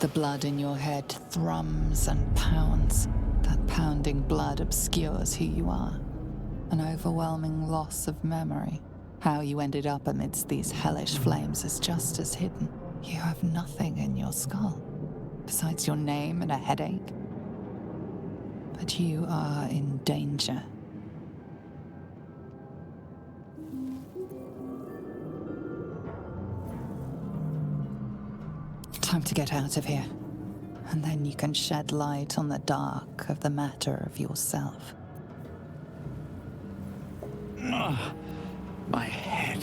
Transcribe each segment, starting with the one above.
The blood in your head thrums and pounds. That pounding blood obscures who you are. An overwhelming loss of memory. How you ended up amidst these hellish flames is just as hidden. You have nothing in your skull, besides your name and a headache. But you are in danger. Time to get out of here, and then you can shed light on the dark of the matter of yourself. My head.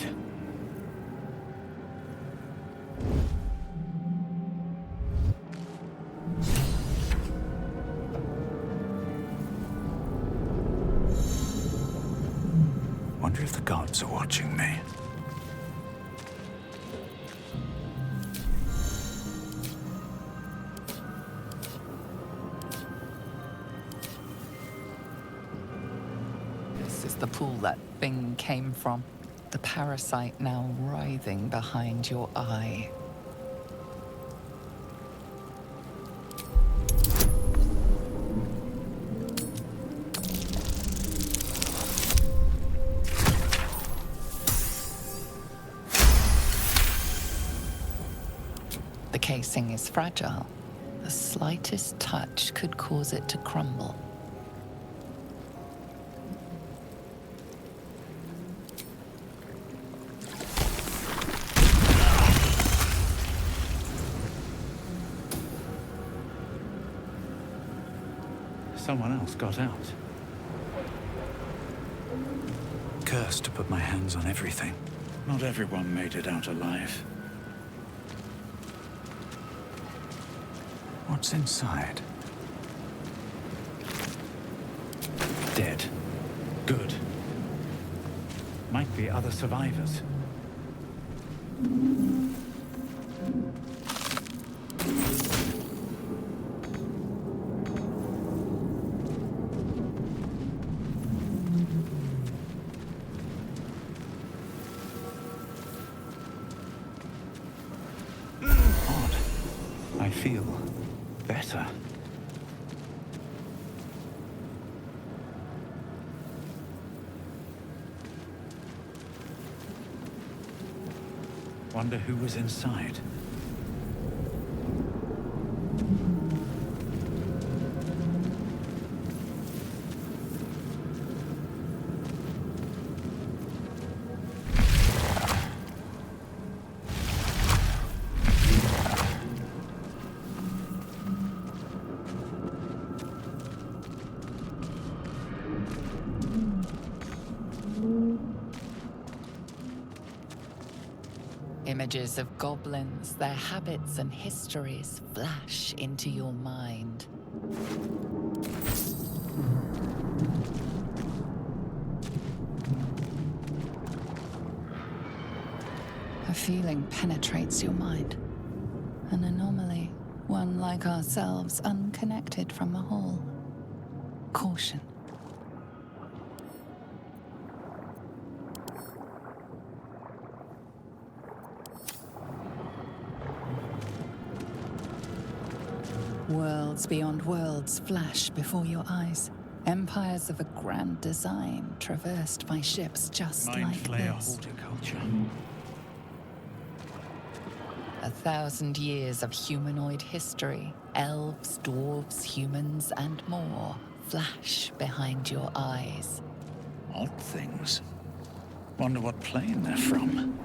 Wonder if the gods are watching me. This is the pool that thing came from. The parasite now writhing behind your eye. The casing is fragile. The slightest touch could cause it to crumble. Someone else got out. Cursed to put my hands on everything. Not everyone made it out alive. What's inside? Dead. Good. Might be other survivors. Odd. I feel better. Wonder who was inside. Images of goblins, their habits and histories flash into your mind. A feeling penetrates your mind. An anomaly, one like ourselves, unconnected from the whole. Caution. Worlds beyond worlds flash before your eyes. Empires of a grand design traversed by ships just Mind like flayer this. horticulture. 1,000 years of humanoid history, elves, dwarves, humans, and more flash behind your eyes. Odd things. Wonder what plane they're from.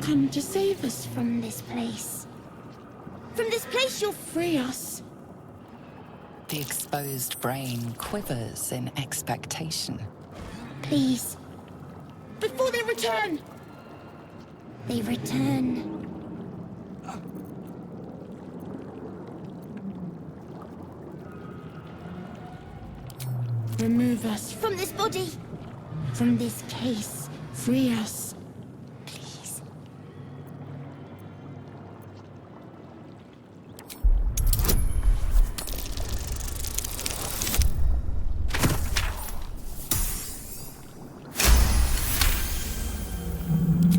come to save us from this place. From this place you'll free us. The exposed brain quivers in expectation. Please. Before they return! They return. Remove us from this body. From this case. Free us. Please.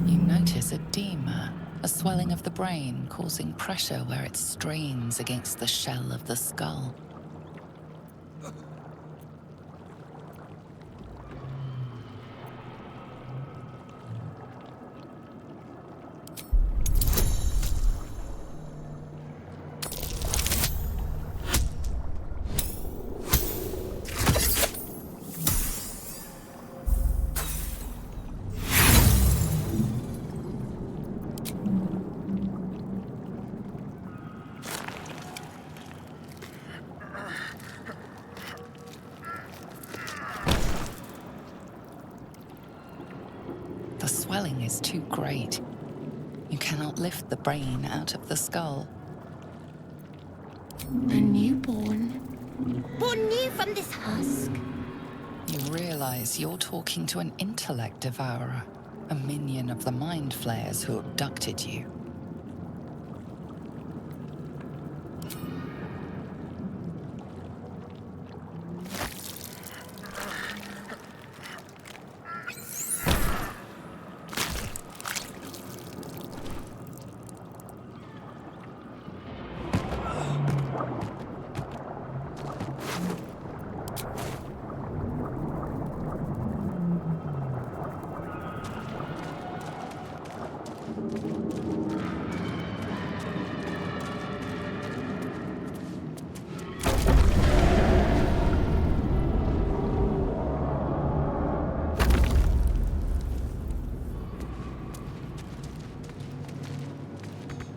You notice edema, a swelling of the brain causing pressure where it strains against the shell of the skull. The swelling is too great. You cannot lift the brain out of the skull. A newborn. Born new from this husk. You realize you're talking to an intellect devourer, a minion of the mind flayers who abducted you.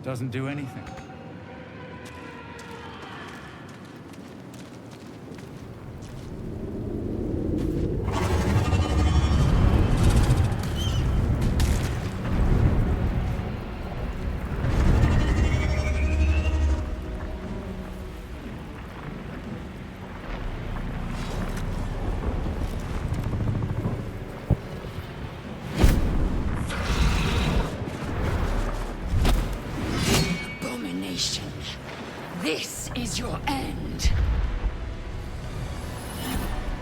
Doesn't do anything. This is your end.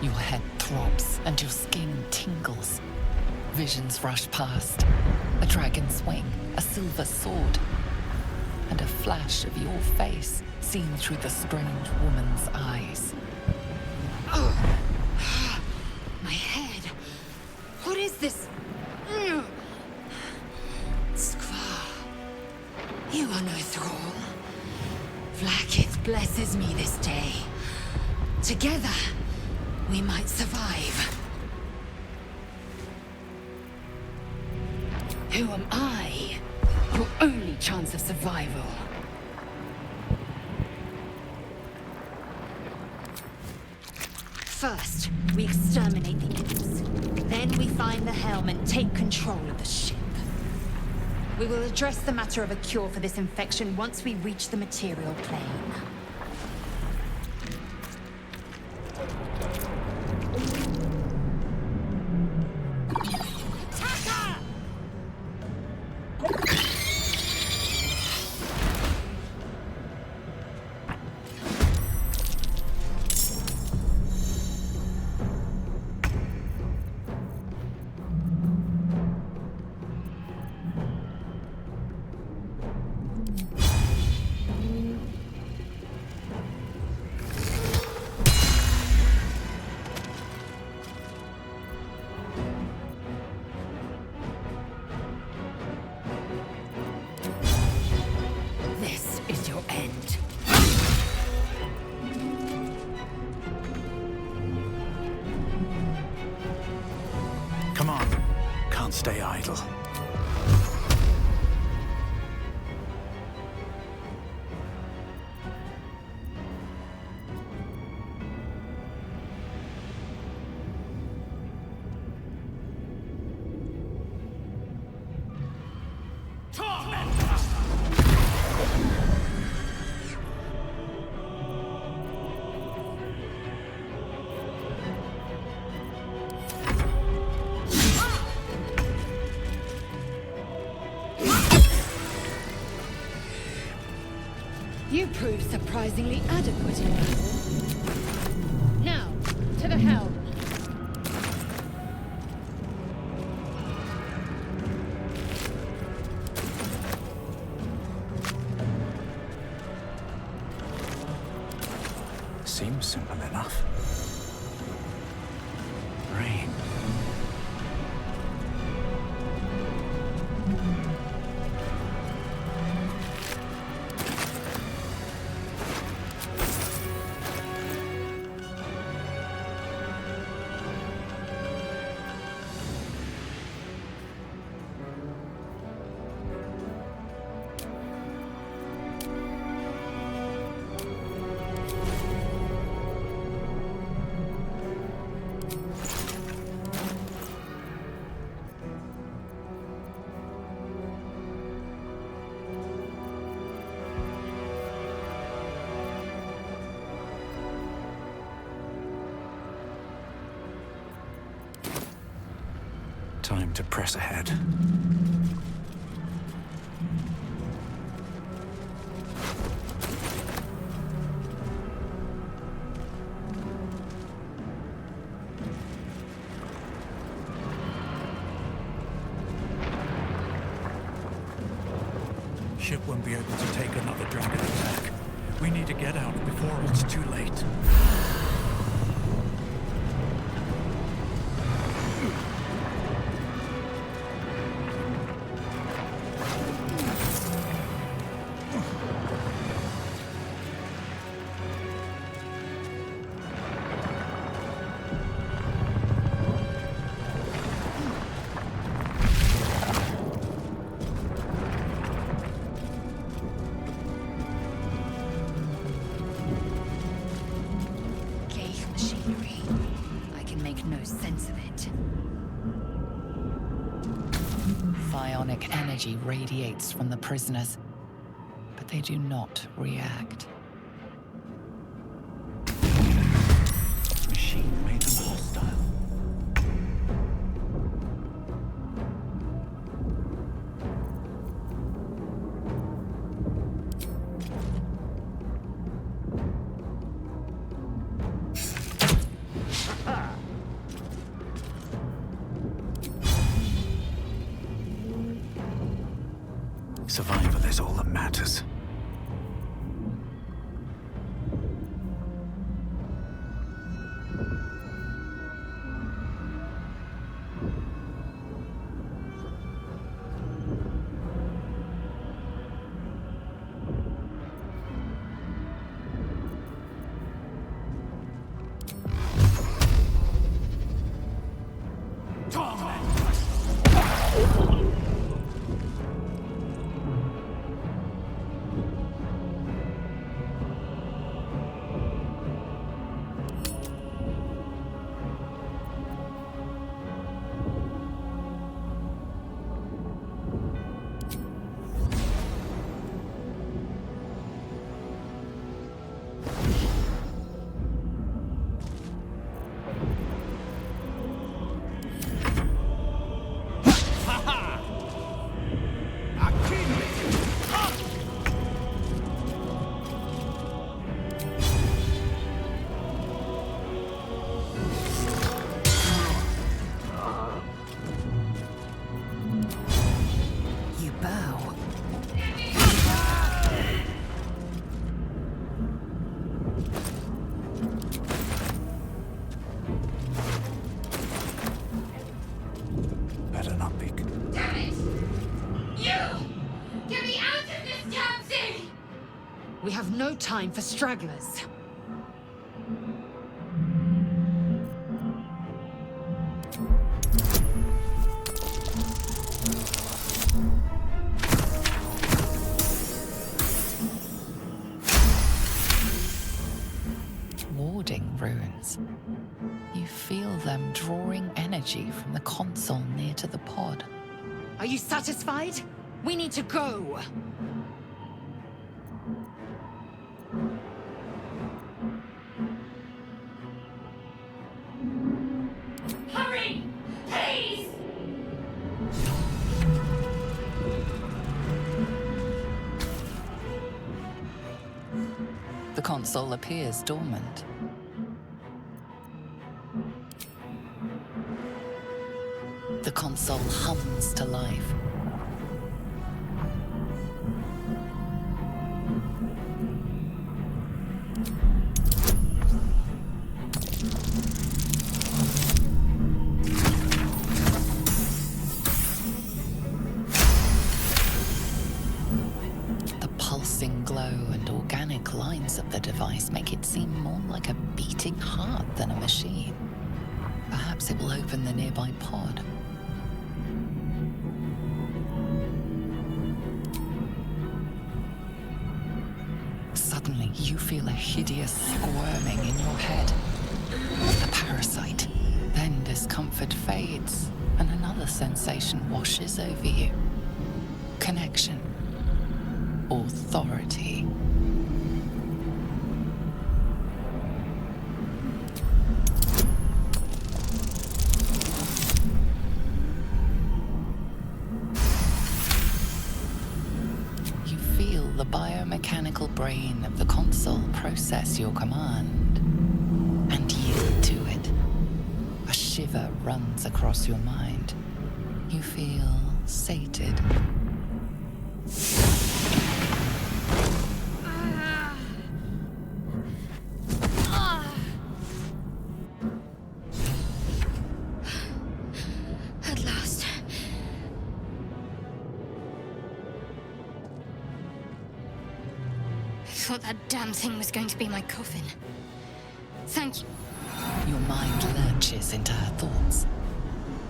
Your head throbs and your skin tingles. Visions rush past. A dragon's wing, a silver sword, and a flash of your face seen through the strange woman's eyes. My head. What is this? Skvar. You are no thrall. Vlaakith blesses me this day. Together, we might survive. Who am I? Your only chance of survival. First, we exterminate the imps. Then we find the helm and take control of the ship. We will address the matter of a cure for this infection once we reach the material plane. Come on. Can't stay idle. You prove surprisingly adequate in battle. Now, to the helm. Seems simple enough. Rain. Time to press ahead. Ship won't be able to take another dragon attack. We need to get out before it's too late. Psionic energy radiates from the prisoners, but they do not react. Machine made them hostile. Survival is all that matters. We have no time for stragglers. Warding runes. You feel them drawing energy from the console near to the pod. Are you satisfied? We need to go. Hurry! Please! The console appears dormant. The console hums to life. The pulsing glow and organic lines of the device make it seem more like a beating heart than a machine. Perhaps it will open the nearby pod. Suddenly, you feel a hideous squirming in your head. A parasite. Then discomfort fades, and another sensation washes over you. Connection. Authority. You feel the biomechanical brain of the console process your command and yield to it. A shiver runs across your mind. You feel sated. At last. I thought that damn thing was going to be my coffin. Thank you. Your mind lurches into her thoughts.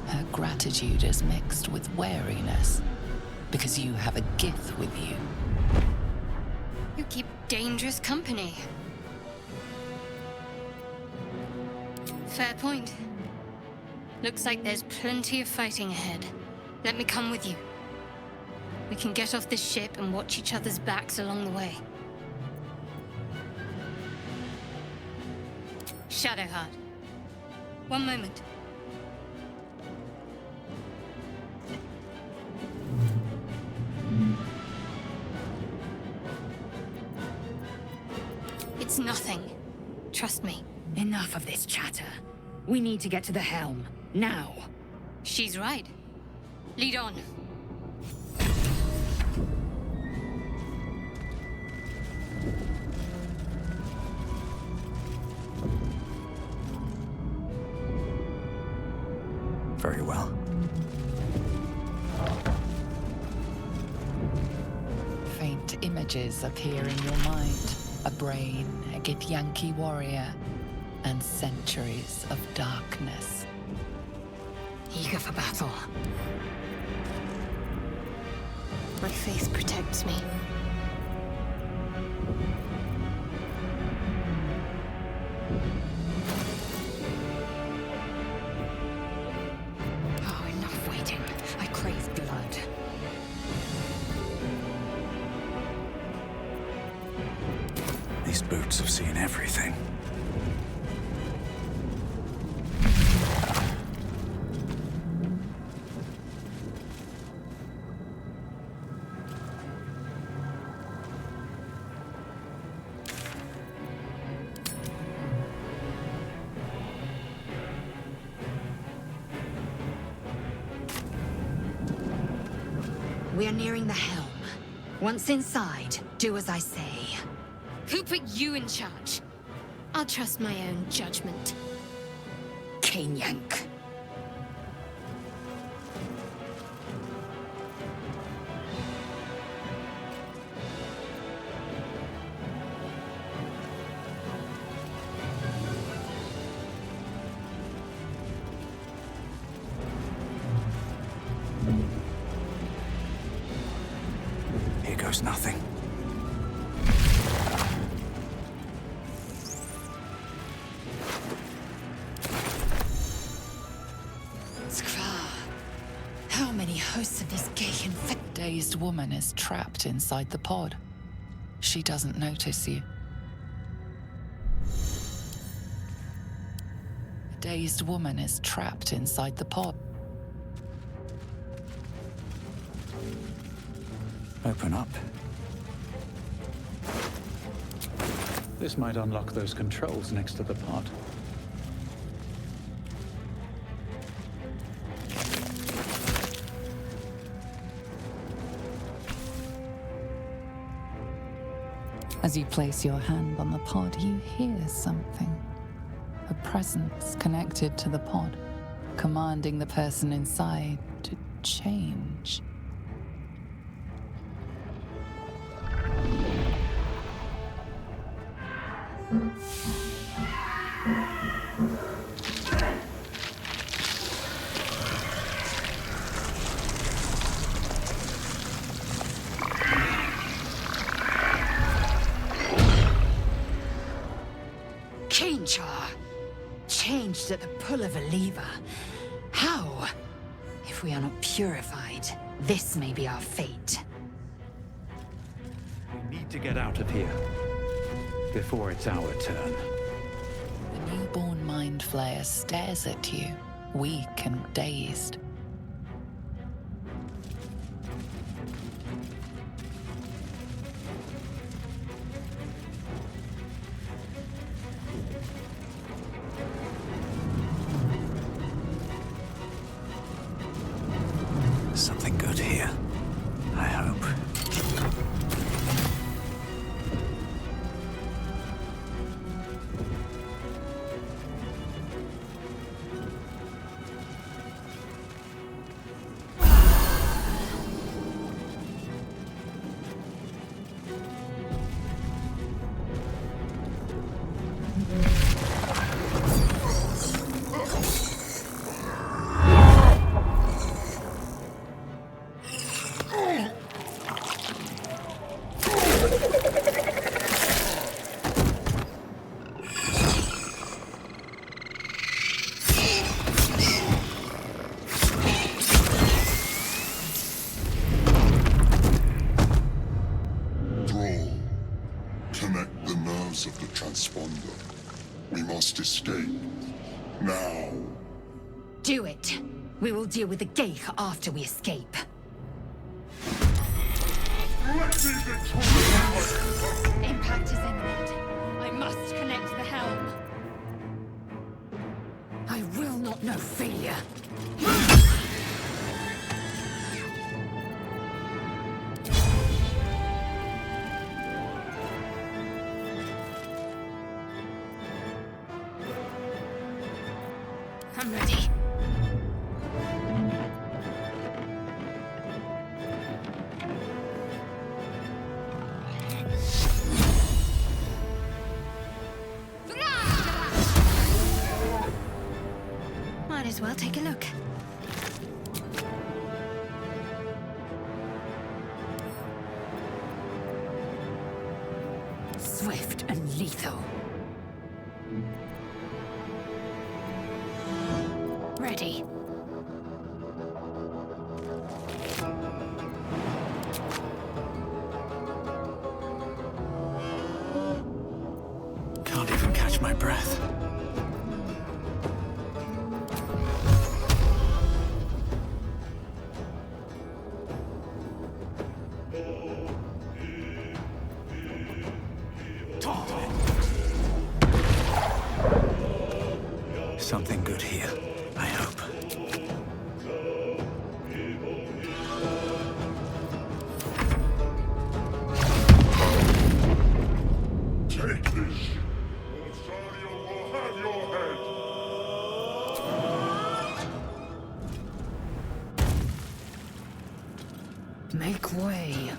Her gratitude is mixed with wariness, because you have a gift with you. You keep dangerous company. Fair point. Looks like there's plenty of fighting ahead. Let me come with you. We can get off this ship and watch each other's backs along the way. Shadowheart. One moment. It's nothing. Trust me. Enough of this chatter. We need to get to the helm. Now. She's right. Lead on. Very well. Faint images appear in your mind. A brain, a Githyanki warrior, and centuries of darkness. Eager for battle. My faith protects me. Oh, enough waiting. I crave blood. These boots have seen everything. We are nearing the helm. Once inside, do as I say. Who put you in charge? I'll trust my own judgment. Yank. Here goes nothing. How many hosts of this gay infect? Dazed woman is trapped inside the pod. She doesn't notice you. A dazed woman is trapped inside the pod. Open up. This might unlock those controls next to the pod. As you place your hand on the pod, you hear something. A presence connected to the pod, commanding the person inside to change. Changed at the pull of a lever. How? If we are not purified, this may be our fate. We need to get out of here before it's our turn. The newborn mind flayer stares at you, weak and dazed. Something good here, I hope. Of the transponder. We must escape. Now. Do it. We will deal with the Geich after we escape. Impact is imminent. I must connect the helm. I will not know failure. I'm ready. Might as well take a look. Swift and lethal. Ready. Can't even catch my breath. Something good here, I hope. Take this. Rosario will have your head. Make way.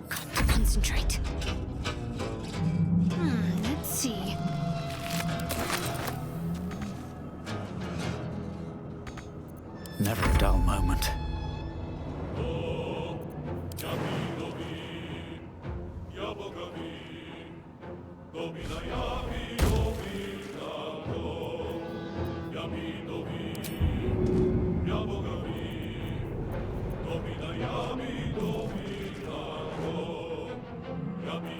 Got to concentrate. Let's see. Never a dull moment. Yummy.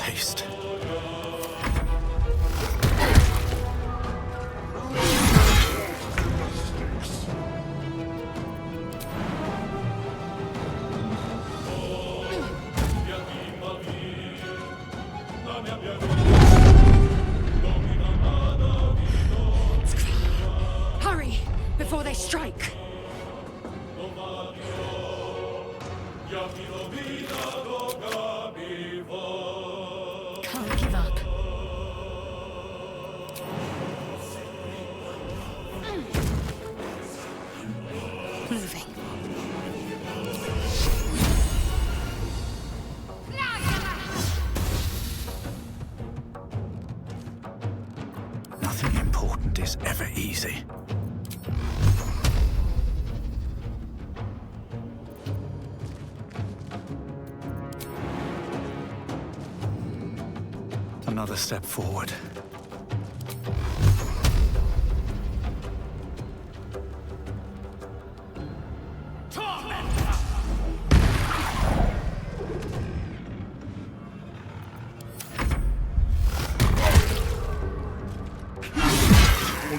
haste. Hurry! Before they strike! Can't give up. Moving. Nothing important is ever easy. Another step forward.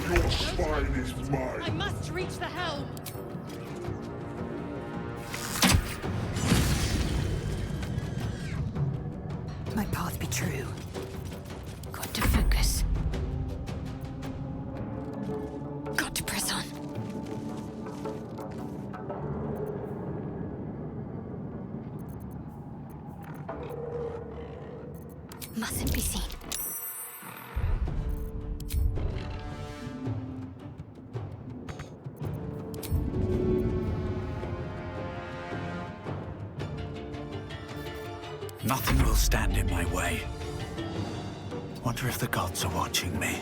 Your spine is mine. I must reach the helm! My path be true. Got to focus. Got to press on. Mustn't be seen. Nothing will stand in my way. Wonder if the gods are watching me.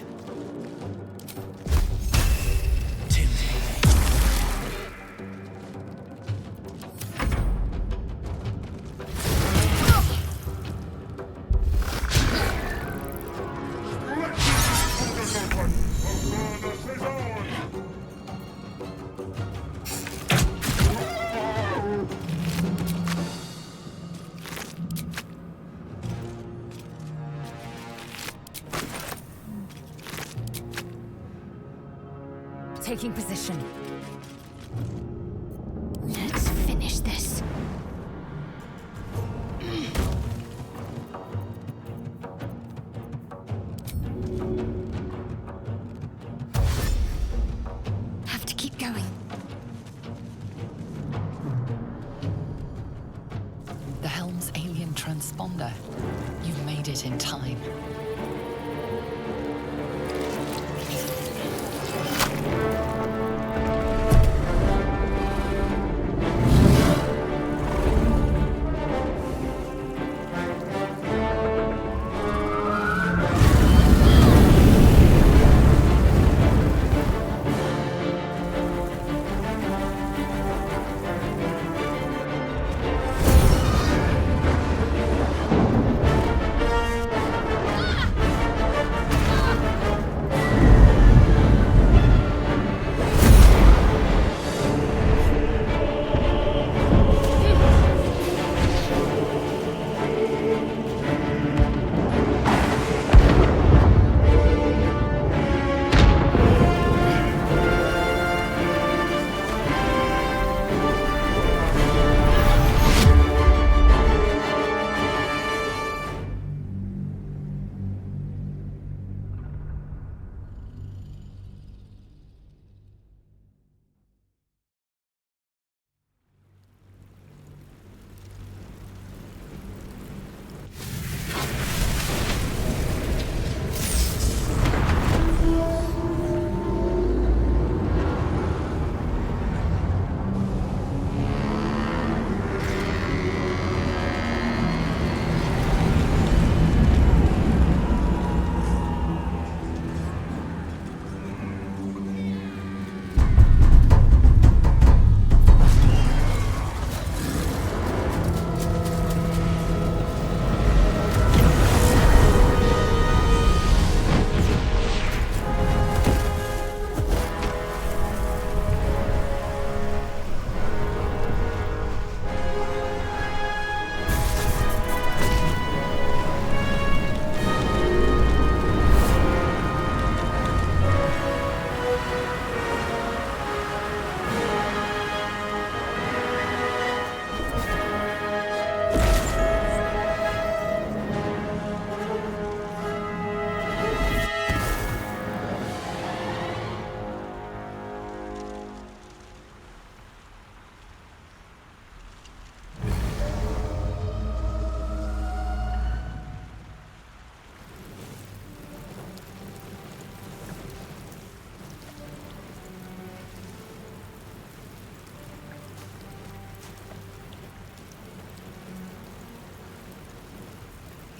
Taking position. Let's finish this. Have to keep going. The helm's alien transponder. You've made it in time.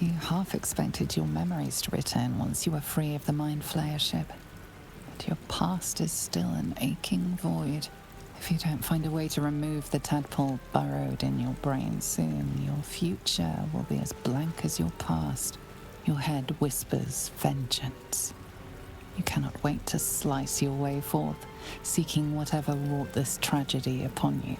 You half expected your memories to return once you were free of the Mind Flayer ship. But your past is still an aching void. If you don't find a way to remove the tadpole burrowed in your brain soon, your future will be as blank as your past. Your head whispers vengeance. You cannot wait to slice your way forth, seeking whatever wrought this tragedy upon you.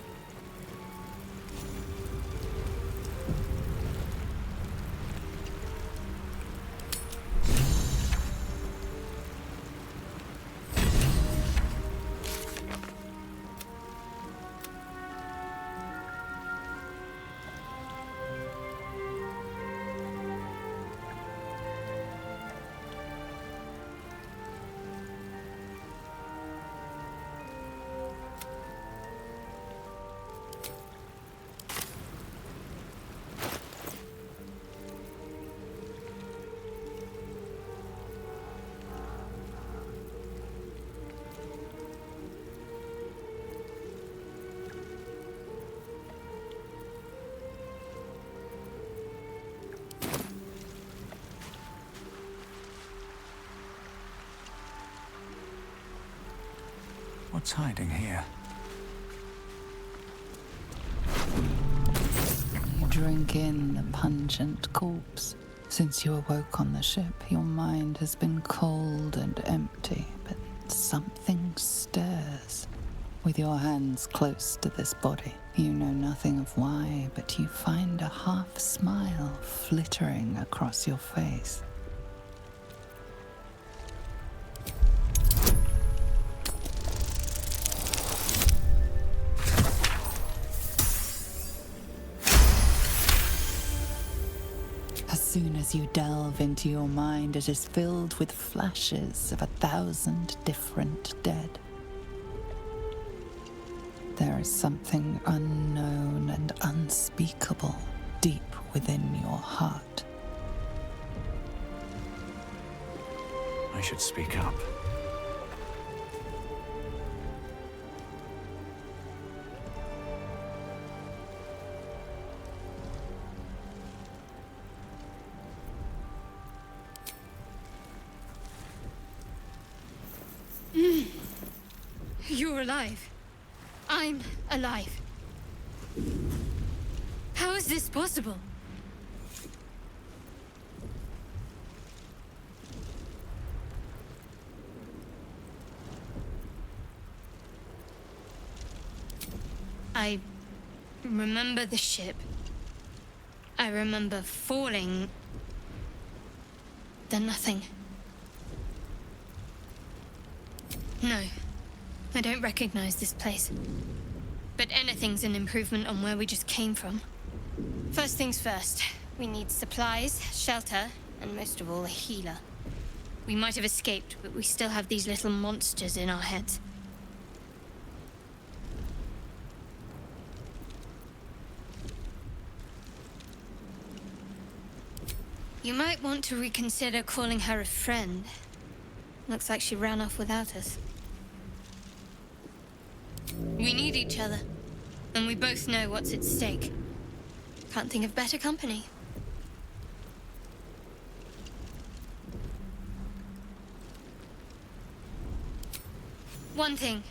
What's hiding here? You drink in the pungent corpse. Since you awoke on the ship, your mind has been cold and empty, but something stirs. With your hands close to this body, you know nothing of why, but you find a half smile flittering across your face. As soon as you delve into your mind, it is filled with flashes of 1,000 different dead. There is something unknown and unspeakable deep within your heart. I should speak up. You're alive. I'm alive. How is this possible? I remember the ship. I remember falling. Then nothing. No, I don't recognize this place. But anything's an improvement on where we just came from. First things first, we need supplies, shelter, and most of all, a healer. We might have escaped, but we still have these little monsters in our heads. You might want to reconsider calling her a friend. Looks like she ran off without us. We need each other, and we both know what's at stake. Can't think of better company. One thing,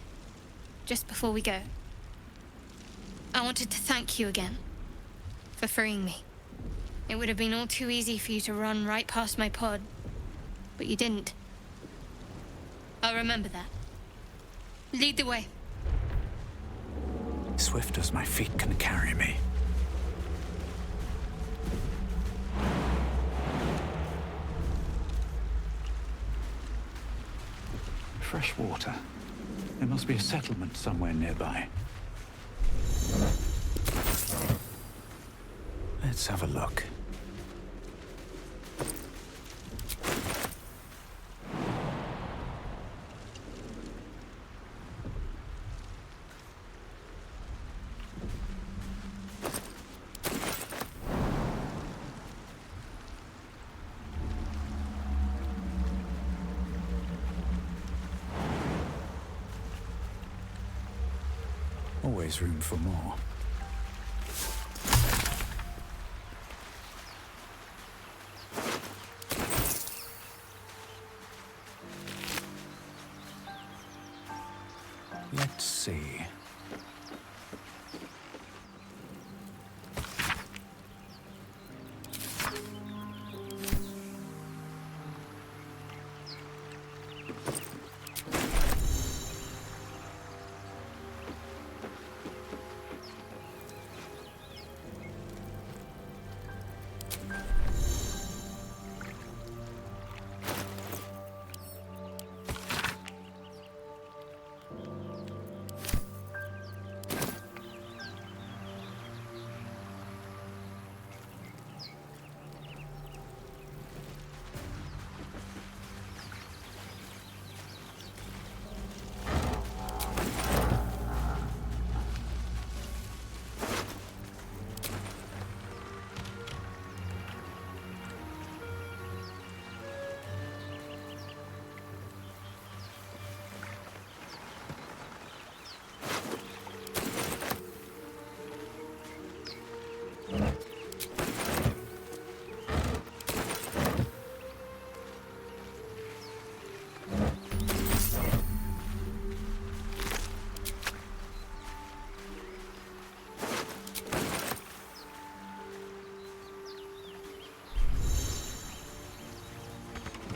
just before we go. I wanted to thank you again for freeing me. It would have been all too easy for you to run right past my pod, but you didn't. I'll remember that. Lead the way. Swift as my feet can carry me. Fresh water. There must be a settlement somewhere nearby. Let's have a look. Always room for more. see.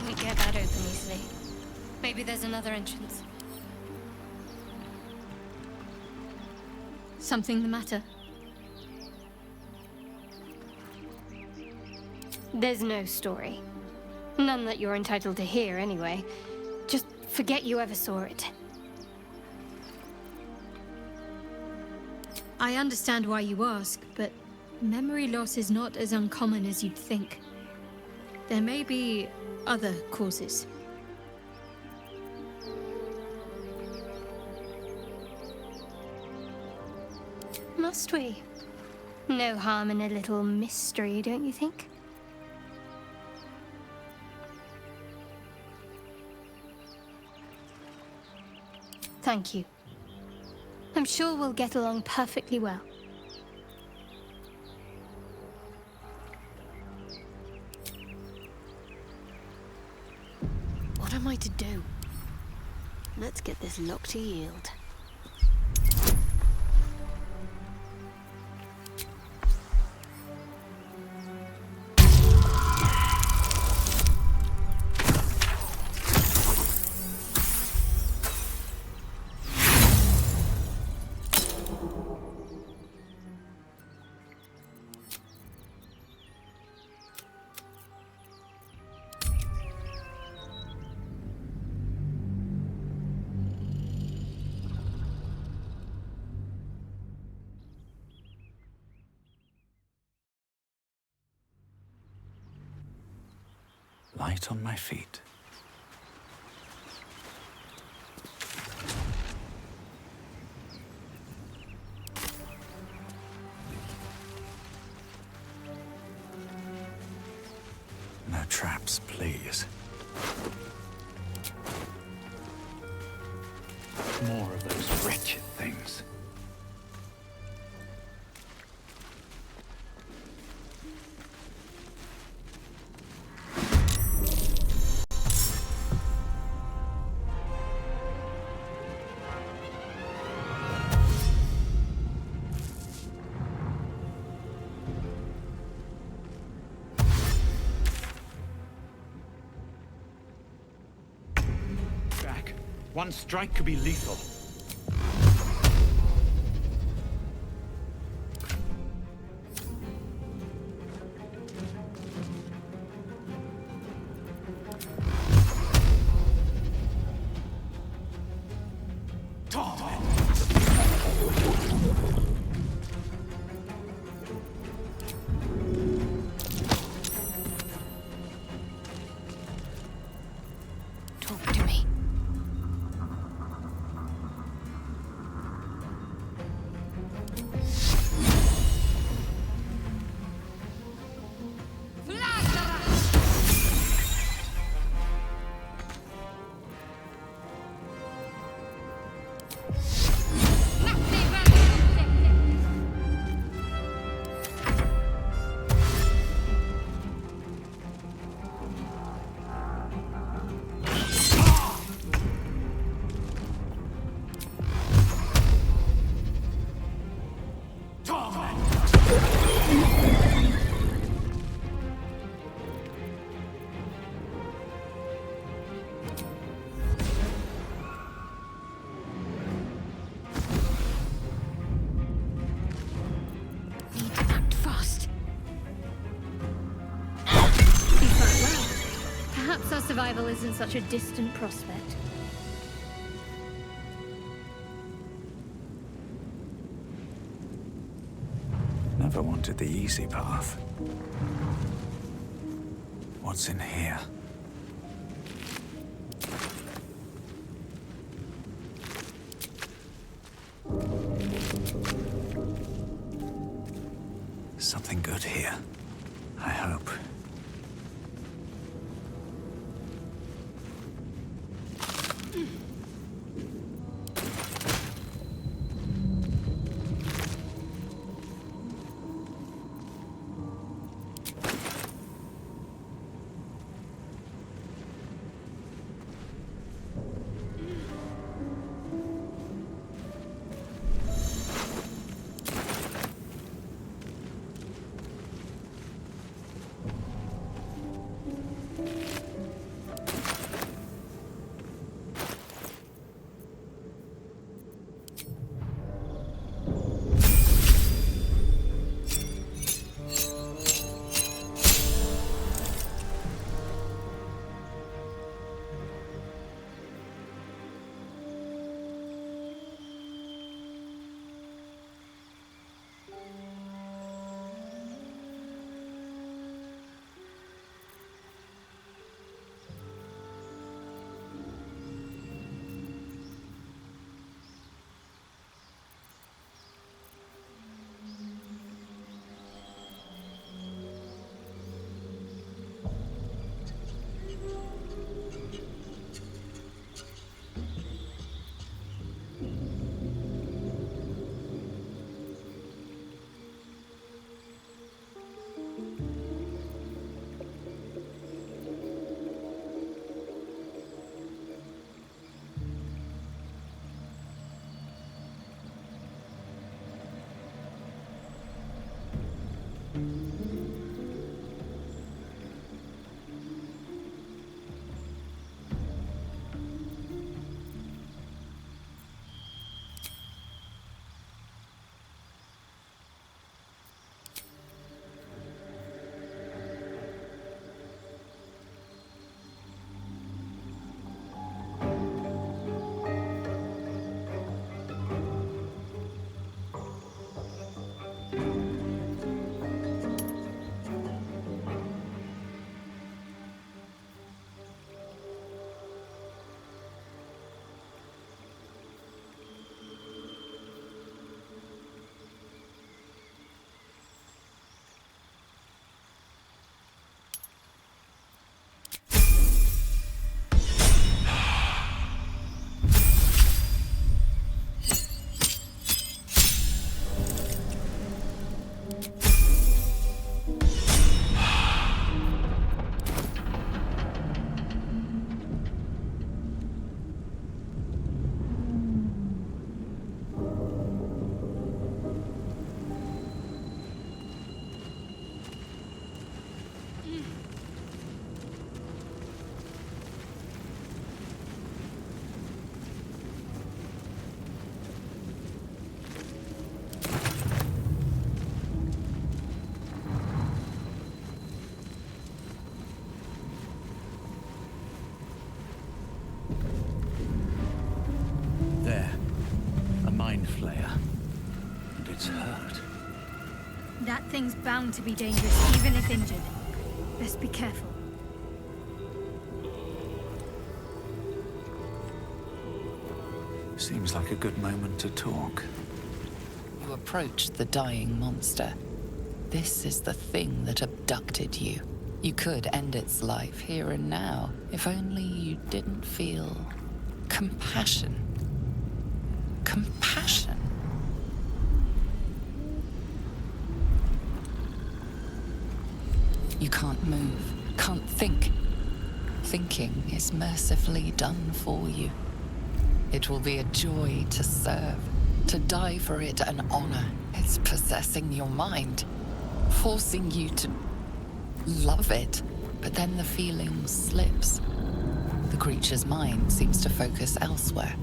We get that open easily. Maybe there's another entrance. Something the matter? There's no story. None that you're entitled to hear, anyway. Just forget you ever saw it. I understand why you ask, but memory loss is not as uncommon as you'd think. There may be other causes. Must we? No harm in a little mystery, don't you think? Thank you. I'm sure we'll get along perfectly well. What am I to do? Let's get this lock to yield. Light on my feet. No traps, please. More of those wretched things. One strike could be lethal. Talk to me. Perhaps our survival isn't such a distant prospect. Never wanted the easy path. What's in here? Something good here, I hope. That thing's bound to be dangerous, even if injured. Best be careful. Seems like a good moment to talk. You approach the dying monster. This is the thing that abducted you. You could end its life here and now, if only you didn't feel compassion. Compassion. You can't move, can't think. Thinking is mercifully done for you. It will be a joy to serve, to die for it an honor. It's possessing your mind, forcing you to love it, but then the feeling slips. The creature's mind seems to focus elsewhere.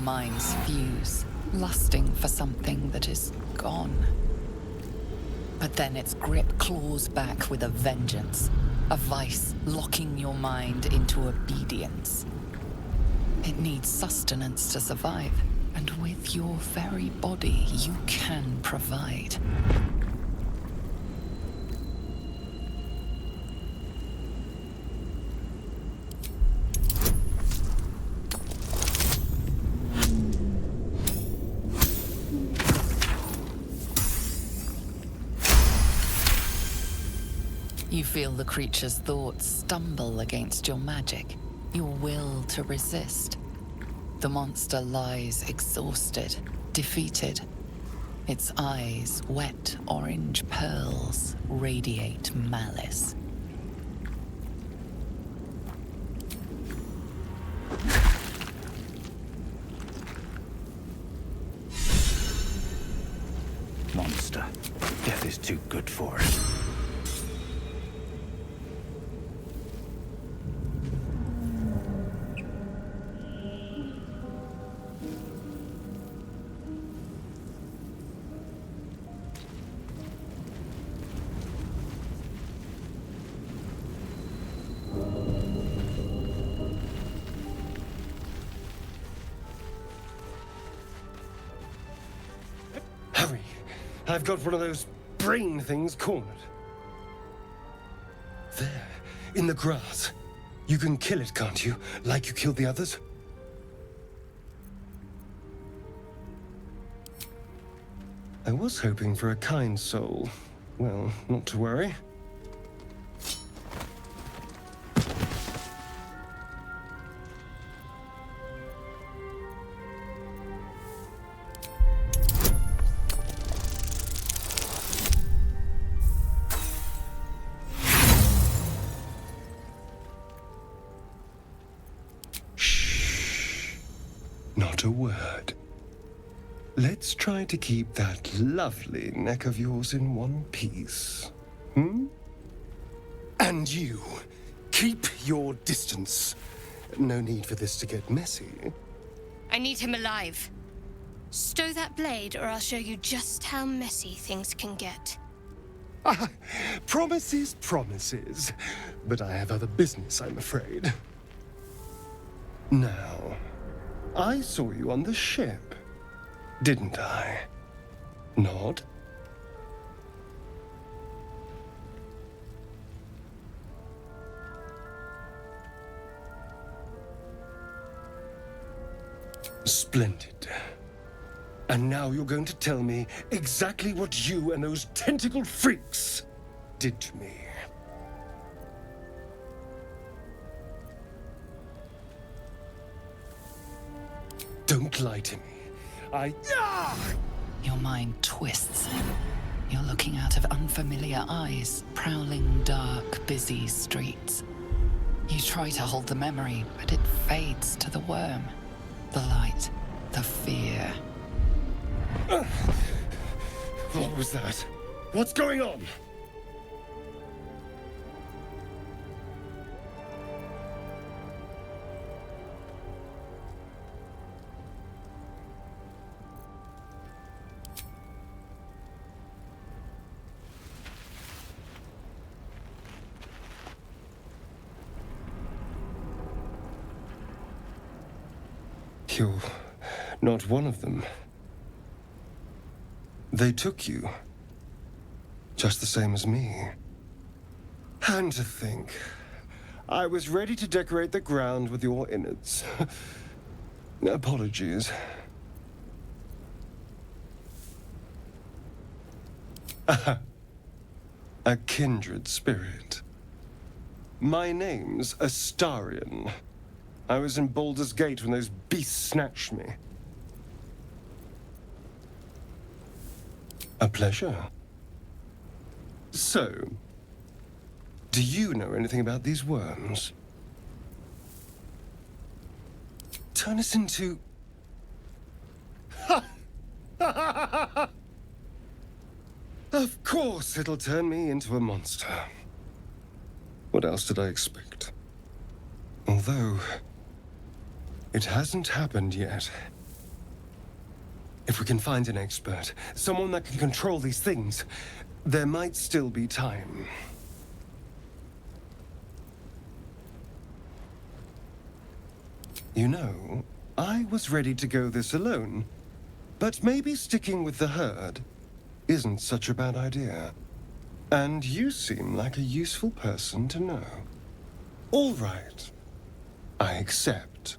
minds fuse, lusting for something that is gone. But then its grip claws back with a vengeance, a vice locking your mind into obedience. It needs sustenance to survive, and with your very body, you can provide. You feel the creature's thoughts stumble against your magic, your will to resist. The monster lies exhausted, defeated. Its eyes, wet orange pearls, radiate malice. Monster. Death is too good for it. Hurry! I've got one of those brain things cornered. There, in the grass. You can kill it, can't you? Like you killed the others? I was hoping for a kind soul. Well, not to worry. Not a word. Let's try to keep that lovely neck of yours in one piece. Hmm? And you, keep your distance. No need for this to get messy. I need him alive. Stow that blade, or I'll show you just how messy things can get. Promises, promises. But I have other business, I'm afraid. Now, I saw you on the ship, didn't I? Nod? Splendid. And now you're going to tell me exactly what you and those tentacled freaks did to me. Don't lie to me. Your mind twists. You're looking out of unfamiliar eyes, prowling dark, busy streets. You try to hold the memory, but it fades to the worm. The light, the fear. What was that? What's going on? You're not one of them. They took you. Just the same as me. And to think, I was ready to decorate the ground with your innards. Apologies. A kindred spirit. My name's Astarion. I was in Baldur's Gate when those beasts snatched me. A pleasure. So, do you know anything about these worms? Turn us into... Of course it'll turn me into a monster. What else did I expect? Although, it hasn't happened yet. If we can find an expert, someone that can control these things, there might still be time. You know, I was ready to go this alone, but maybe sticking with the herd isn't such a bad idea. And you seem like a useful person to know. All right. I accept.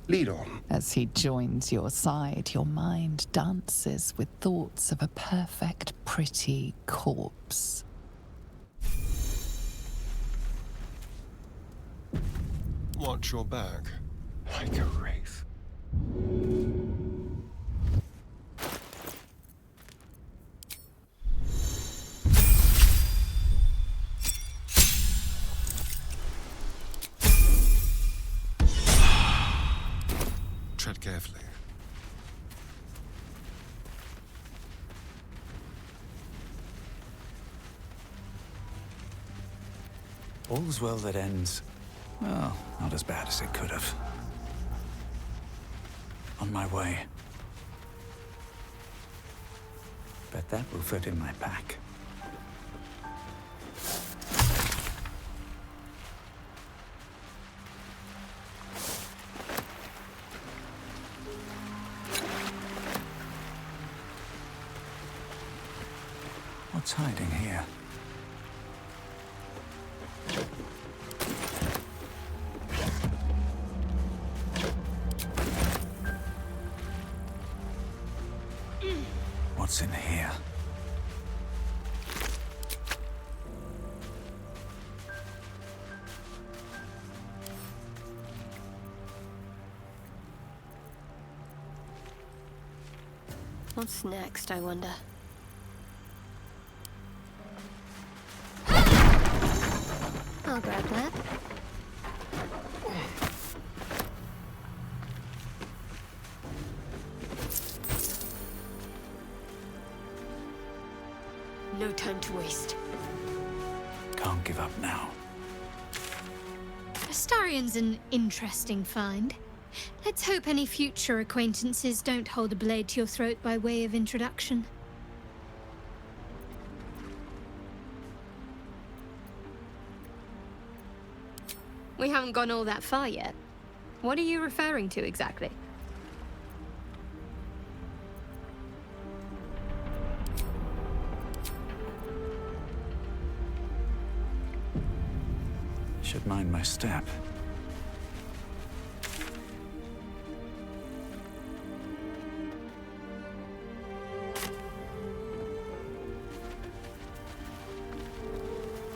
Lead on. As he joins your side, your mind dances with thoughts of a perfect, pretty corpse. Watch your back. Like a wraith. Tread carefully. All's well that ends, well, not as bad as it could have. On my way. Bet that will fit in my pack. What's hiding here? What's in here? What's next, I wonder? I'll grab that. No time to waste. Can't give up now. Astarion's an interesting find. Let's hope any future acquaintances don't hold a blade to your throat by way of introduction. We haven't gone all that far yet. What are you referring to exactly? Should mind my step.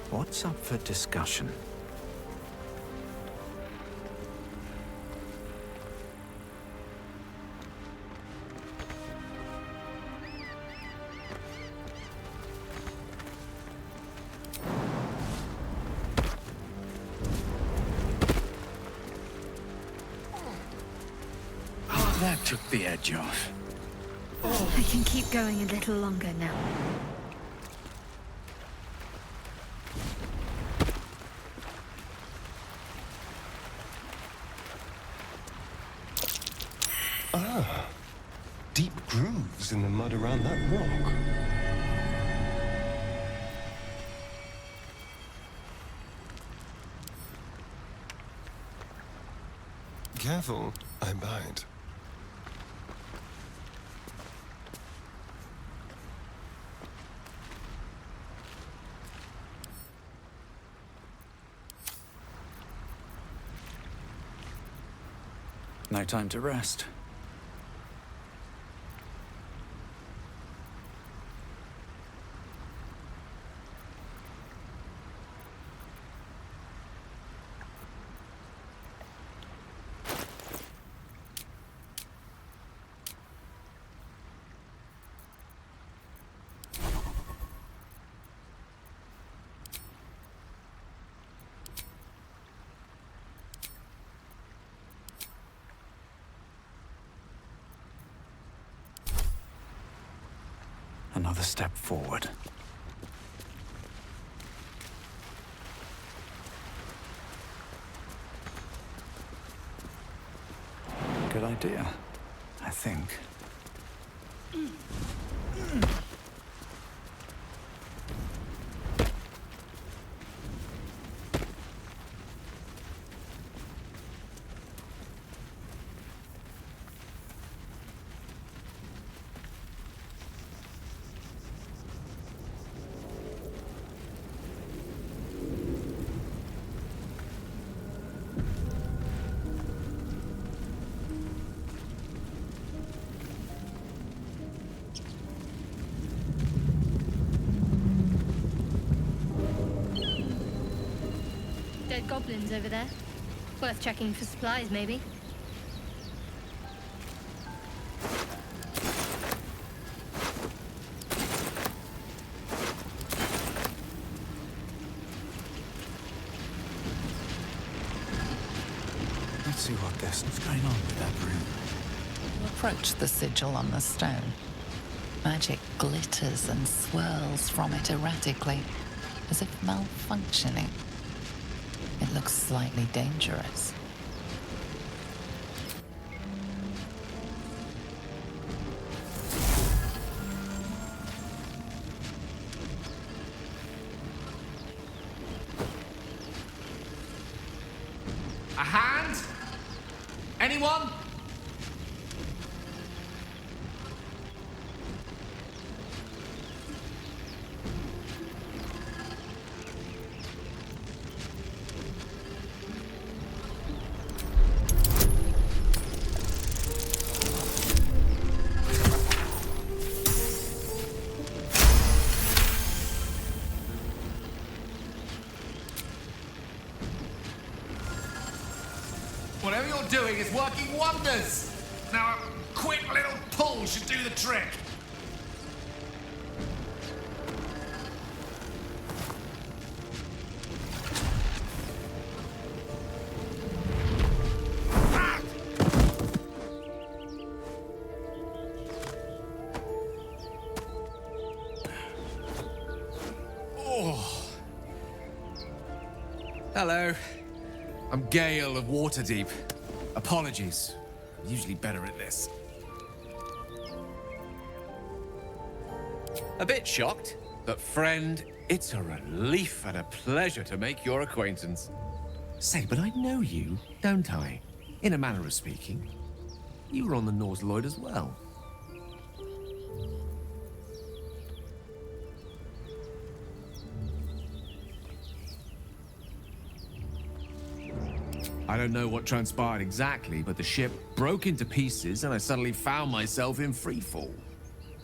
What's up for discussion? That took the edge off. I can keep going a little longer now. Ah, deep grooves in the mud around that rock. Careful, I bite. No time to rest. Another step forward. Good idea, I think. Dead goblins over there. Worth checking for supplies, maybe. Let's see what's going on with that room. You approach the sigil on the stone. Magic glitters and swirls from it erratically, as if malfunctioning. It looks slightly dangerous. A hand? Anyone? Whatever you're doing is working wonders. Now a quick little pull should do the trick. Ah! Oh. Hello. I'm Gale of Waterdeep. Apologies. I'm usually better at this. A bit shocked, but friend, it's a relief and a pleasure to make your acquaintance. Say, but I know you, don't I? In a manner of speaking. You were on the Norse Lloyd as well. I don't know what transpired exactly, but the ship broke into pieces and I suddenly found myself in freefall.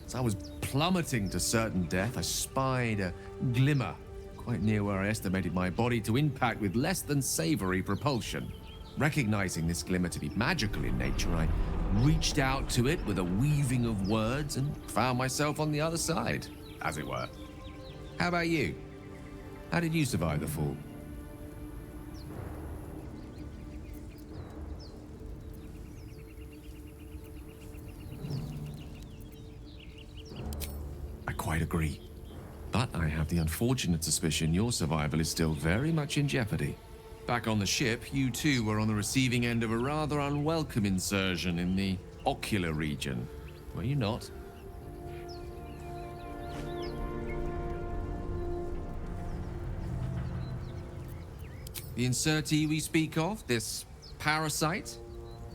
As I was plummeting to certain death, I spied a glimmer quite near where I estimated my body to impact with less than savory propulsion. Recognizing this glimmer to be magical in nature, I reached out to it with a weaving of words and found myself on the other side, as it were. How about you? How did you survive the fall? I quite agree. But I have the unfortunate suspicion your survival is still very much in jeopardy. Back on the ship, you too were on the receiving end of a rather unwelcome insertion in the ocular region, were you not? The insertee we speak of, this parasite,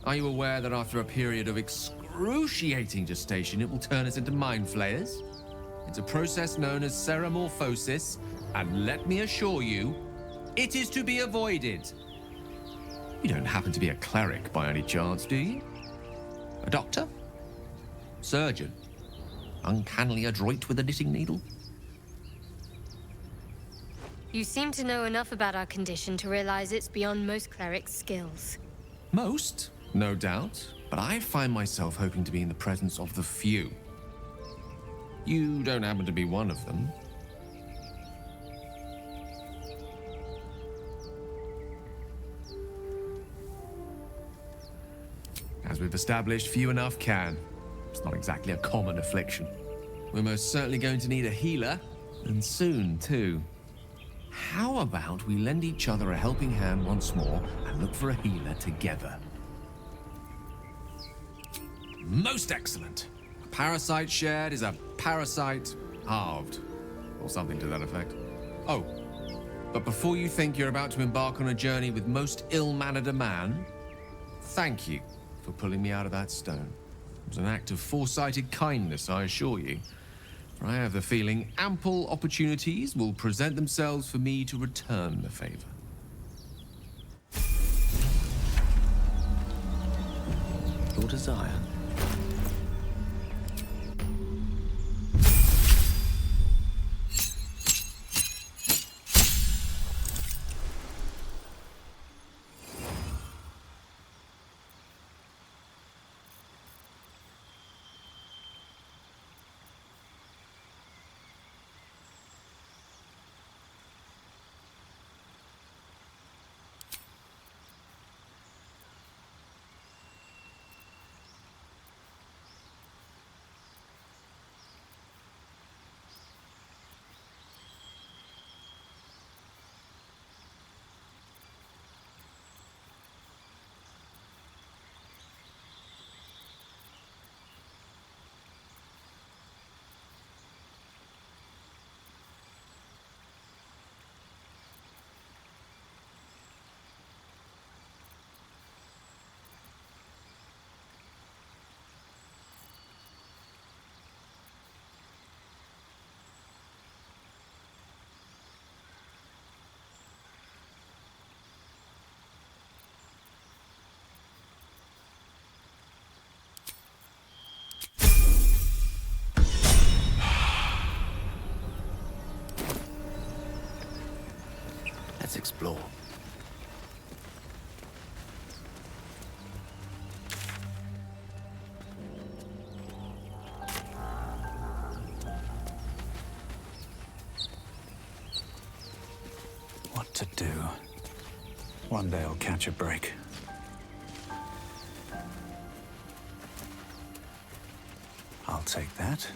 are you aware that after a period of excruciating gestation, it will turn us into mind flayers? It's a process known as ceramorphosis, and let me assure you, it is to be avoided. You don't happen to be a cleric by any chance, do you? A doctor? Surgeon? Uncannily adroit with a knitting needle? You seem to know enough about our condition to realize it's beyond most clerics' skills. Most, no doubt, but I find myself hoping to be in the presence of the few. You don't happen to be one of them. As we've established, few enough can. It's not exactly a common affliction. We're most certainly going to need a healer, and soon, too. How about we lend each other a helping hand once more and look for a healer together? Most excellent. A parasite shared is a parasite halved. Or something to that effect. Oh, but before you think you're about to embark on a journey with most ill-mannered a man, thank you for pulling me out of that stone. It was an act of foresighted kindness, I assure you. For I have the feeling ample opportunities will present themselves for me to return the favor. Your desire. Let's explore. What to do? One day I'll catch a break. I'll take that.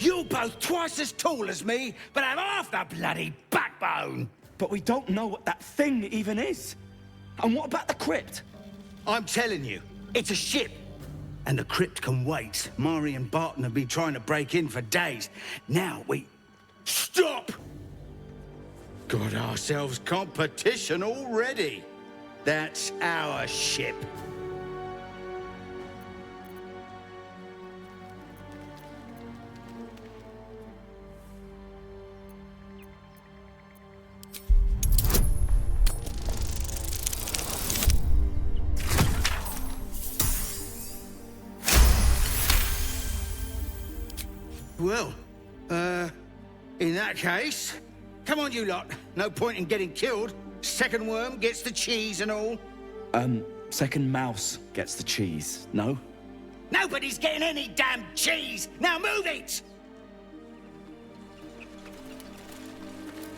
You're both twice as tall as me, but have half the bloody backbone! But we don't know what that thing even is. And what about the crypt? I'm telling you, it's a ship. And the crypt can wait. Mari and Barton have been trying to break in for days. Now we... Stop! Got ourselves competition already. That's our ship. Well, in that case, come on you lot. No point in getting killed. Second worm gets the cheese and all. Second mouse gets the cheese, no? Nobody's getting any damn cheese! Now move it!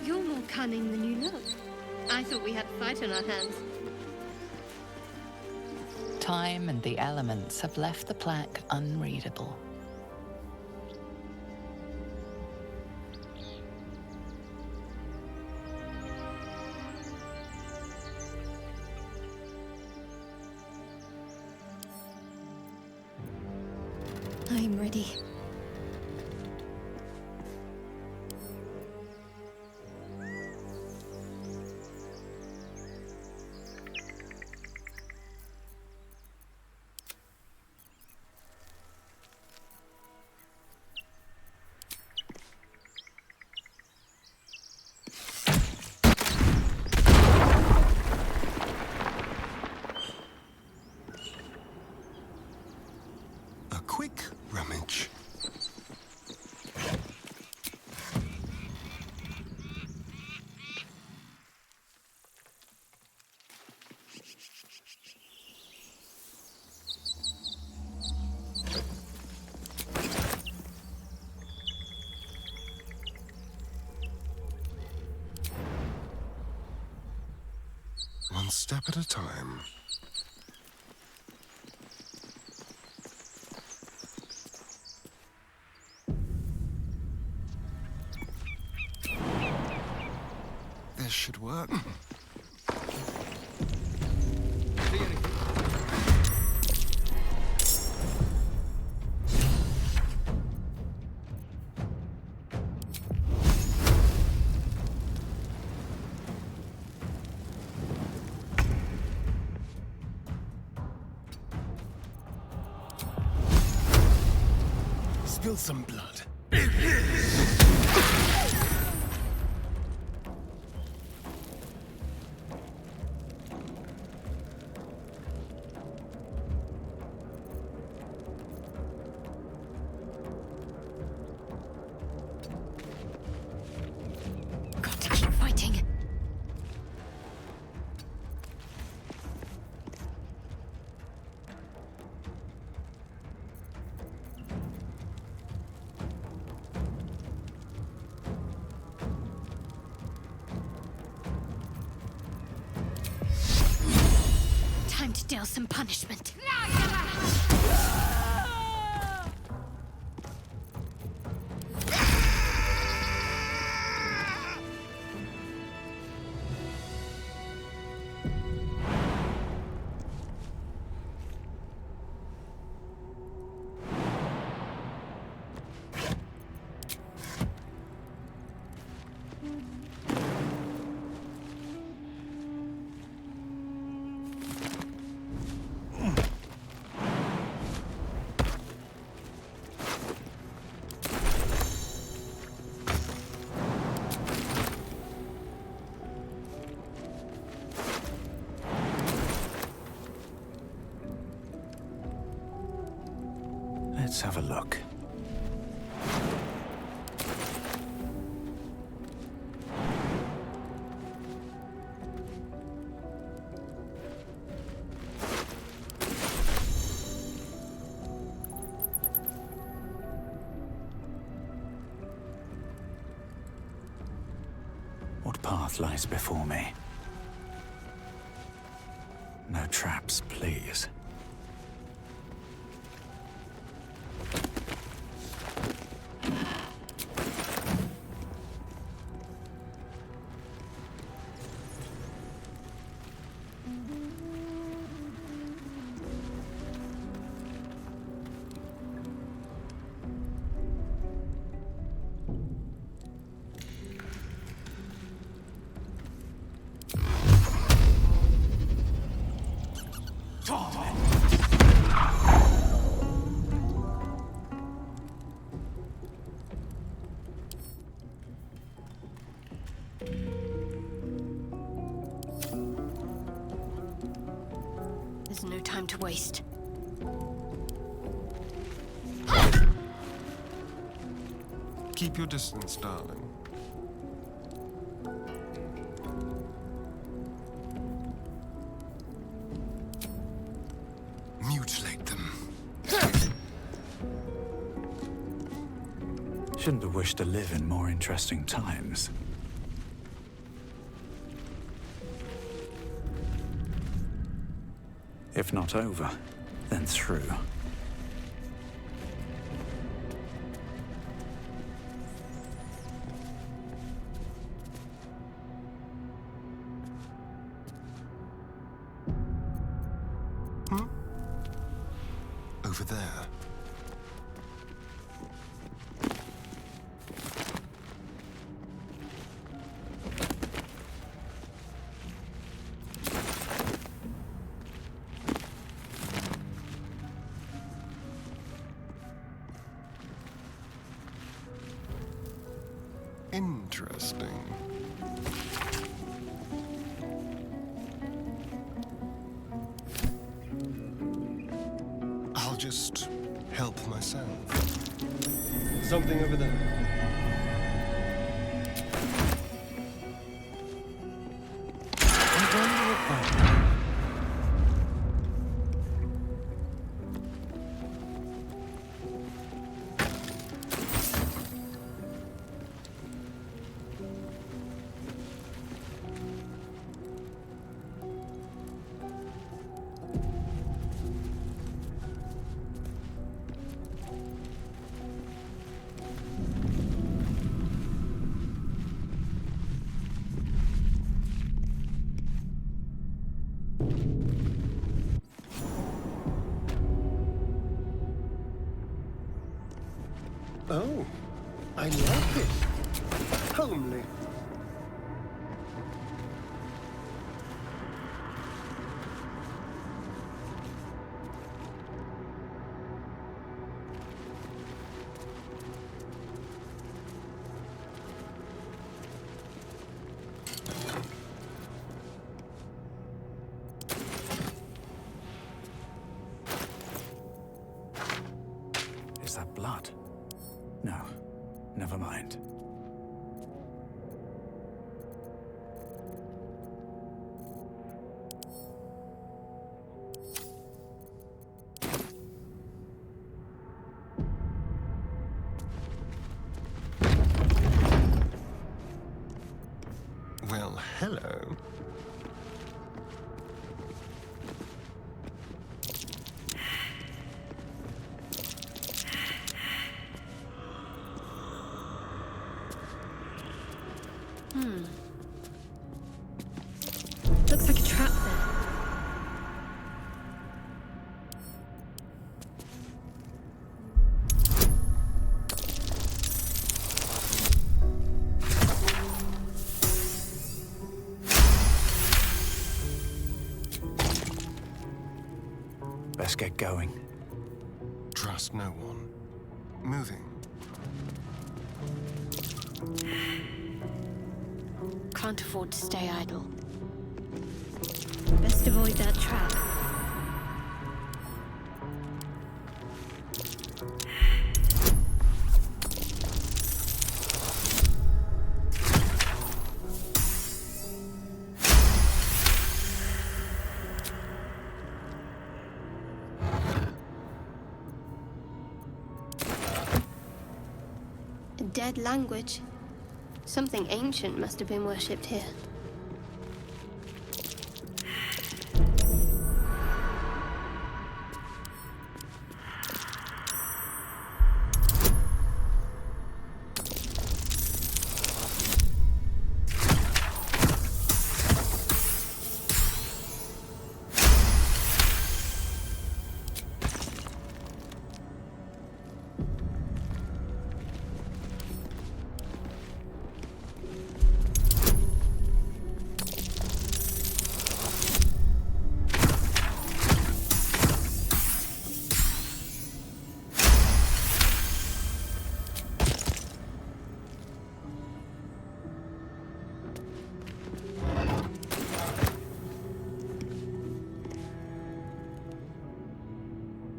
You're more cunning than you look. I thought we had a fight on our hands. Time and the elements have left the plaque unreadable. I'm ready. A quick rummage. step at a time. This should work. Spill some blood. Got to keep fighting. Time to deal some punishment. Let's have a look. What path lies before me? No traps, please. There's no time to waste. Keep your distance, darling. Mutilate them. Shouldn't have wished to live in more interesting times. If not over, then through. Over there. Interesting. I'll just help myself. Something over there. Oh, I like it. Homely. Is that blood? No, never mind. Well, hello. Looks like a trap there. Best get going. Trust no one. Moving. Can't afford to stay idle. Best avoid that trap. A dead language. Something ancient must have been worshipped here.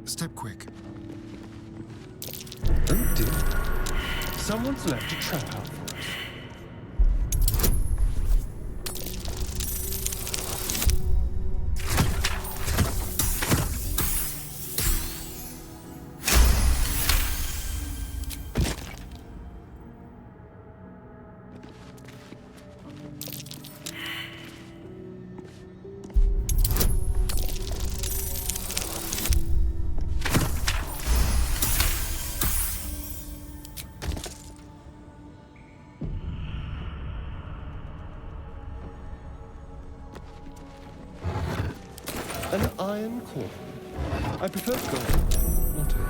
Step quick. Oh dear. Someone's left a trap out for us. An iron core. I prefer gold, not oak.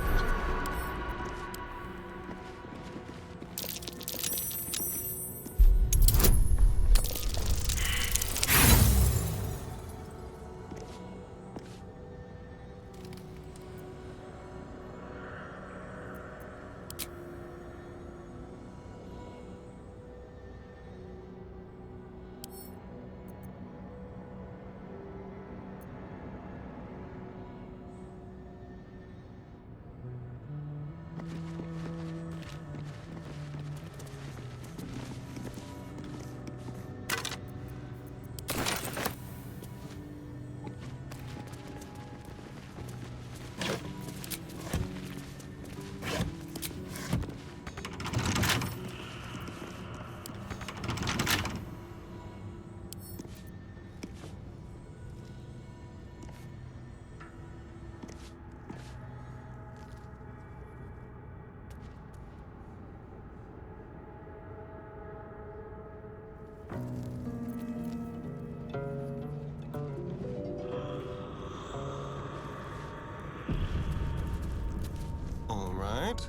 All right.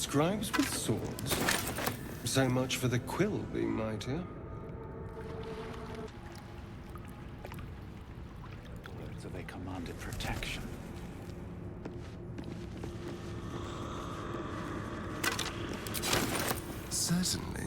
scribes with swords. So much for the quill being mightier. So they commanded protection. Certainly.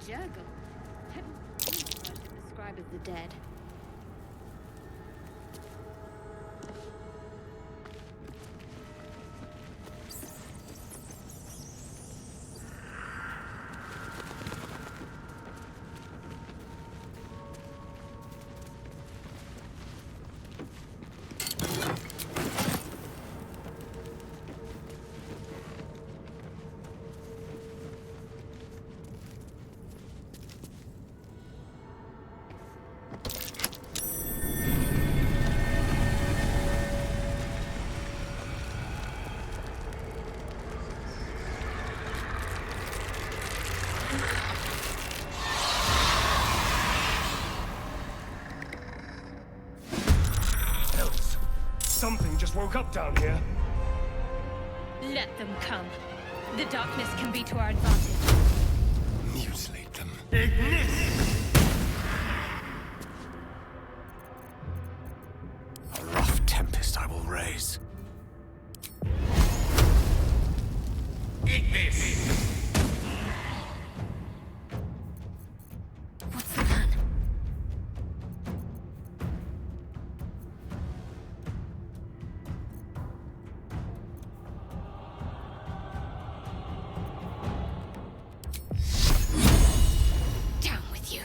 Juggle. Described as the dead. Something just woke up down here. Let them come. The darkness can be to our advantage. Mutilate them. Ignis! A rough tempest I will raise. Ignis! What's the plan? Down with you.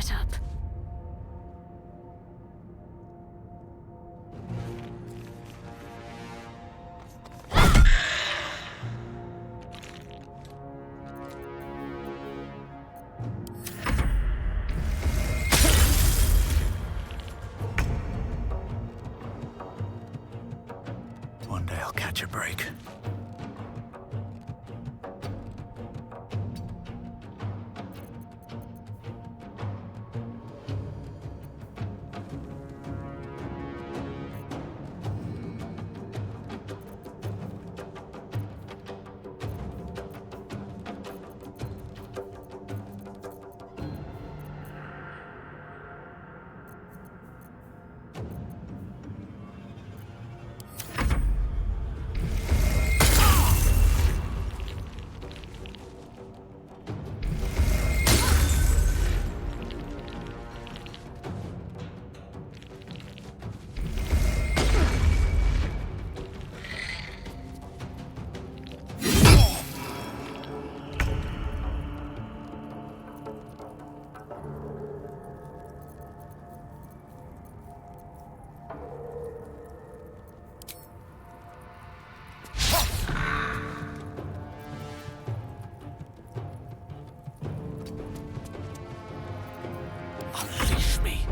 set up. One day I'll catch a break. Unleash me.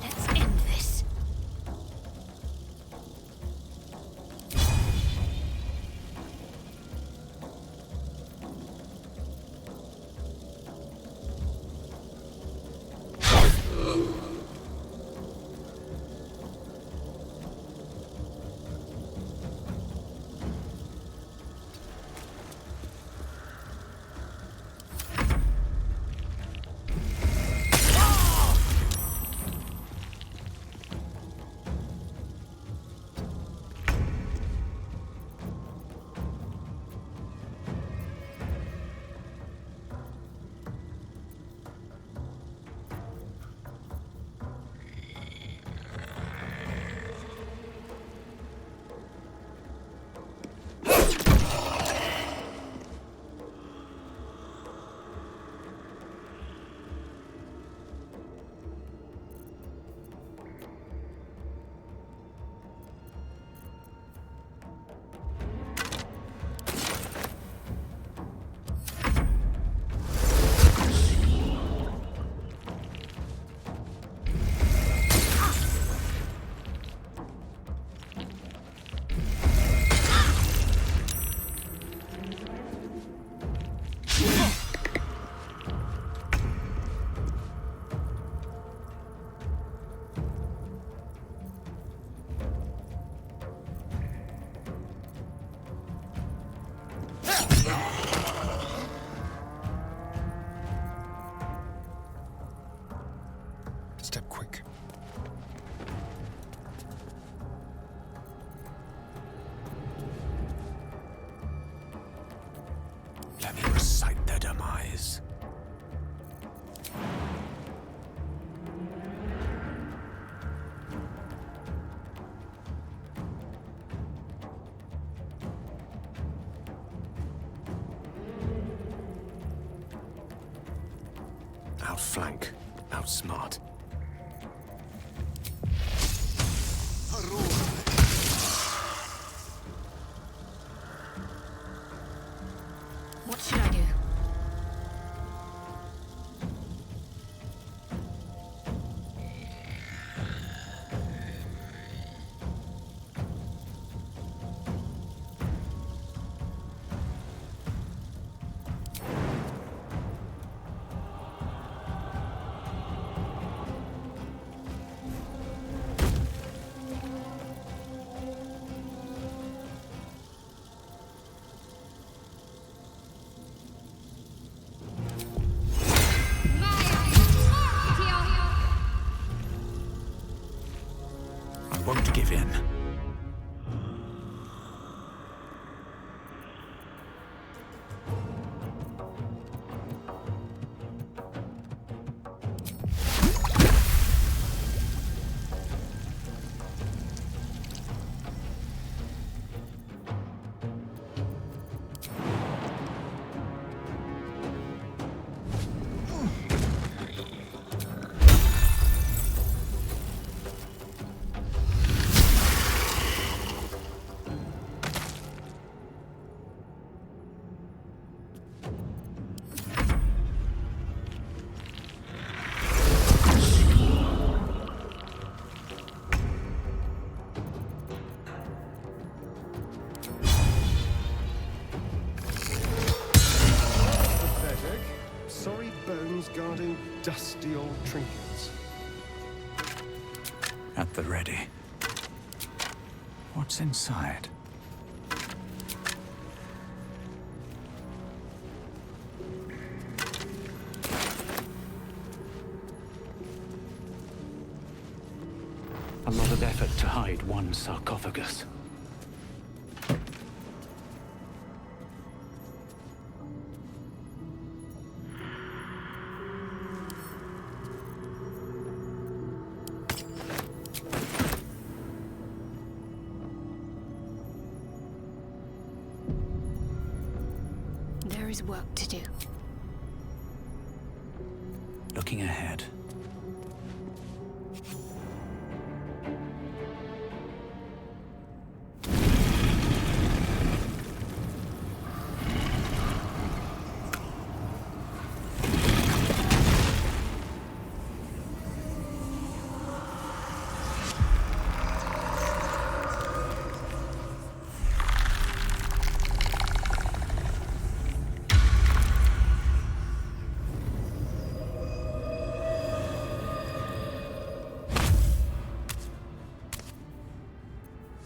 Let's end this. Step quick. Let me recite their demise. Outflank, outsmart. What should I do? dusty old trinkets. At the ready. What's inside? A lot of effort to hide one sarcophagus. There is work to do. Looking ahead.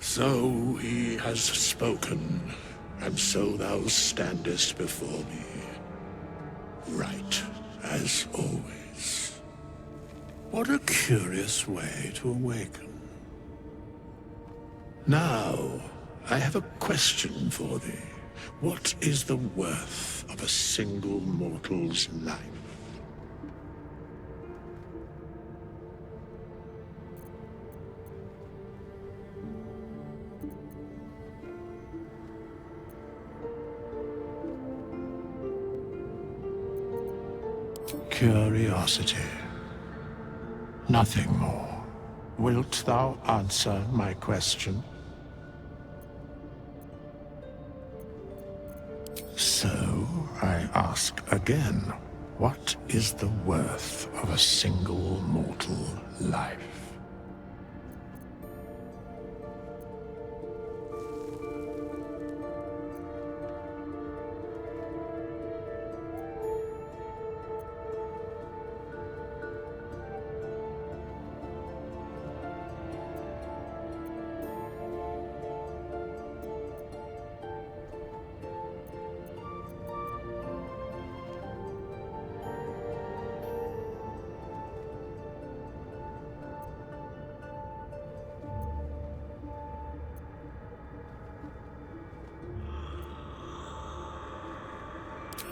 So he has spoken, and so thou standest before me. Right, as always. What a curious way to awaken. Now, I have a question for thee. What is the worth of a single mortal's life? Curiosity. Nothing more. Wilt thou answer my question? So, I ask again, what is the worth of a single mortal life?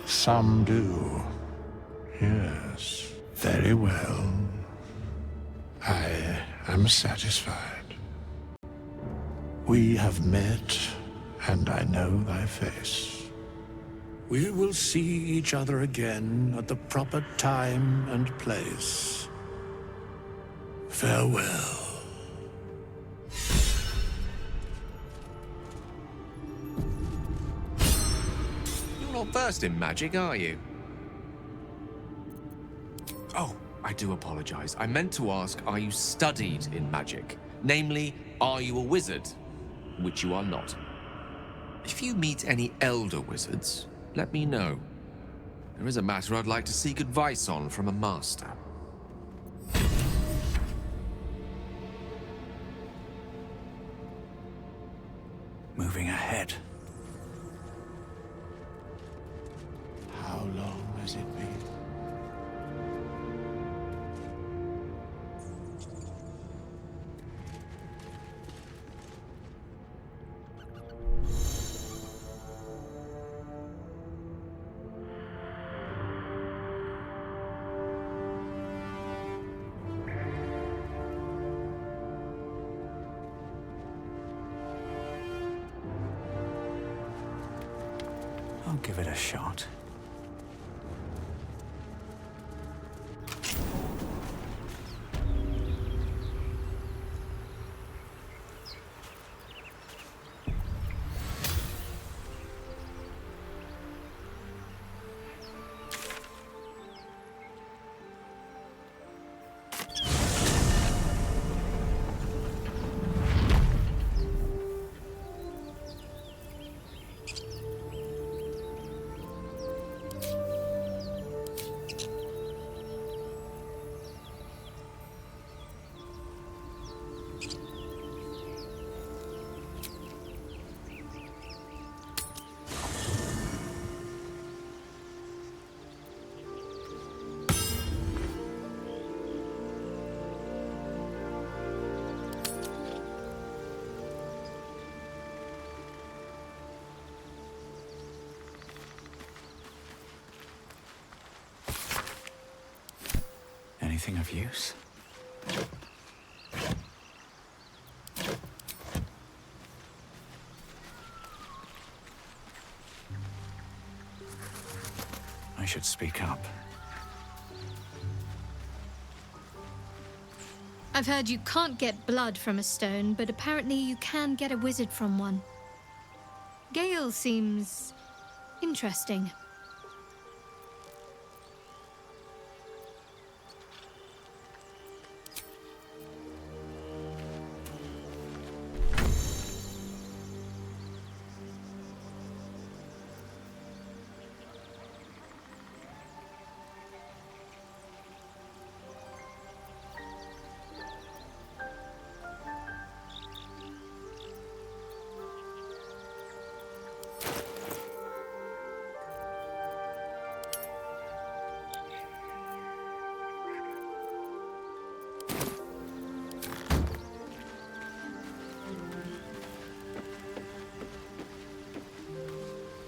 Some do. Yes. Very well. I am satisfied. We have met, and I know thy face. We will see each other again at the proper time and place. Farewell. Not versed in magic, are you? Oh, I do apologize. I meant to ask, are you studied in magic? Namely, are you a wizard? Which you are not. If you meet any elder wizards, let me know. There is a matter I'd like to seek advice on from a master. Moving ahead. How long has it been? I'll give it a shot. anything of use? I should speak up. I've heard you can't get blood from a stone, but apparently you can get a wizard from one. Gale seems interesting.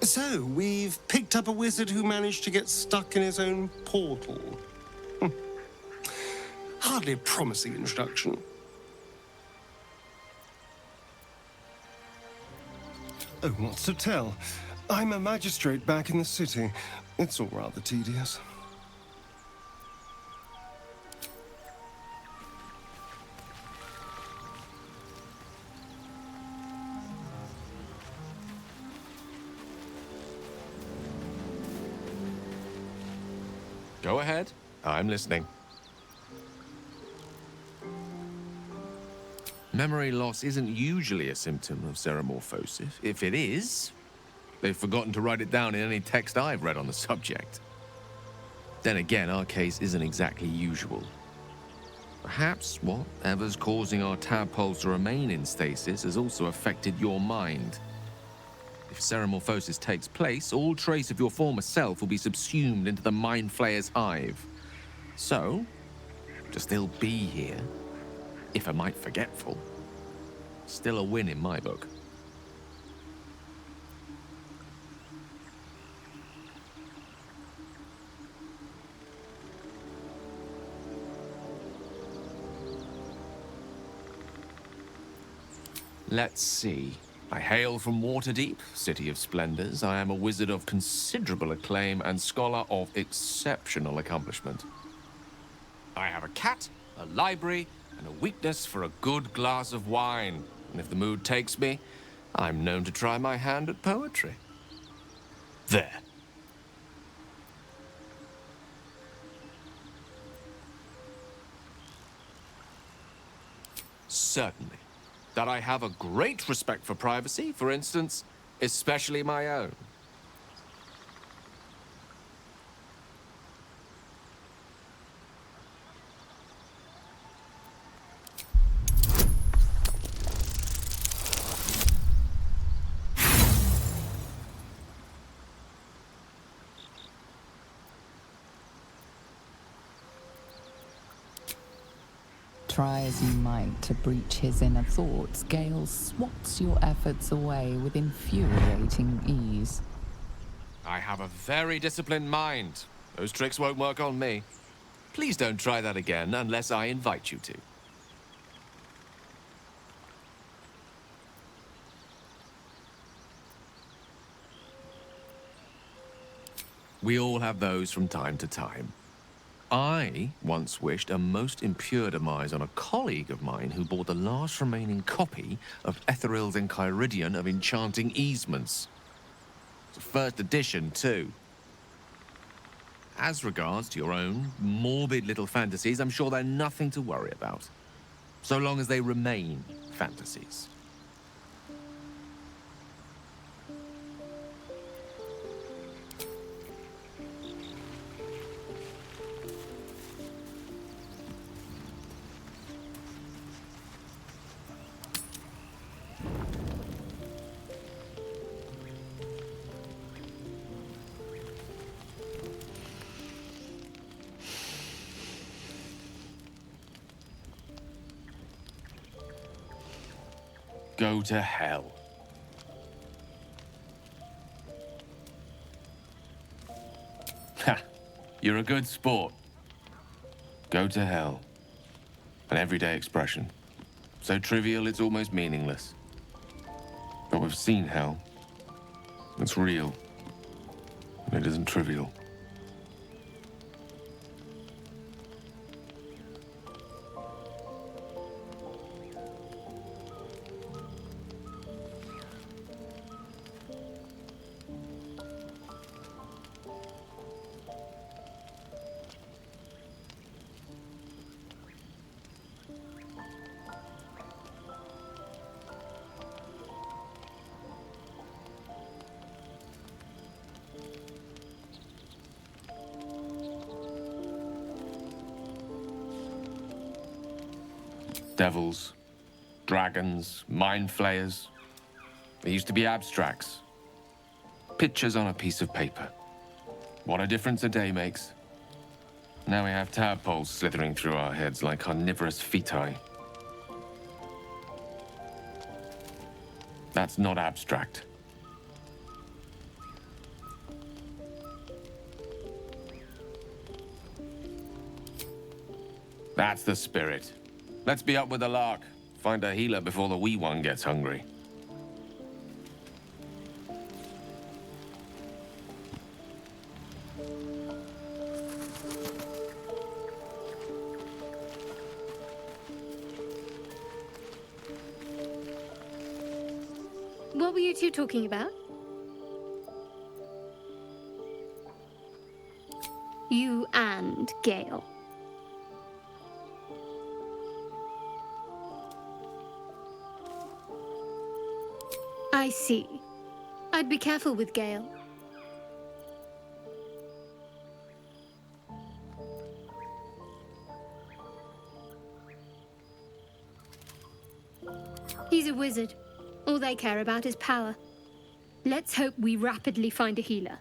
So, we've picked up a wizard who managed to get stuck in his own portal. Hardly a promising introduction. Oh, what's to tell? I'm a magistrate back in the city. It's all rather tedious. Go ahead. I'm listening. Memory loss isn't usually a symptom of ceremorphosis. If it is, they've forgotten to write it down in any text I've read on the subject. Then again, our case isn't exactly usual. Perhaps whatever's causing our tadpoles to remain in stasis has also affected your mind. If ceremorphosis takes place, all trace of your former self will be subsumed into the Mind Flayer's hive. So, to still be here, if a mite forgetful, still a win in my book. Let's see. I hail from Waterdeep, City of Splendors. I am a wizard of considerable acclaim and scholar of exceptional accomplishment. I have a cat, a library, and a weakness for a good glass of wine. And if the mood takes me, I'm known to try my hand at poetry. There. Certainly. That I have a great respect for privacy, for instance, especially my own. Try as you might to breach his inner thoughts, Gale swats your efforts away with infuriating ease. I have a very disciplined mind. Those tricks won't work on me. Please don't try that again unless I invite you to. We all have those from time to time. I once wished a most impure demise on a colleague of mine who bought the last remaining copy of Etheril's Enchiridion of Enchanting Easements. It's a first edition, too. As regards to your own morbid little fantasies, I'm sure they're nothing to worry about, so long as they remain fantasies. Go to hell. Ha! You're a good sport. Go to hell. An everyday expression. So trivial it's almost meaningless. But we've seen hell. It's real. And it isn't trivial. Devils, dragons, mind flayers. They used to be abstracts. Pictures on a piece of paper. What a difference a day makes. Now we have tadpoles slithering through our heads like carnivorous feti. That's not abstract. That's the spirit. Let's be up with the lark. Find a healer before the wee one gets hungry. What were you two talking about? You and Gale. I see. I'd be careful with Gale. He's a wizard. All they care about is power. Let's hope we rapidly find a healer.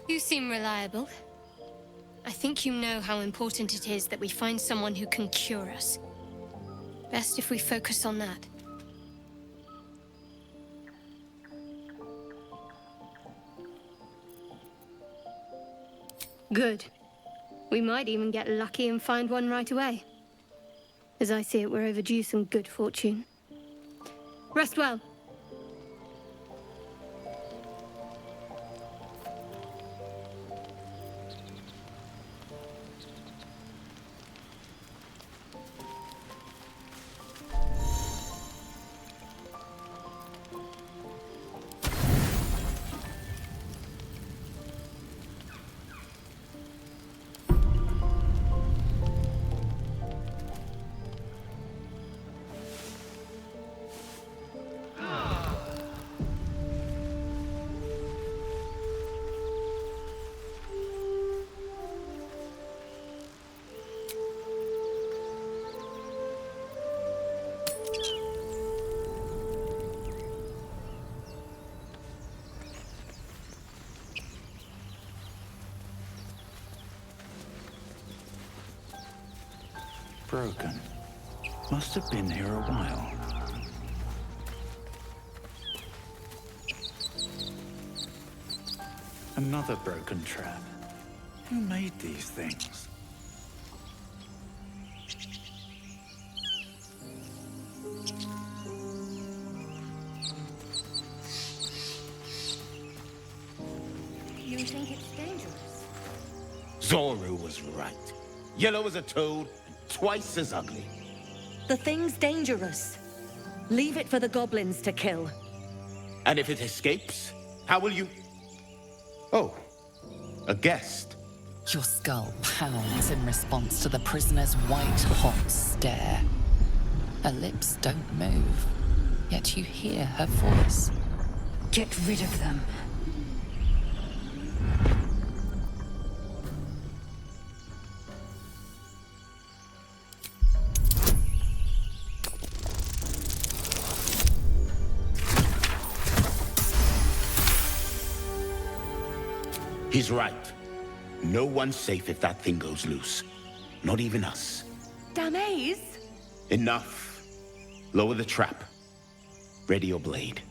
You seem reliable. I think you know how important it is that we find someone who can cure us. Best if we focus on that. Good. We might even get lucky and find one right away. As I see it, we're overdue some good fortune. Rest well. Broken. Must have been here a while. Another broken trap. Who made these things? You think it's dangerous? Zoru was right. Yellow as a toad, and twice as ugly. The thing's dangerous. Leave it for the goblins to kill. And if it escapes, how will you... Oh, a guest. Your skull pounds in response to the prisoner's white-hot stare. Her lips don't move, yet you hear her voice. Get rid of them. He's right. No one's safe if that thing goes loose. Not even us. Damaze? Enough. Lower the trap. Ready your blade.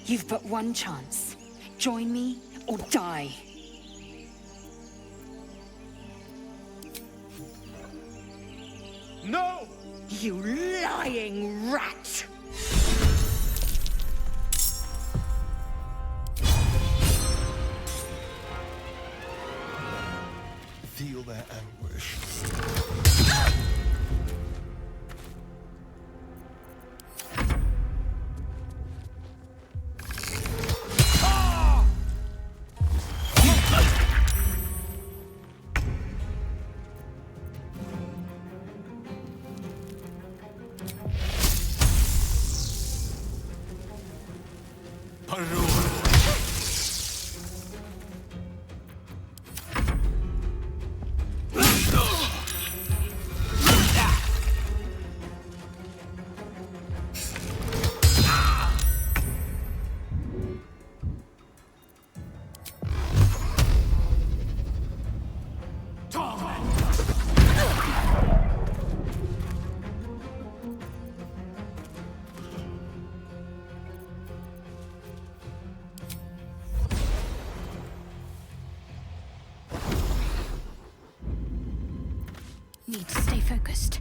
You've but one chance. Join me, or die. No! You lying rat! Feel their anguish. Need to stay focused.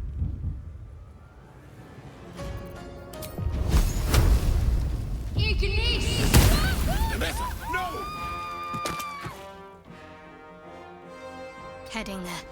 No! Heading there.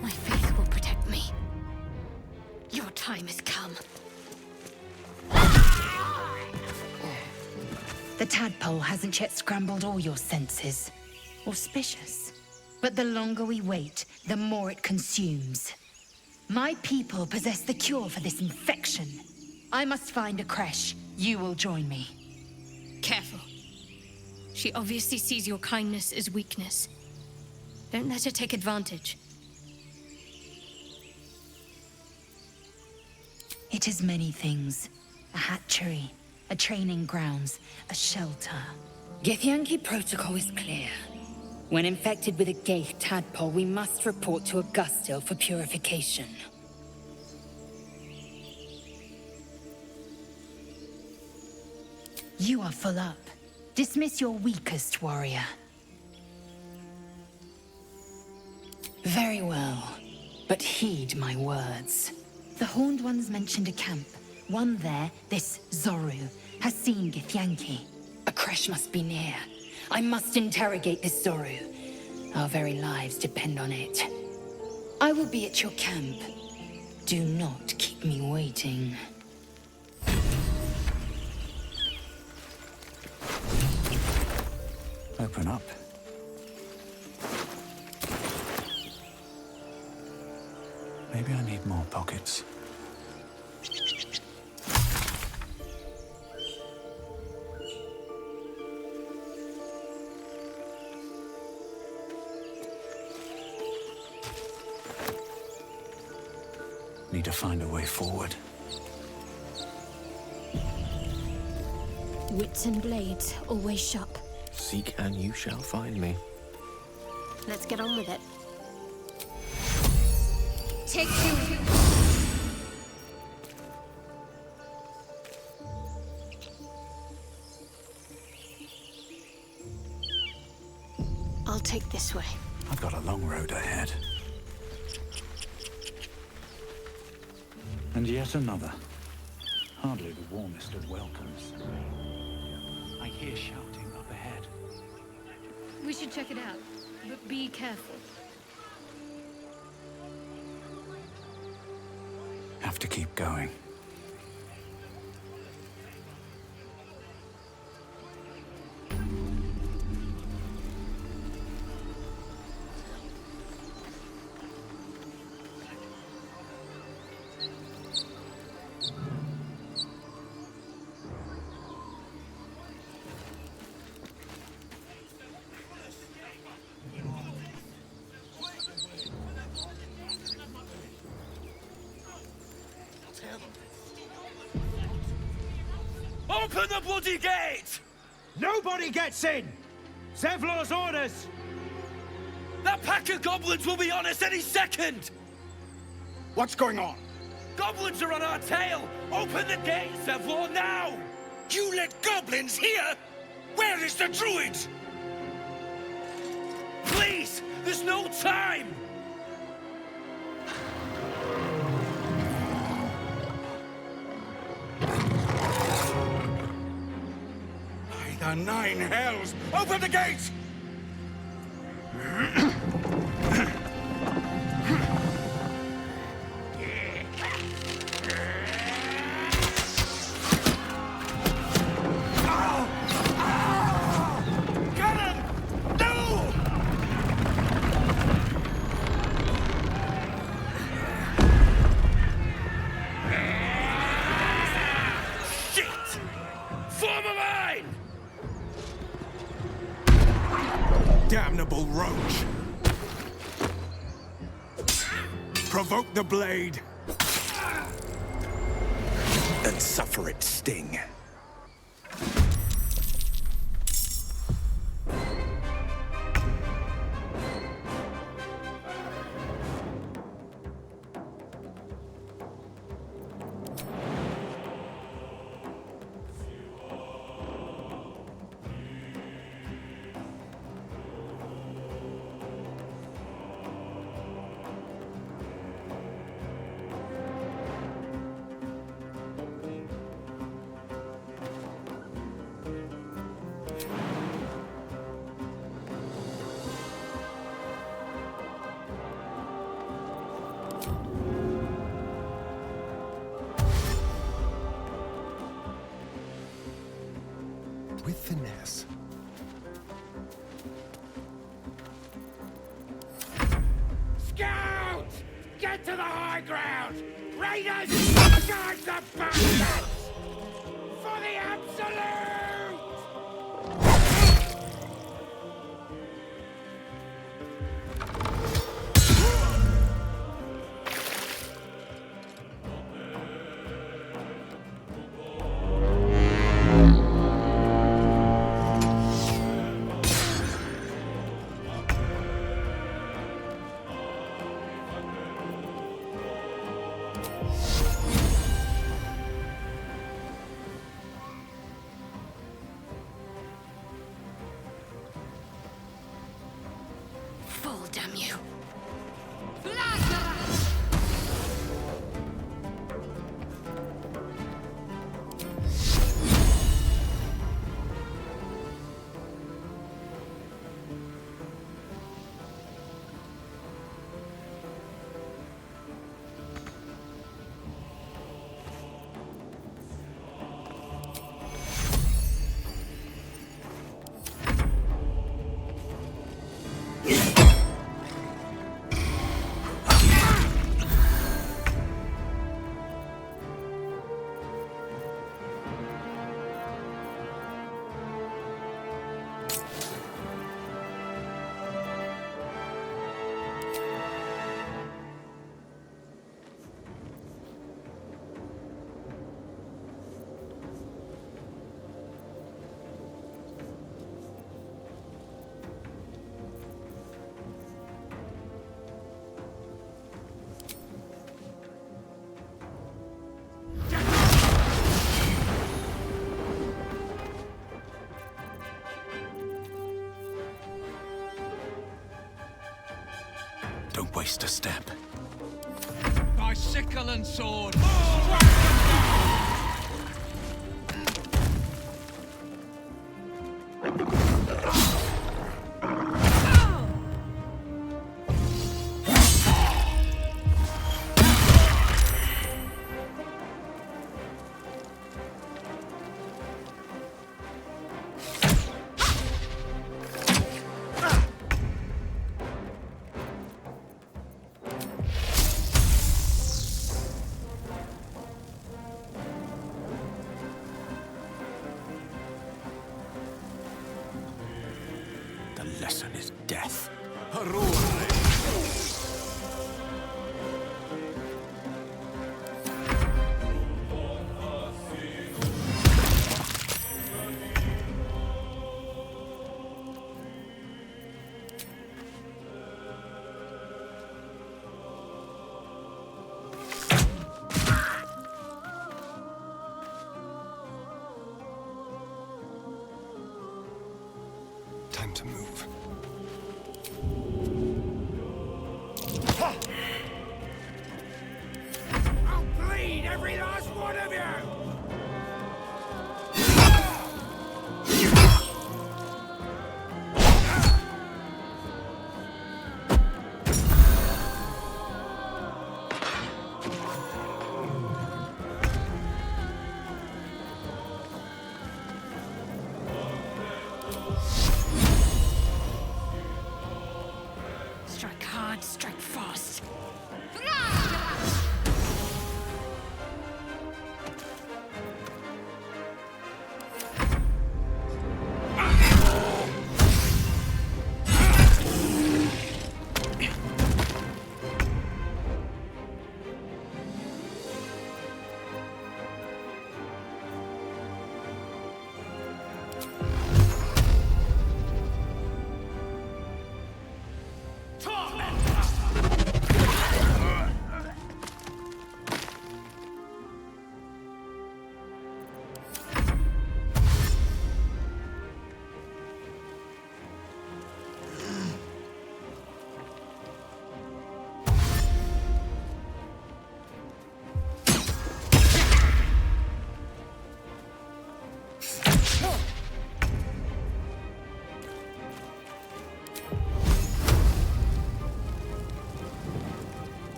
My faith will protect me. Your time has come. The tadpole hasn't yet scrambled all your senses. Auspicious. But the longer we wait, the more it consumes. My people possess the cure for this infection. I must find a creche. You will join me. Careful. She obviously sees your kindness as weakness. Don't let her take advantage. It is many things. A hatchery, a training grounds, a shelter. Githyanki protocol is clear. When infected with a Gaith tadpole, we must report to Augustil for purification. You are full up. Dismiss your weakest warrior. Very well, but heed my words. The Horned Ones mentioned a camp. One there, this Zoru, has seen Githyanki. A creche must be near. I must interrogate this Zoru. Our very lives depend on it. I will be at your camp. Do not keep me waiting. Open up. Maybe I need more pockets. Need to find a way forward. Wits and blades, always sharp. Seek and you shall find me. Let's get on with it. Take two. I'll take this way. I've got a long road ahead. And yet another. Hardly the warmest of welcomes. I hear shouting up ahead. We should check it out, but be careful. Have to keep going. Open the bloody gate! Nobody gets in! Zevlor's orders! That pack of goblins will be on us any second! What's going on? Goblins are on our tail! Open the gate, Zevlor, now! You let goblins here? Where is the druid? Please! There's no time! By the 9 hells! Open the gate! Damnable roach! Provoke the blade! And suffer its sting. With finesse. Scout! Get to the high ground! Raiders! Guard the bastards! For the absolute! Fall, damn you. Don't waste a step. By sickle and sword! darkness and his death. Time to move. I'll bleed every last one of you! Strike hard, strike fast.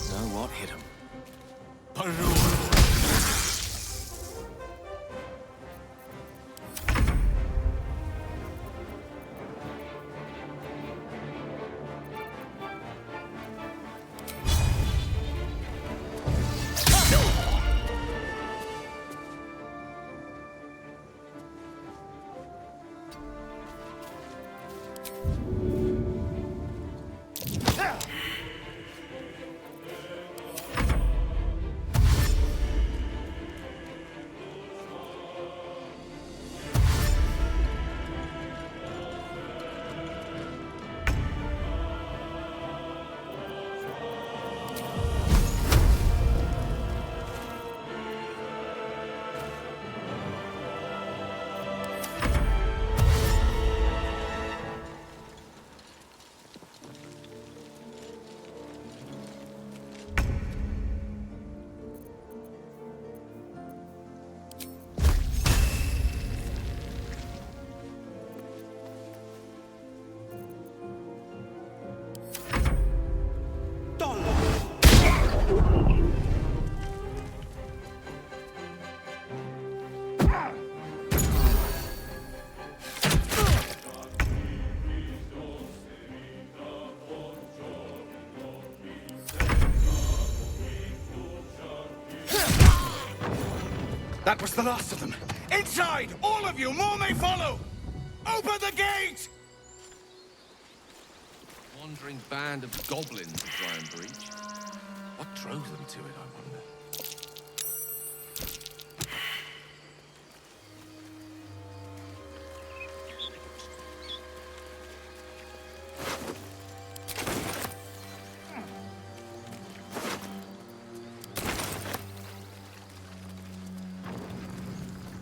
Don't know what hit him. That was the last of them. Inside! All of you! More may follow! Open the gate! Wandering band of goblins to try and breach. What drove them to it, I wonder?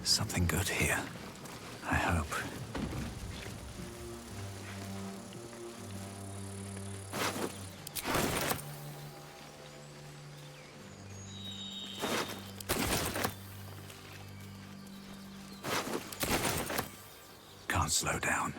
Something good here. I hope. Can't slow down.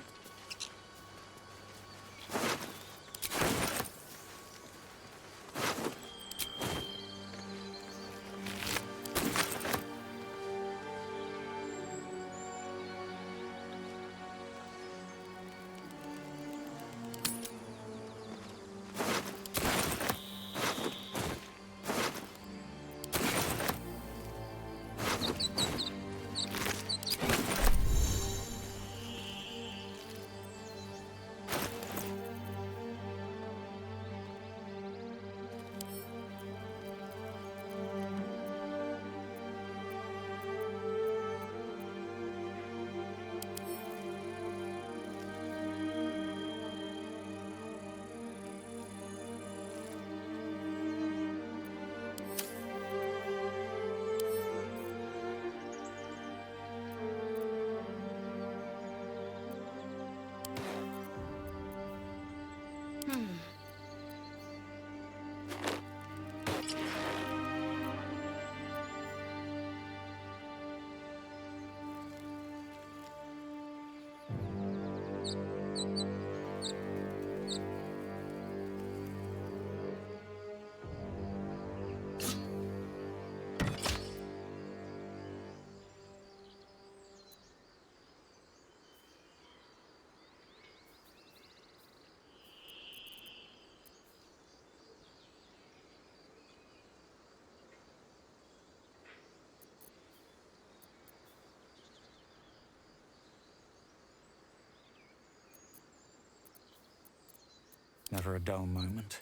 Never a dull moment.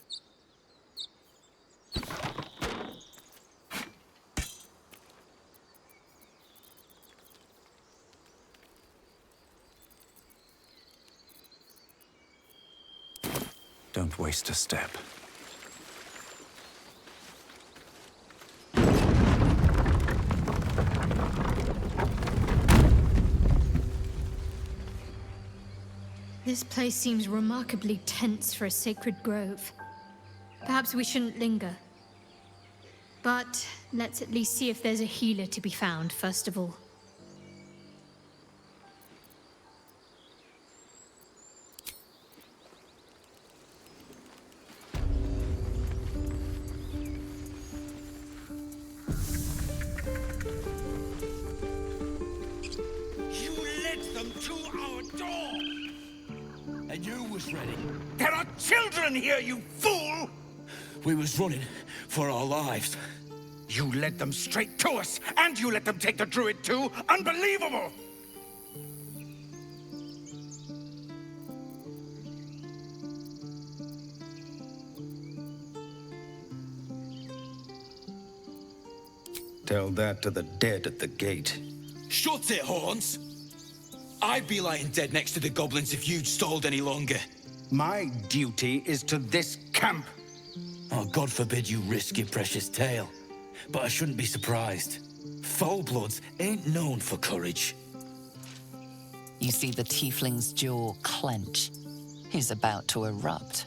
Don't waste a step. This place seems remarkably tense for a sacred grove. Perhaps we shouldn't linger. But let's at least see if there's a healer to be found, first of all. You led them to our door! And you was ready. There are children here, you fool! We was running for our lives. You led them straight to us, and you let them take the druid too? Unbelievable! Tell that to the dead at the gate. Shut it, Horns! I'd be lying dead next to the goblins if you'd stalled any longer. My duty is to this camp. Oh, God forbid you risk your precious tail. But I shouldn't be surprised. Foulbloods ain't known for courage. You see the tiefling's jaw clench. He's about to erupt.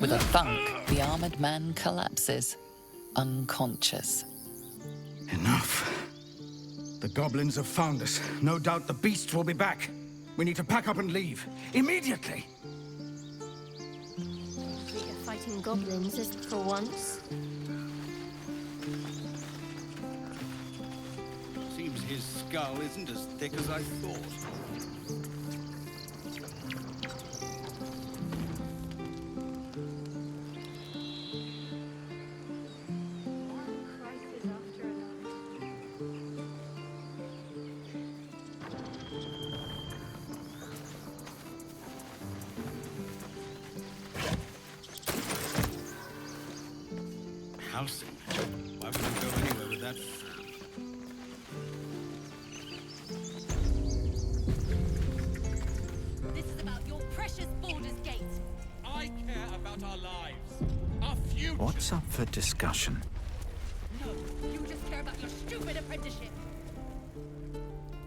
With a thunk, the armored man collapses, unconscious. Enough. The goblins have found us. No doubt the beast will be back. We need to pack up and leave. Immediately! You're fighting goblins, isn't it, for once? Seems his skull isn't as thick as I thought. Halcyon? Why would I go anywhere with that? This is about your precious Baldur's Gate. I care about our lives. Our future. What's up for discussion? No, you just care about your stupid apprenticeship.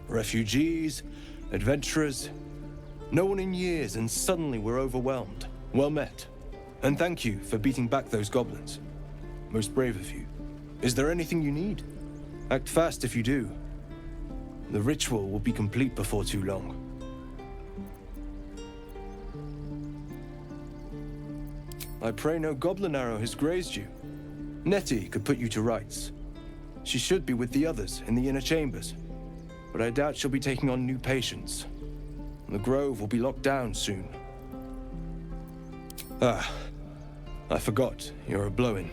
Refugees, adventurers, no one in years, and suddenly we're overwhelmed. Well met. And thank you for beating back those goblins. Most brave of you. Is there anything you need? Act fast if you do. The ritual will be complete before too long. I pray no goblin arrow has grazed you. Nettie could put you to rights. She should be with the others in the inner chambers, but I doubt she'll be taking on new patients. The grove will be locked down soon. Ah, I forgot, you're a blow-in.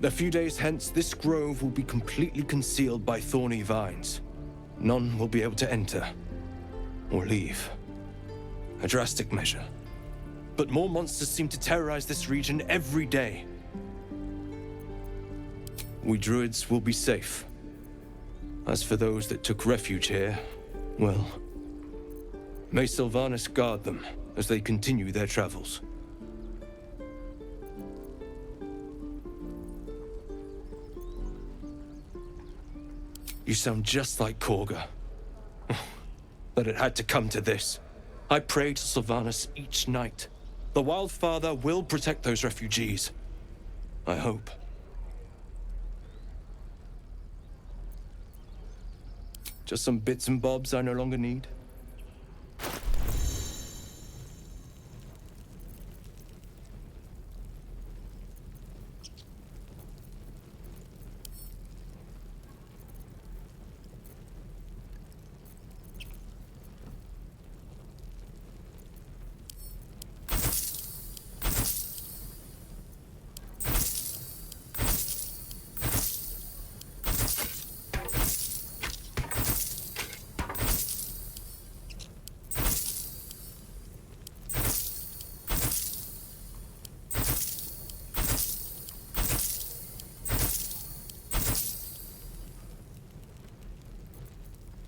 A few days hence, this grove will be completely concealed by thorny vines. None will be able to enter or leave. A drastic measure. But more monsters seem to terrorize this region every day. We druids will be safe. As for those that took refuge here, well, may Sylvanas guard them as they continue their travels. You sound just like Korga. But it had to come to this. I pray to Sylvanas each night. The Wildfather will protect those refugees. I hope. Just some bits and bobs I no longer need.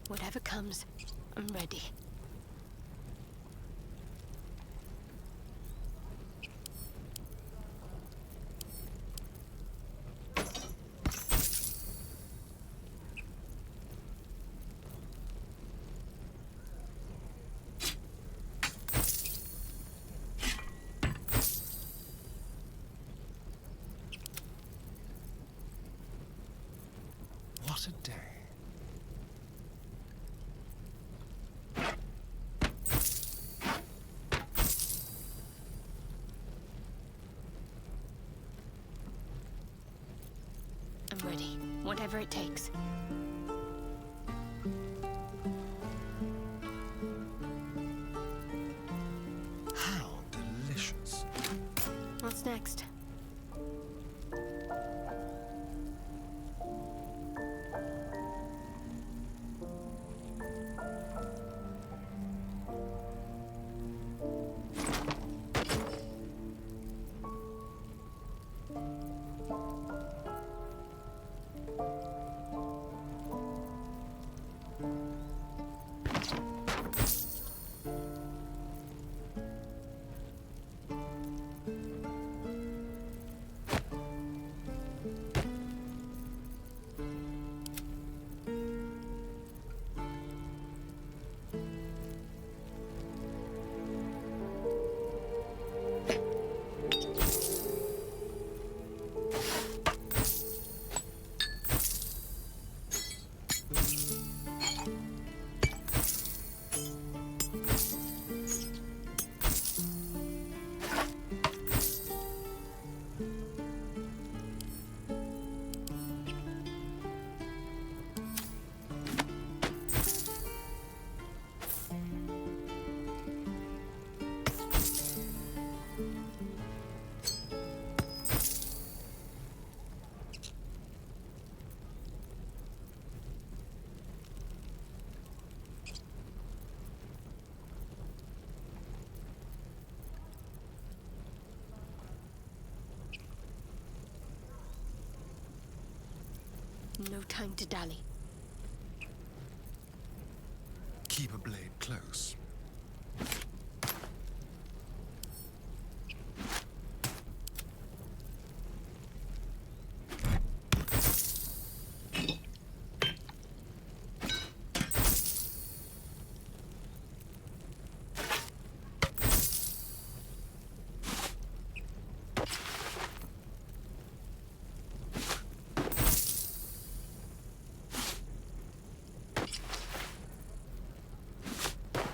Whatever comes, I'm ready. What a day. I'm ready. Whatever it takes. How delicious. What's next? No time to dally. Keep a blade close.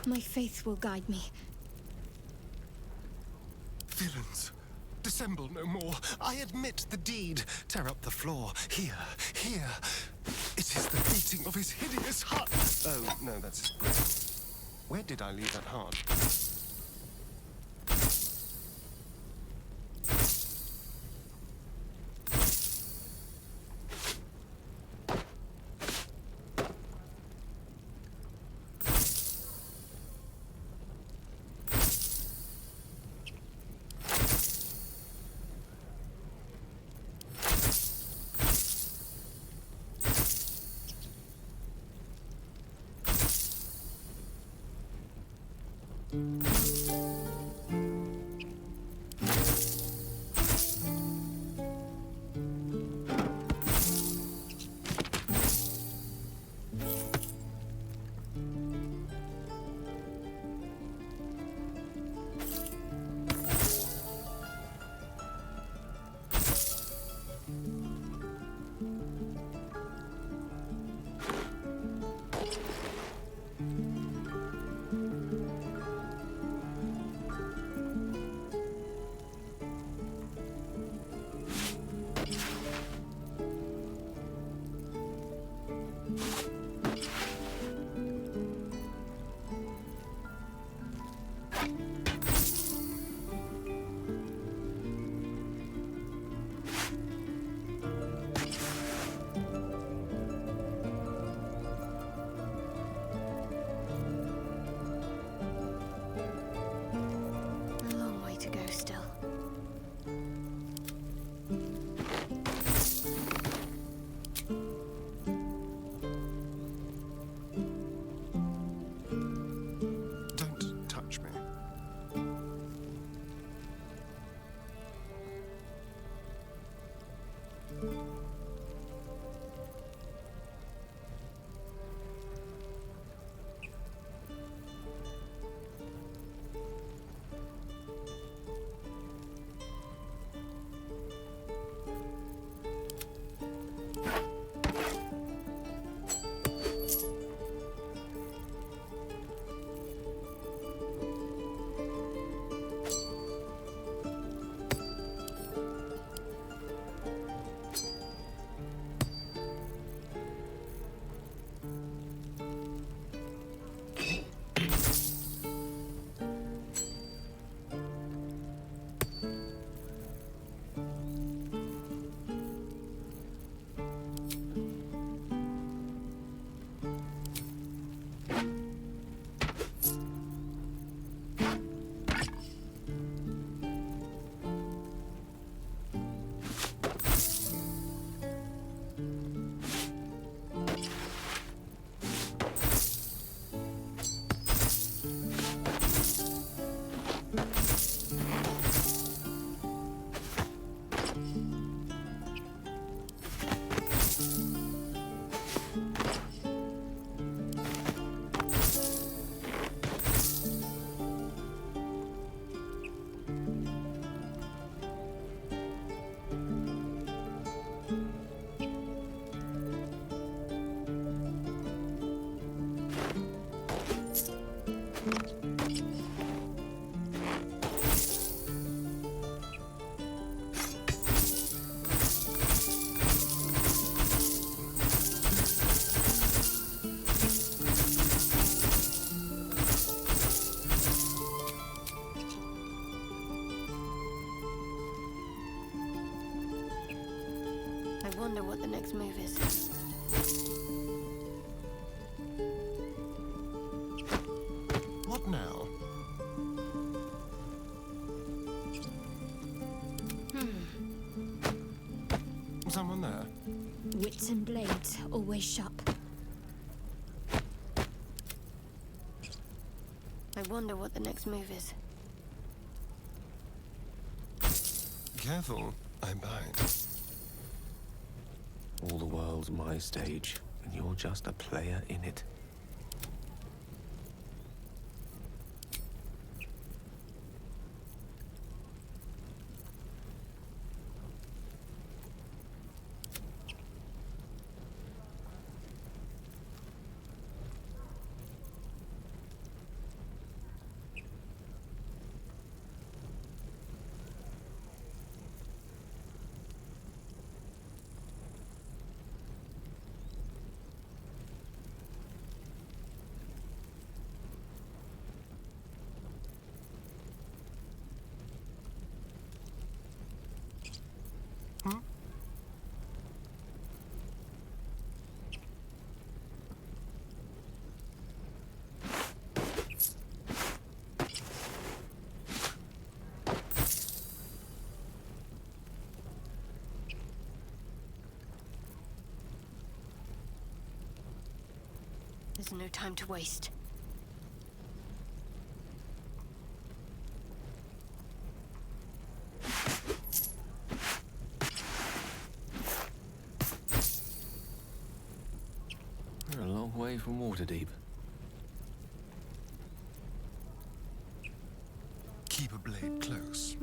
My faith will guide me. Villains, dissemble no more. I admit the deed. Tear up the floor. Here, here. It is the beating of his hideous heart. Oh, no, that's his breath. Where did I leave that heart? I wonder what the next move is. What now? Someone there? Wits and blades, always sharp. I wonder what the next move is. Careful, I bite. All the world's my stage, and you're just a player in it. There's no time to waste. We're a long way from Waterdeep. Keep a blade close.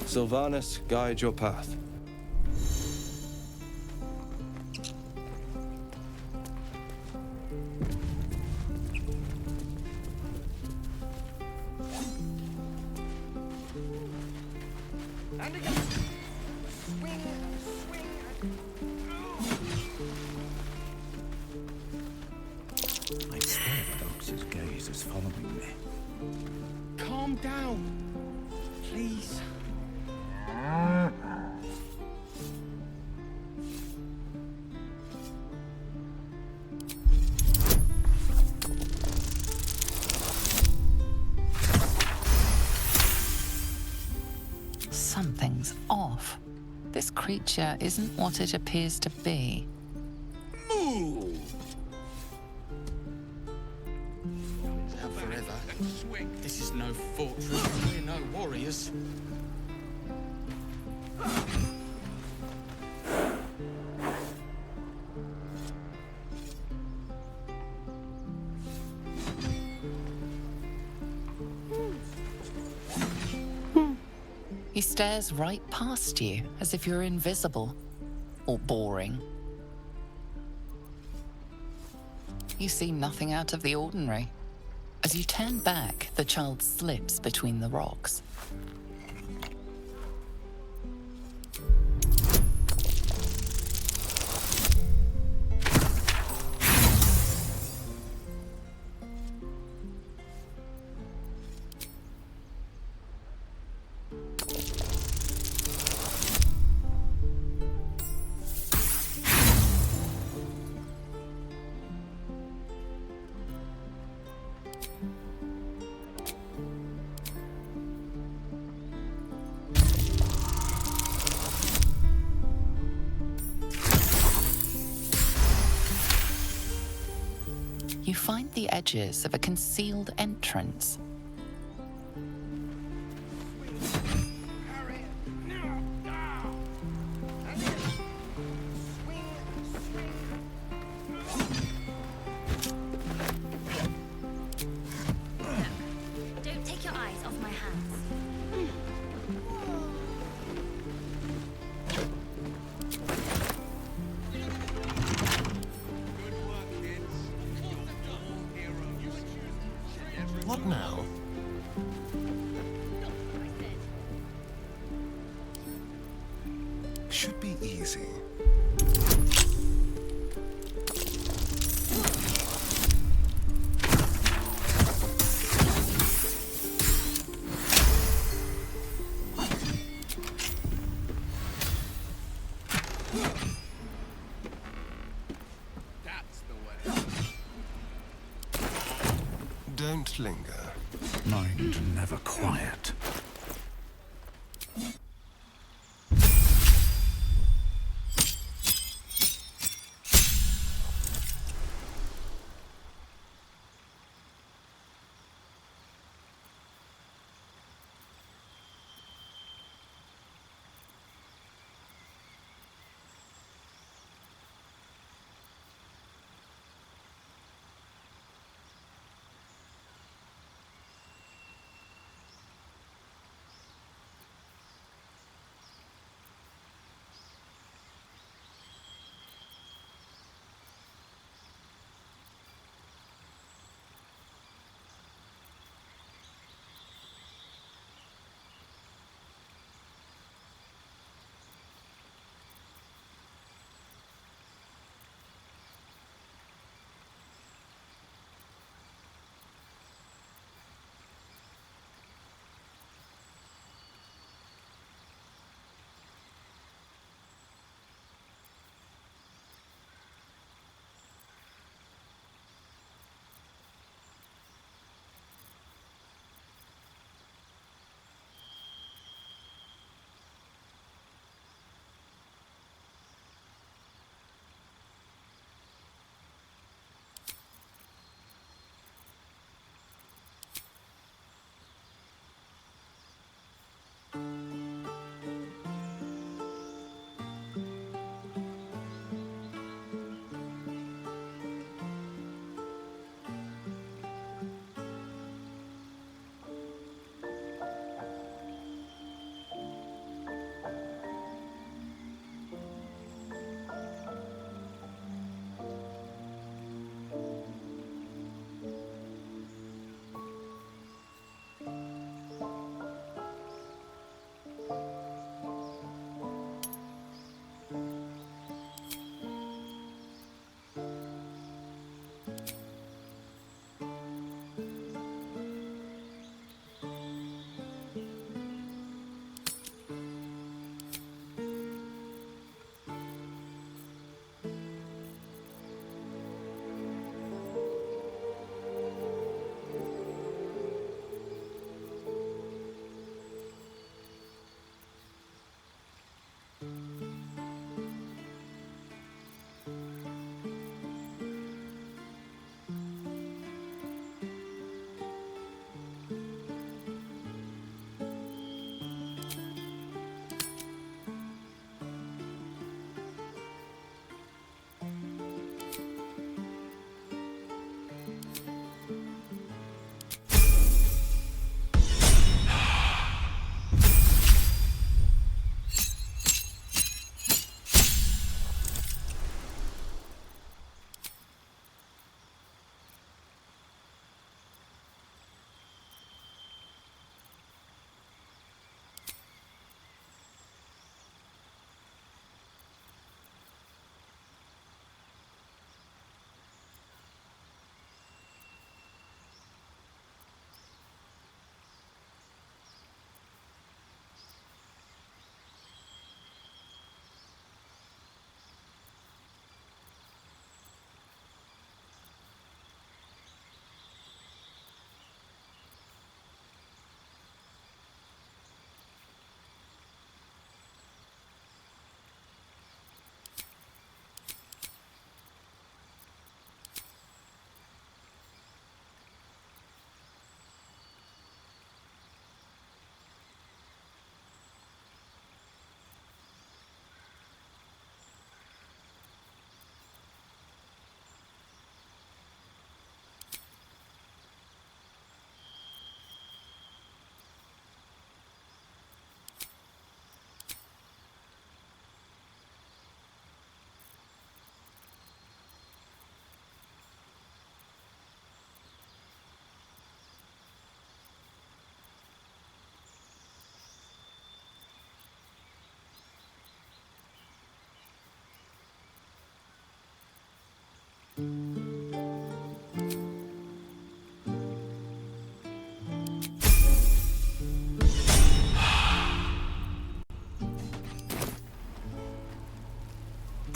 Sylvanas, guide your path. And again. Swing, swing, I swear that Ox's gaze is following me. Calm down, please. Something's off. This creature isn't what it appears to be. Move! Now forever. This is no fortress. We're no warriors. He stares right past you, as if you're invisible. Or boring. You see nothing out of the ordinary. As you turn back, the child slips between the rocks. You find the edges of a concealed entrance. Should be easy. Don't linger. Mind never quiet.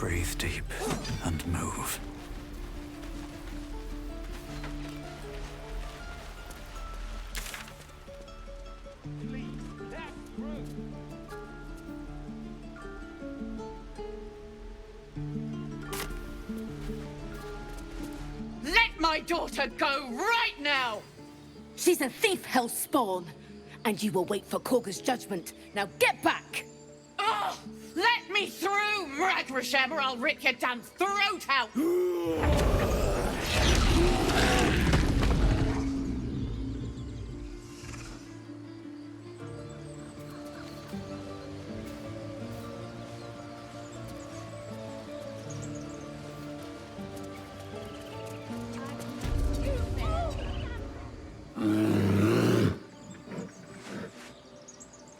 Breathe deep and move. Let my daughter go right now! She's a thief, hellspawn. And you will wait for Korga's judgment. Now get back! Oh, let me through, Mragrashem, or I'll rip your damn throat out!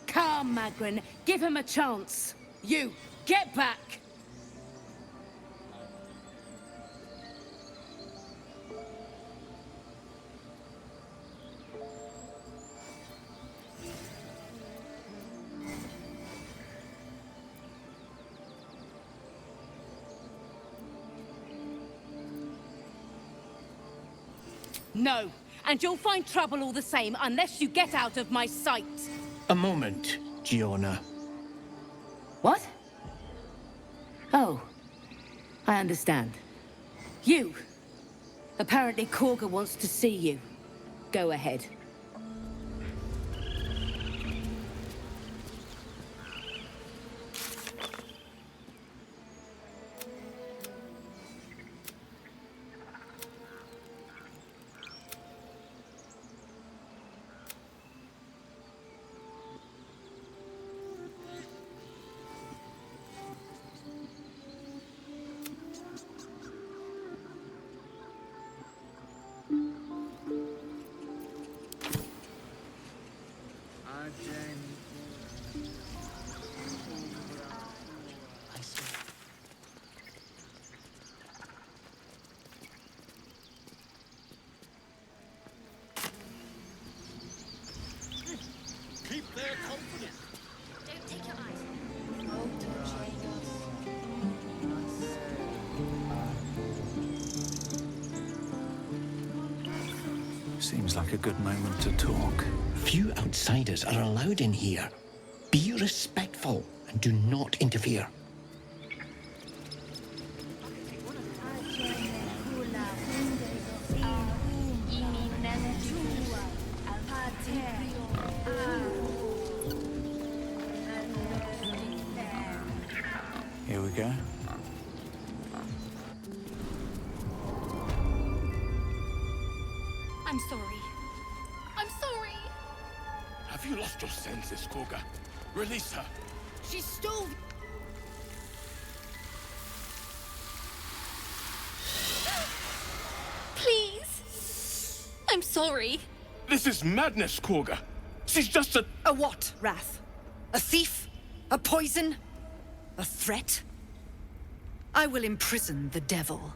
Come, Magrin. Give him a chance. You, get back! No, and you'll find trouble all the same unless you get out of my sight. A moment, Giona. What? Oh, I understand. You! Apparently Korga wants to see you. Go ahead. Keep their confidence. Don't take your eyes. Seems like a good moment to talk. Few outsiders are allowed in here. Be respectful and do not interfere. Here we go. I'm sorry. I'm sorry. Have you lost your senses, Korga? Release her. She stole. Please. I'm sorry. This is madness, Korga. She's just a... A what, Wrath? A thief? A poison? A threat? I will imprison the devil.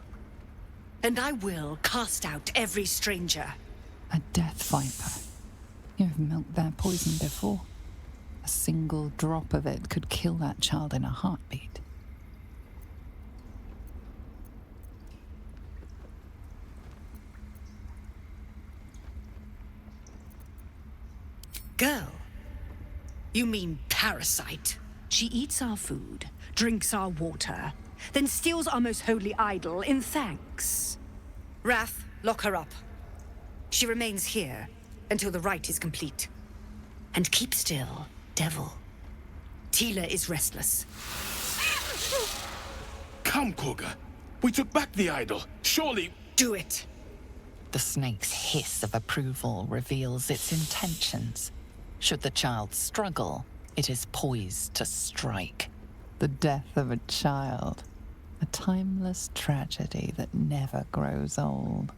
And I will cast out every stranger. A death viper. You've milked their poison before. A single drop of it could kill that child in a heartbeat. Girl? You mean parasite? She eats our food, drinks our water, then steals our most holy idol in thanks. Wrath, lock her up. She remains here until the rite is complete. And keep still, devil. Tila is restless. Come, Korga. We took back the idol. Surely... Do it. The snake's hiss of approval reveals its intentions. Should the child struggle, it is poised to strike. The death of a child. A timeless tragedy that never grows old.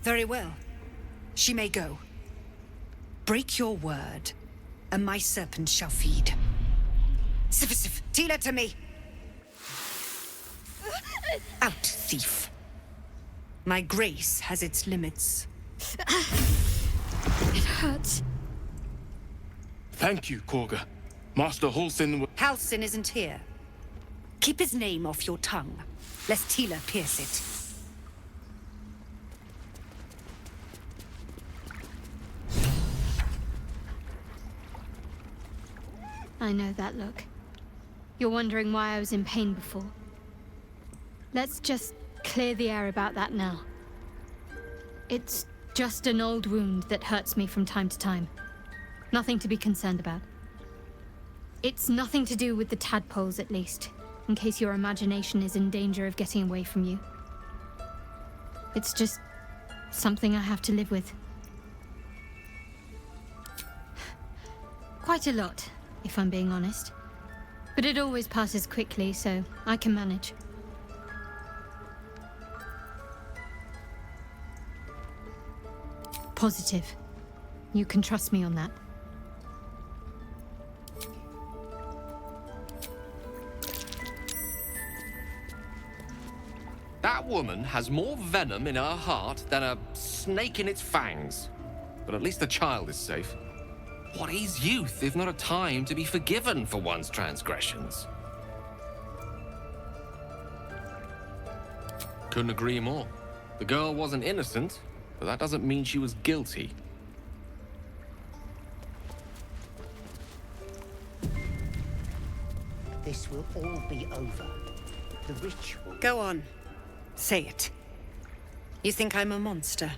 Very well. She may go. Break your word, and my serpent shall feed. Sif, Tila to me! Out, thief. My grace has its limits. It hurts. Thank you, Korga. Master Halsin... Halsin isn't here. Keep his name off your tongue, lest Tila pierce it. I know that look. You're wondering why I was in pain before. Let's just clear the air about that now. It's just an old wound that hurts me from time to time. Nothing to be concerned about. It's nothing to do with the tadpoles, at least, in case your imagination is in danger of getting away from you. It's just something I have to live with. Quite a lot, if I'm being honest. But it always passes quickly, so I can manage. Positive. You can trust me on that. That woman has more venom in her heart than a snake in its fangs. But at least the child is safe. What is youth if not a time to be forgiven for one's transgressions? Couldn't agree more. The girl wasn't innocent, but that doesn't mean she was guilty. This will all be over. The ritual... Go on. Say it. You think I'm a monster?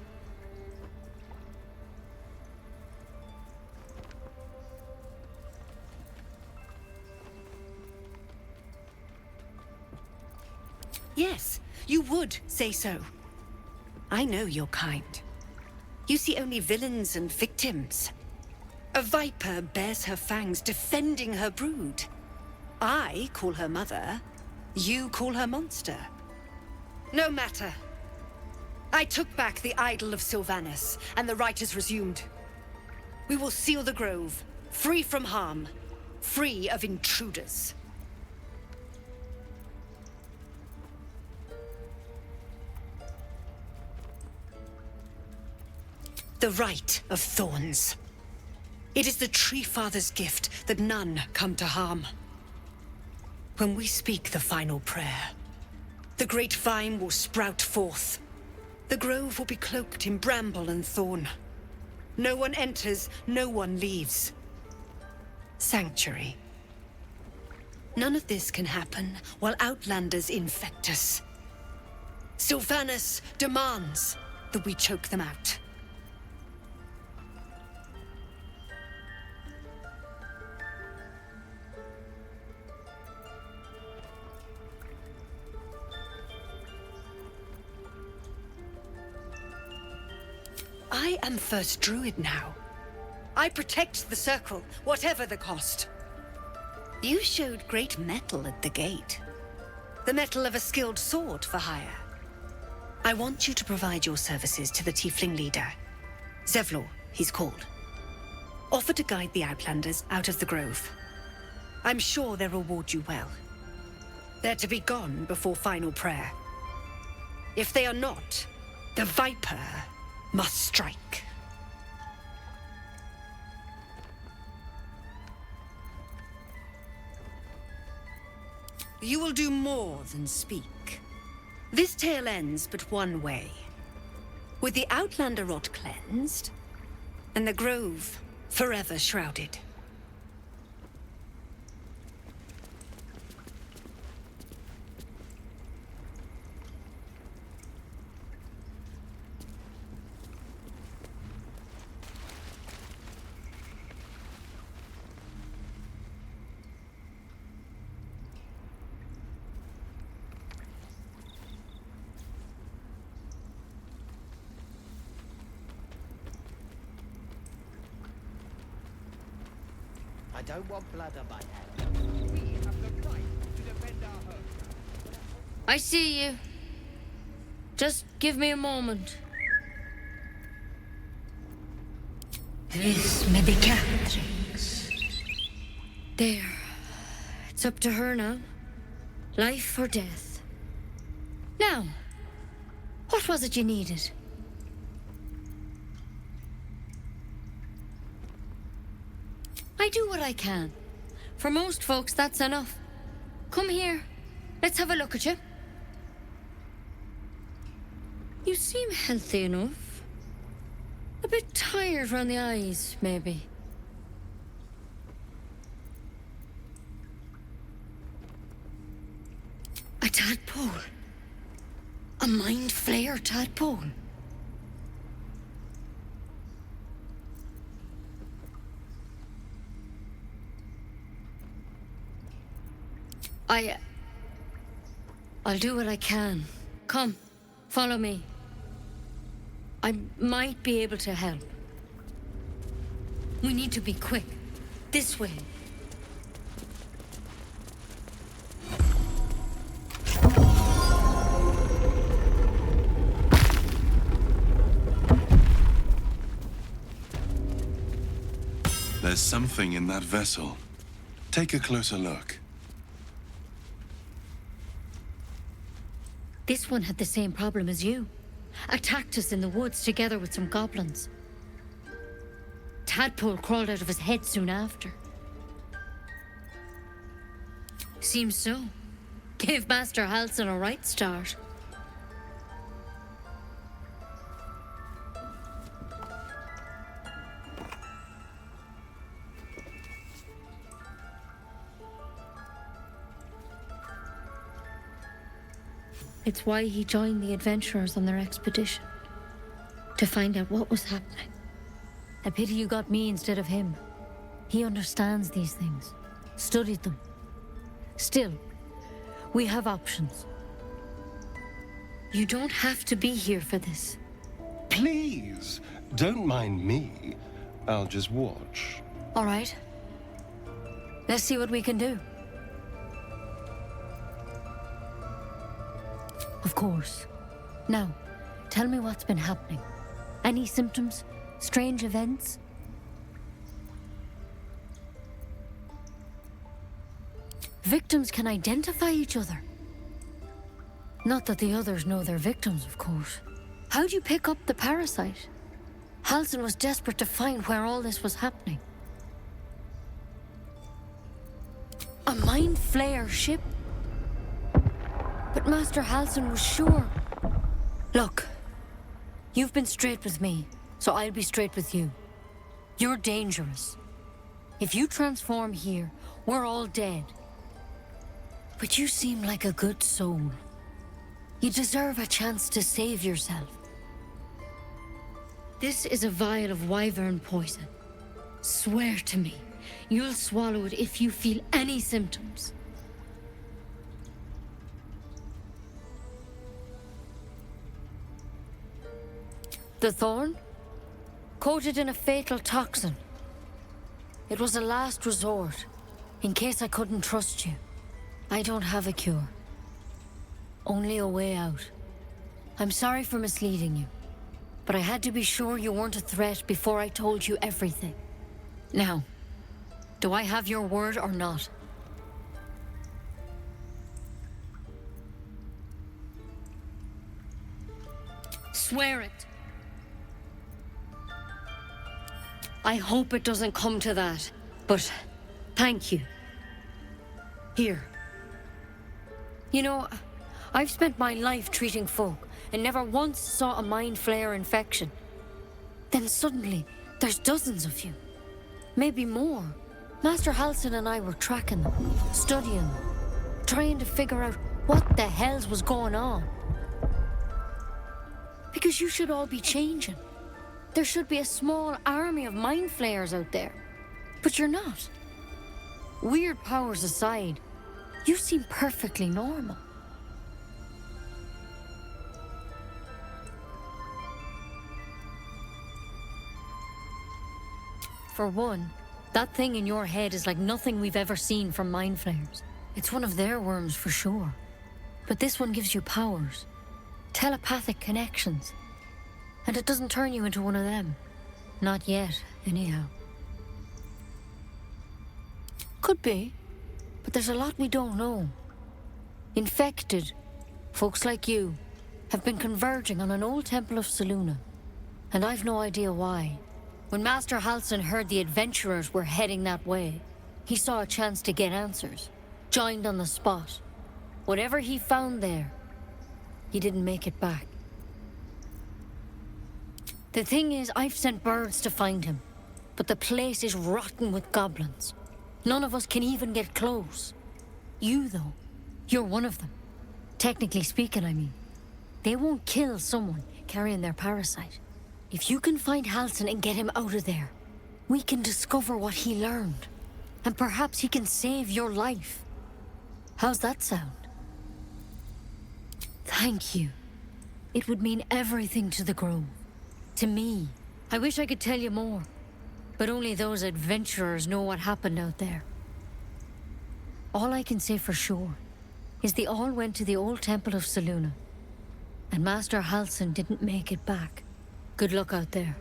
Yes, you would say so. I know your kind. You see only villains and victims. A viper bears her fangs defending her brood. I call her mother. You call her monster. No matter. I took back the idol of Sylvanas, and the rite is resumed. We will seal the grove, free from harm, free of intruders. The Rite of Thorns. It is the Tree Father's gift that none come to harm. When we speak the final prayer, the great vine will sprout forth. The grove will be cloaked in bramble and thorn. No one enters, no one leaves. Sanctuary. None of this can happen while Outlanders infect us. Sylvanas demands that we choke them out. I am First Druid now. I protect the Circle, whatever the cost. You showed great mettle at the gate. The mettle of a skilled sword for hire. I want you to provide your services to the Tiefling leader. Zevlor, he's called. Offer to guide the Outlanders out of the grove. I'm sure they'll reward you well. They're to be gone before final prayer. If they are not, the Viper must strike. You will do more than speak. This tale ends but one way. With the Outlander rot cleansed, and the grove forever shrouded. I don't want blood on my hands. We have the right to defend our home. I see you. Just give me a moment. This medicatrix. There. It's up to her now. Life or death. Now, what was it you needed? I do what I can. For most folks, that's enough. Come here. Let's have a look at you. You seem healthy enough. A bit tired around the eyes, maybe. A tadpole. A mind flayer tadpole. I'll do what I can. Come, follow me. I might be able to help. We need to be quick. This way. There's something in that vessel. Take a closer look. This one had the same problem as you. Attacked us in the woods together with some goblins. Tadpole crawled out of his head soon after. Seems so. Gave Master Halsin a right start. It's why he joined the adventurers on their expedition. To find out what was happening. A pity you got me instead of him. He understands these things. Studied them. Still, we have options. You don't have to be here for this. Please, don't mind me. I'll just watch. All right. Let's see what we can do. Of course. Now, tell me what's been happening. Any symptoms? Strange events? Victims can identify each other. Not that the others know they're victims, of course. How'd you pick up the parasite? Halsin was desperate to find where all this was happening. A mind flayer ship? But Master Halsin was sure. Look, you've been straight with me, so I'll be straight with you. You're dangerous. If you transform here, we're all dead. But you seem like a good soul. You deserve a chance to save yourself. This is a vial of wyvern poison. Swear to me, you'll swallow it if you feel any symptoms. The thorn? Coated in a fatal toxin. It was a last resort, in case I couldn't trust you. I don't have a cure. Only a way out. I'm sorry for misleading you, but I had to be sure you weren't a threat before I told you everything. Now, do I have your word or not? Swear it. I hope it doesn't come to that, but thank you. Here. You know, I've spent my life treating folk and never once saw a mind flayer infection. Then suddenly, there's dozens of you. Maybe more. Master Halsin and I were tracking them, studying them, trying to figure out what the hells was going on. Because you should all be changing. There should be a small army of mind flayers out there. But you're not. Weird powers aside, you seem perfectly normal. For one, that thing in your head is like nothing we've ever seen from mind flayers. It's one of their worms for sure. But this one gives you powers. Telepathic connections. And it doesn't turn you into one of them. Not yet, anyhow. Could be, but there's a lot we don't know. Infected, folks like you, have been converging on an old temple of Selûne, and I've no idea why. When Master Halsin heard the adventurers were heading that way, he saw a chance to get answers, joined on the spot. Whatever he found there, he didn't make it back. The thing is, I've sent birds to find him, but the place is rotten with goblins. None of us can even get close. You, though, you're one of them. Technically speaking, I mean. They won't kill someone carrying their parasite. If you can find Halsin and get him out of there, we can discover what he learned. And perhaps he can save your life. How's that sound? Thank you. It would mean everything to the Grove. To me. I wish I could tell you more. But only those adventurers know what happened out there. All I can say for sure is they all went to the old temple of Selûne. And Master Halsin didn't make it back. Good luck out there.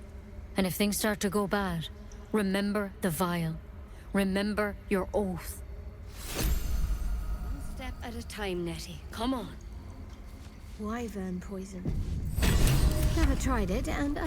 And if things start to go bad, remember the vial. Remember your oath. One step at a time, Nettie. Come on. Wyvern poison. Never tried it, and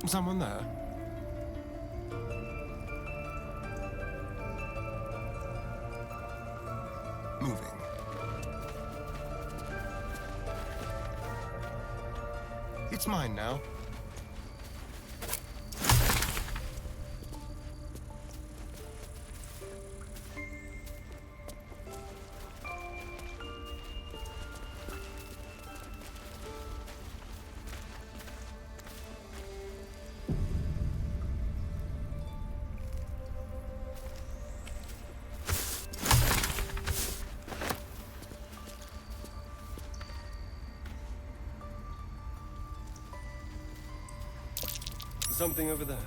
Someone there? Moving. It's mine now. Something over there.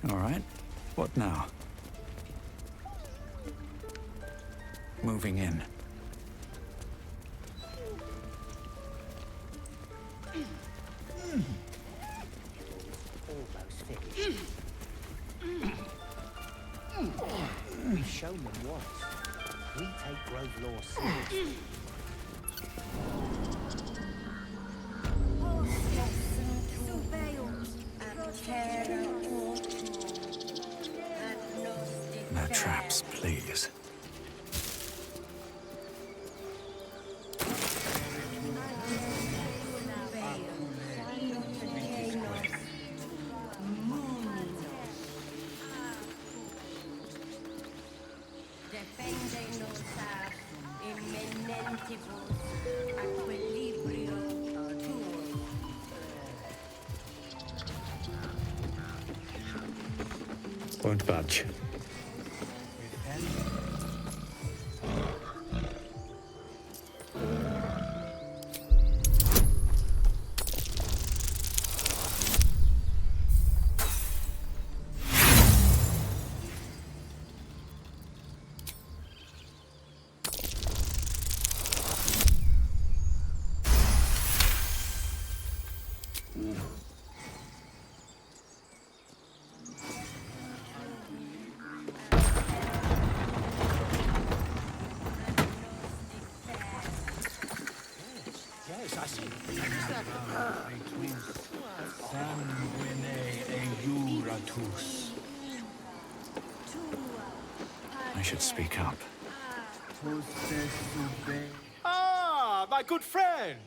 All right. What now? Moving in. Almost finished. We've shown them once. We take Grove law seriously. No traps, please. Won't budge. Yes, I see. Between sanguine e juratus. I should speak up. Ah, my good friend.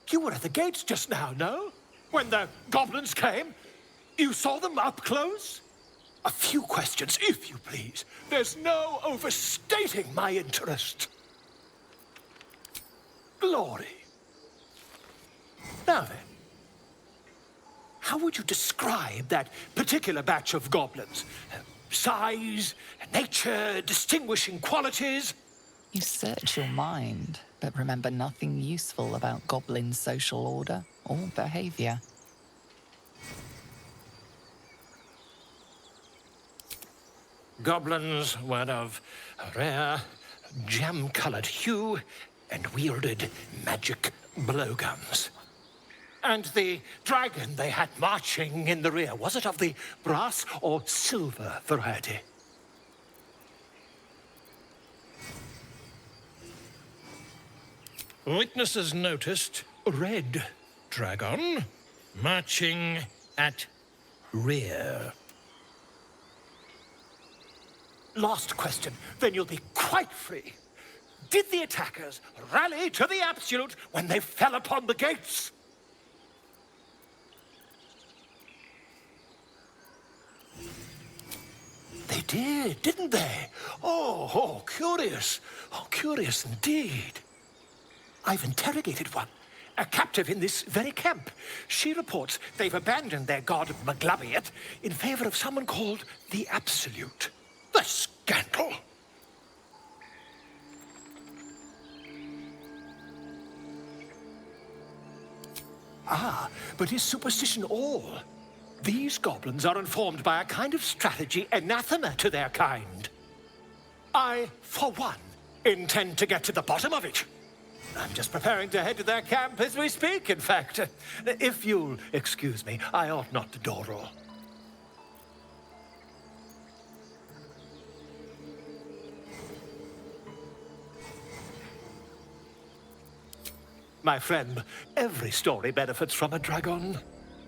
You were at the gates just now, no? When the goblins came? You saw them up close? A few questions, if you please. There's no overstating my interest. Glory. Now then, how would you describe that particular batch of goblins? Size, nature, distinguishing qualities? You search your mind, but remember nothing useful about goblin social order or behavior. Goblins were of a rare, jam-colored hue and wielded magic blowguns. And the dragon they had marching in the rear, was it of the brass or silver variety? Witnesses noticed a red dragon marching at rear. Last question, then you'll be quite free. Did the attackers rally to the absolute when they fell upon the gates? They did, didn't they? Oh, curious. Oh, curious indeed. I've interrogated one, a captive in this very camp. She reports they've abandoned their god Maglabiet in favor of someone called the Absolute. The scandal! Ah, but is superstition all? These goblins are informed by a kind of strategy anathema to their kind. I, for one, intend to get to the bottom of it. I'm just preparing to head to their camp as we speak, in fact. If you'll excuse me, I ought not to dawdle. My friend, every story benefits from a dragon.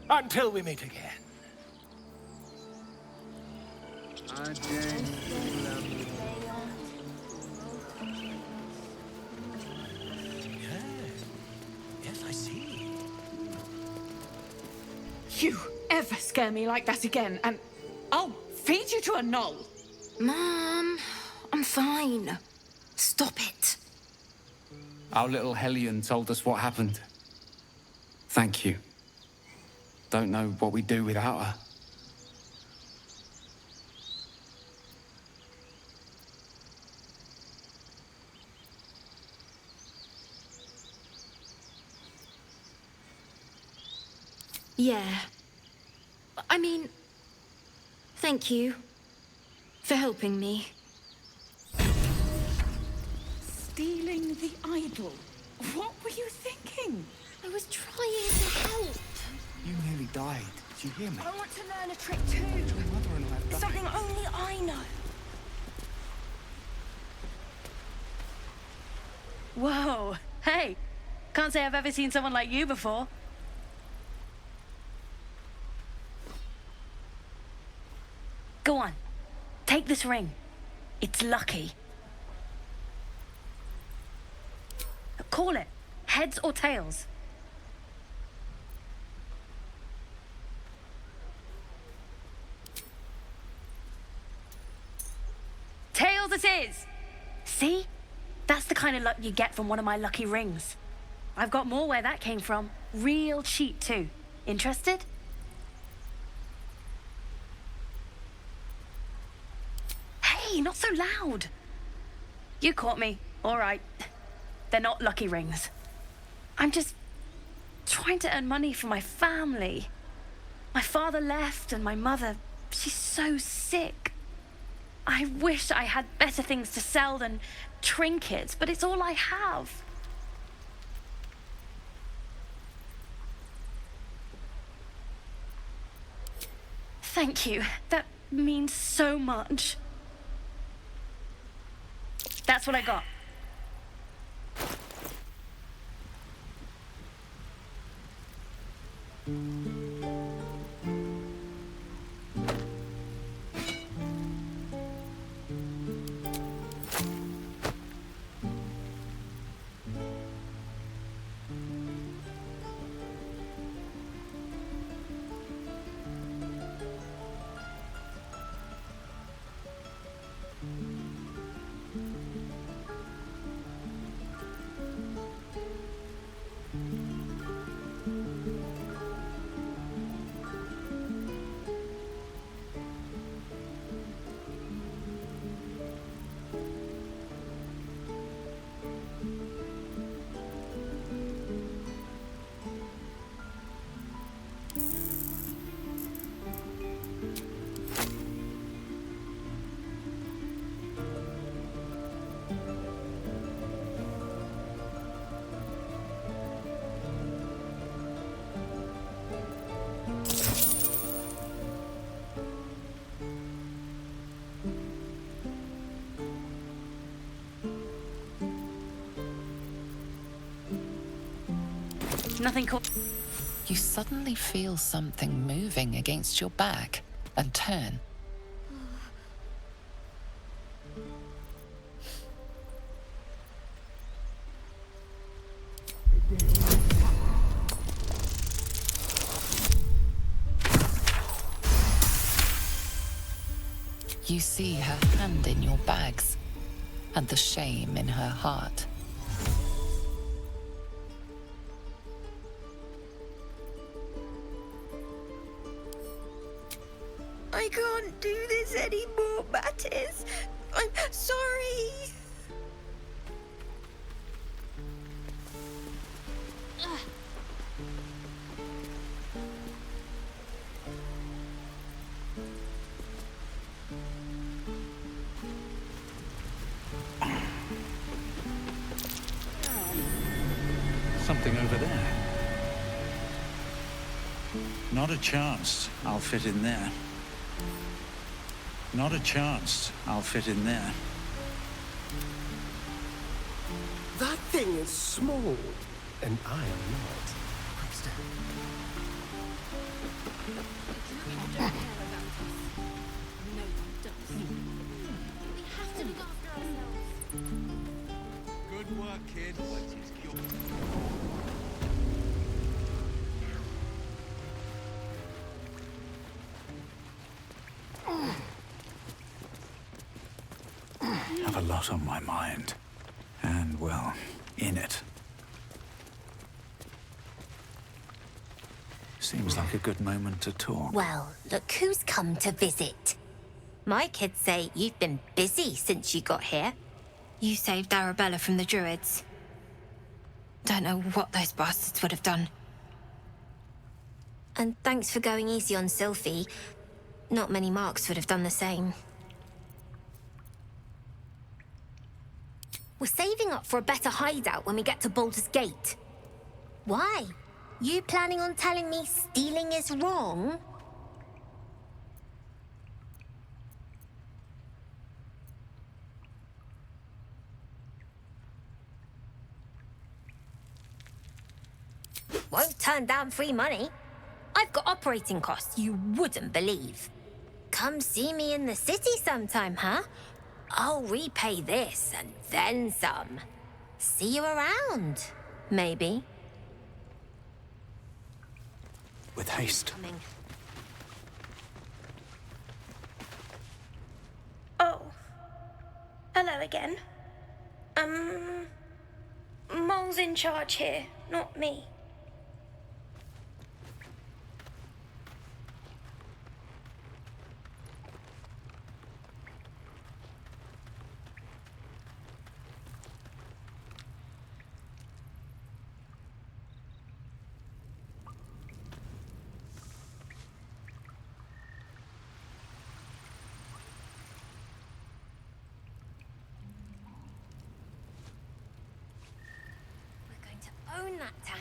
Until we meet again. Yes, I see. You ever scare me like that again, and I'll feed you to a knoll. Mom, I'm fine. Stop it. Our little Hellion told us what happened. Thank you. Don't know what we'd do without her. Yeah. I mean, thank you for helping me. Stealing the idol? What were you thinking? I was trying to help. You nearly died. Did you hear me? I want to learn a trick too. My mother and I have died. Something only I know. Whoa. Hey. Can't say I've ever seen someone like you before. Go on. Take this ring. It's lucky. Call it. Heads or tails. Tails this is? See? That's the kind of luck you get from one of my lucky rings. I've got more where that came from. Real cheap, too. Interested? Hey, not so loud. You caught me. All right. They're not lucky rings. I'm just trying to earn money for my family. My father left, and my mother, she's so sick. I wish I had better things to sell than trinkets, but it's all I have. Thank you. That means so much. That's what I got. Nothing cool. You suddenly feel something moving against your back and turn. You see her hand in your bags and the shame in her heart. I can't do this anymore, Mattis. I'm sorry. Something over there. Not a chance I'll fit in there. Not a chance I'll fit in there. That thing is small, and I am not. Good work, kid. I have a lot on my mind. And, well, in it. Seems like a good moment to talk. Well, look who's come to visit. My kids say you've been busy since you got here. You saved Arabella from the Druids. Don't know what those bastards would have done. And thanks for going easy on Sylphie. Not many Marks would have done the same. We're saving up for a better hideout when we get to Baldur's Gate. Why? You planning on telling me stealing is wrong? Won't turn down free money. I've got operating costs you wouldn't believe. Come see me in the city sometime, huh? I'll repay this and then some. See you around, maybe. With haste. Coming. Oh. Hello again. Mole's in charge here, not me. Own that town.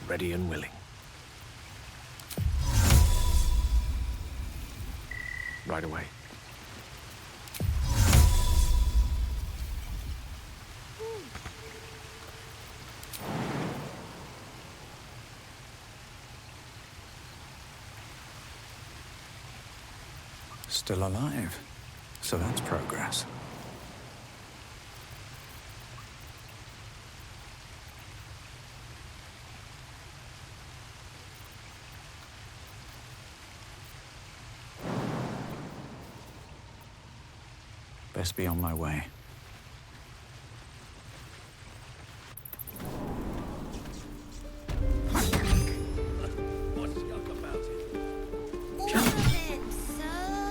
Ready and willing. Right away. Still alive. So that's progress. Best be on my way. What's yuck about it? All of it, sir.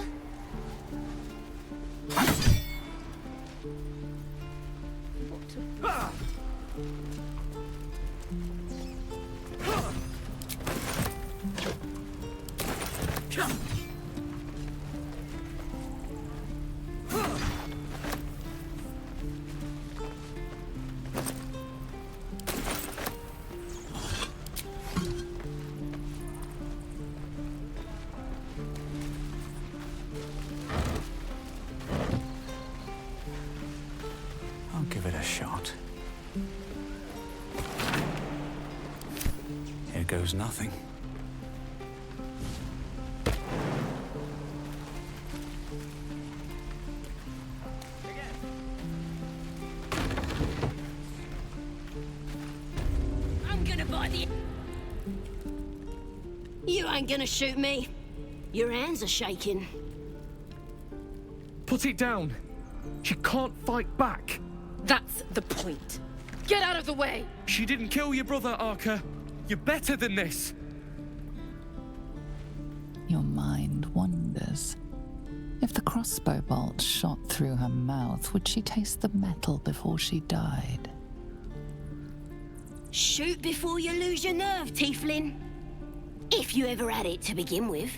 I'll give it a shot. Here goes nothing. I'm gonna buy the... You ain't gonna shoot me. Your hands are shaking. Put it down. She can't fight back. That's the point. Get out of the way! She didn't kill your brother, Arca. You're better than this. Your mind wanders. If the crossbow bolt shot through her mouth, would she taste the metal before she died? Shoot before you lose your nerve, Tiefling. If you ever had it to begin with.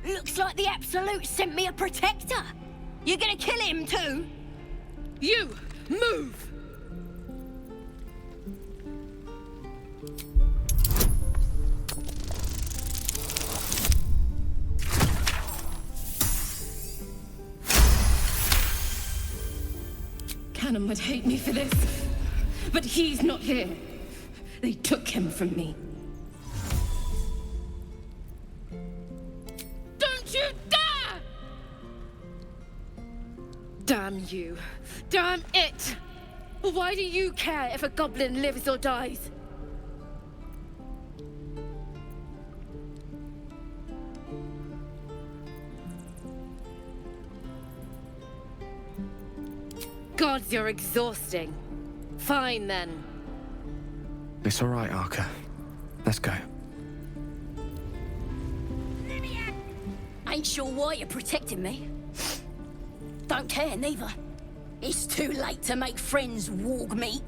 Looks like the Absolute sent me a protector. You gonna kill him too? You, move! Cannon would hate me for this, but he's not here. They took him from me. Don't you dare! Damn you. Damn it! Why do you care if a goblin lives or dies? Gods, you're exhausting. Fine, then. It's all right, Arca. Let's go. Ain't sure why you're protecting me. Don't care, neither. It's too late to make friends, warg meat.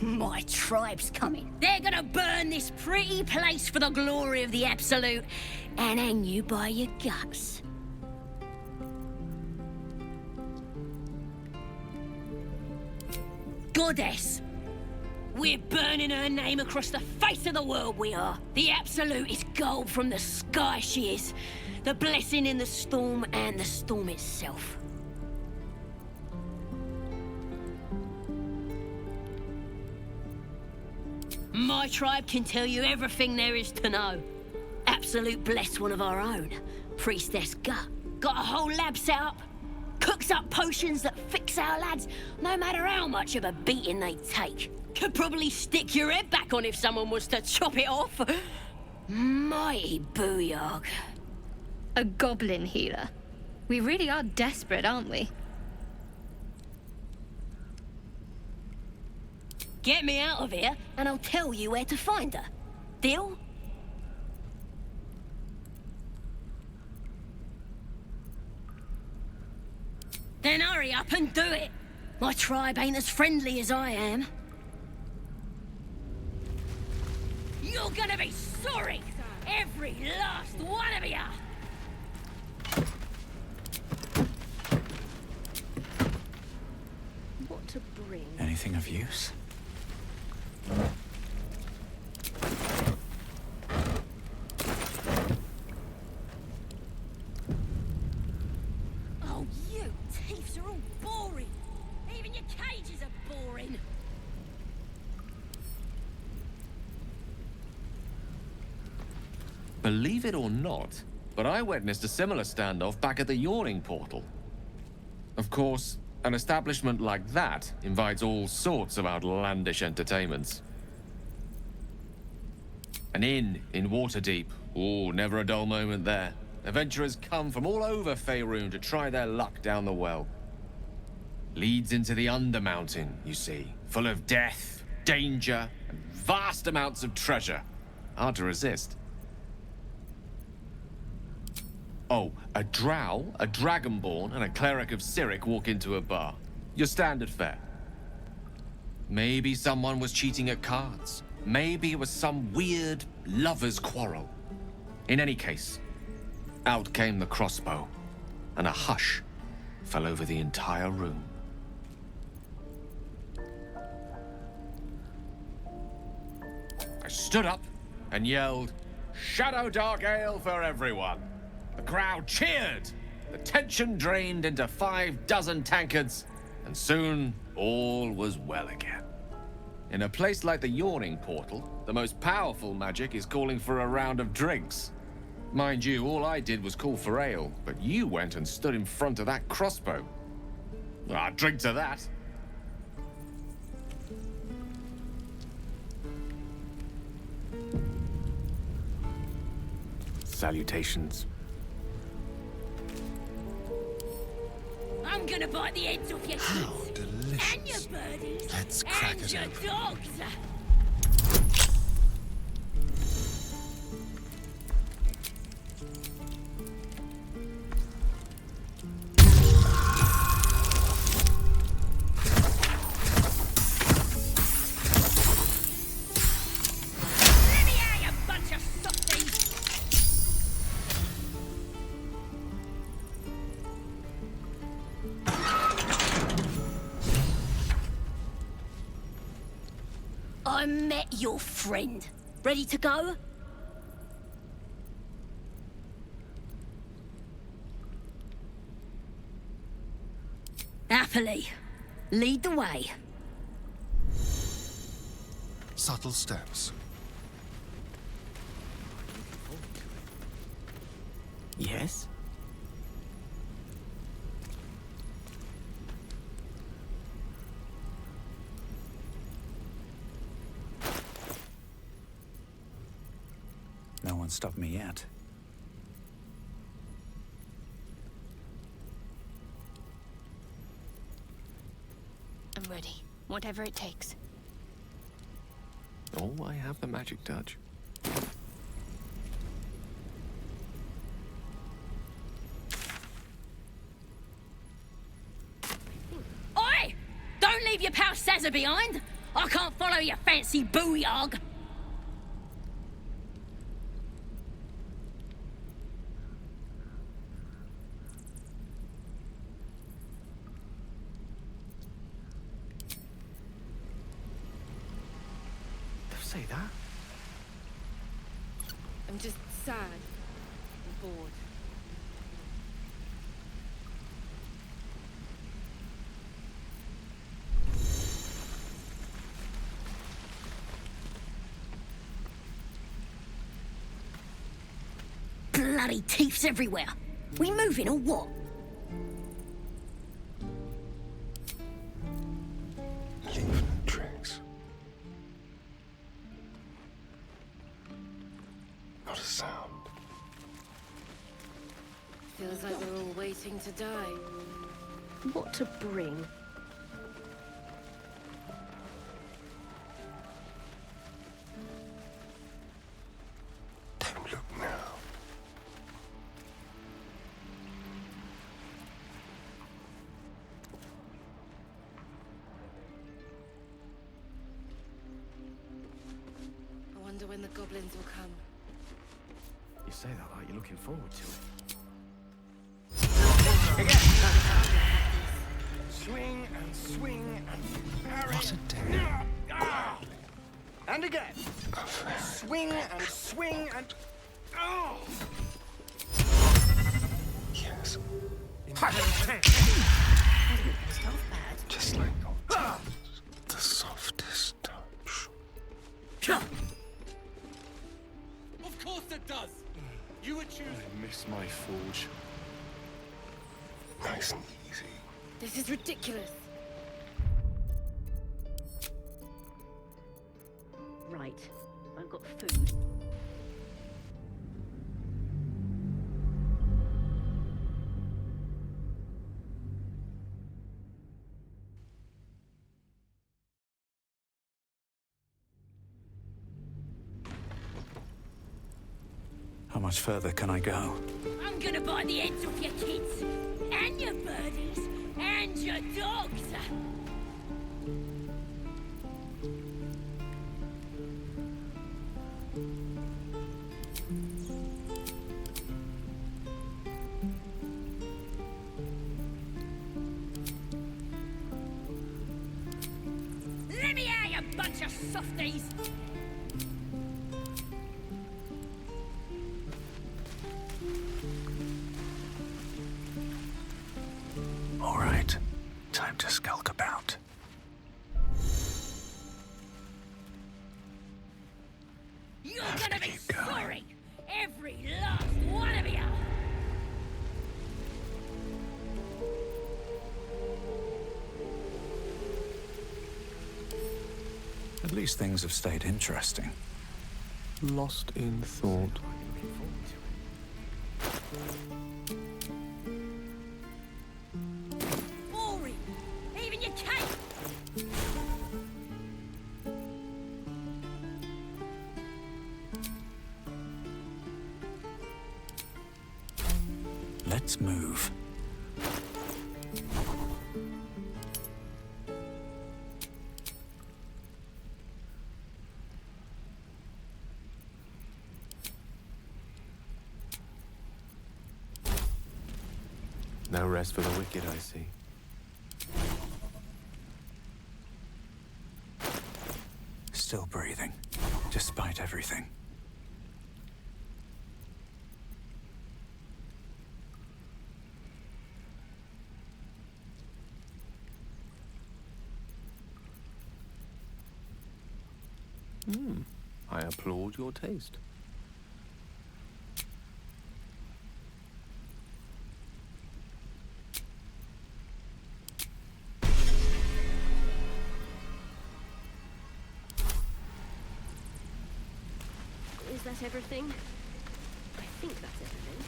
My tribe's coming. They're gonna burn this pretty place for the glory of the Absolute and hang you by your guts. Goddess, We're burning her name across the face of the world, we are. The absolutest gold from the sky she is. The blessing in the storm and the storm itself. My tribe can tell you everything there is to know. Absolute bless one of our own. Priestess Gut. Got a whole lab set up. Cooks up potions that fix our lads, no matter how much of a beating they take. Could probably stick your head back on if someone was to chop it off. Mighty booyog. A goblin healer. We really are desperate, aren't we? Get me out of here, and I'll tell you where to find her. Deal? Then hurry up and do it. My tribe ain't as friendly as I am. You're gonna be sorry! Every last one of you! What to bring? Anything of use? Oh, you thieves are all boring. Even your cages are boring. Believe it or not, but I witnessed a similar standoff back at the Yawning Portal. Of course, an establishment like that invites all sorts of outlandish entertainments. An inn in Waterdeep. Oh, never a dull moment there. Adventurers come from all over Faerun to try their luck down the well. Leads into the Undermountain, you see, full of death, danger, and vast amounts of treasure. Hard to resist. Oh, a drow, a dragonborn, and a cleric of Cyric walk into a bar. Your standard fare. Maybe someone was cheating at cards. Maybe it was some weird lover's quarrel. In any case, out came the crossbow, and a hush fell over the entire room. I stood up and yelled, "Shadow Dark Ale for everyone!" The crowd cheered. The tension drained into 6 tankards, and soon all was well again. In a place like the Yawning Portal, the most powerful magic is calling for a round of drinks. Mind you, all I did was call for ale, but you went and stood in front of that crossbow. I'd drink to that. Salutations. I'm gonna bite the ends off your kids. And your birdies. Let's crack and it your open. dogs. Let me out, you bunch of softies. I met your friend. Ready to go? Happily. Lead the way. Subtle steps. Yes? No one stopped me yet. I'm ready. Whatever it takes. Oh, I have the magic touch. Oi! Don't leave your pal Sazza behind! I can't follow your fancy booyog! say that? I'm just sad and bored. Bloody thieves everywhere. We moving or what? Leave no tracks. Not a sound. Feels like we're all waiting to die. What to bring? Don't look now. I wonder when the goblins will come. You say that like you're looking forward to it. Swing and swing and parry. What a day. And again. Swing and swing and... Oh! Yes. Just Just like the softest touch. Of course it does. You would choose... I miss my forge. Nice and easy. This is ridiculous. Right. I've got food. How much further can I go? I'm gonna buy the heads off your kids, and your birdies, and your dogs. Let me out, you bunch of softies! All right, time to skulk about. You're gonna be sorry! Every last one of you! At least things have stayed interesting. Lost in thought. Boring! Even your cake! Let's move. No rest for the wicked, I see. Still breathing, despite everything. I applaud your taste. Is that everything? I think that's everything.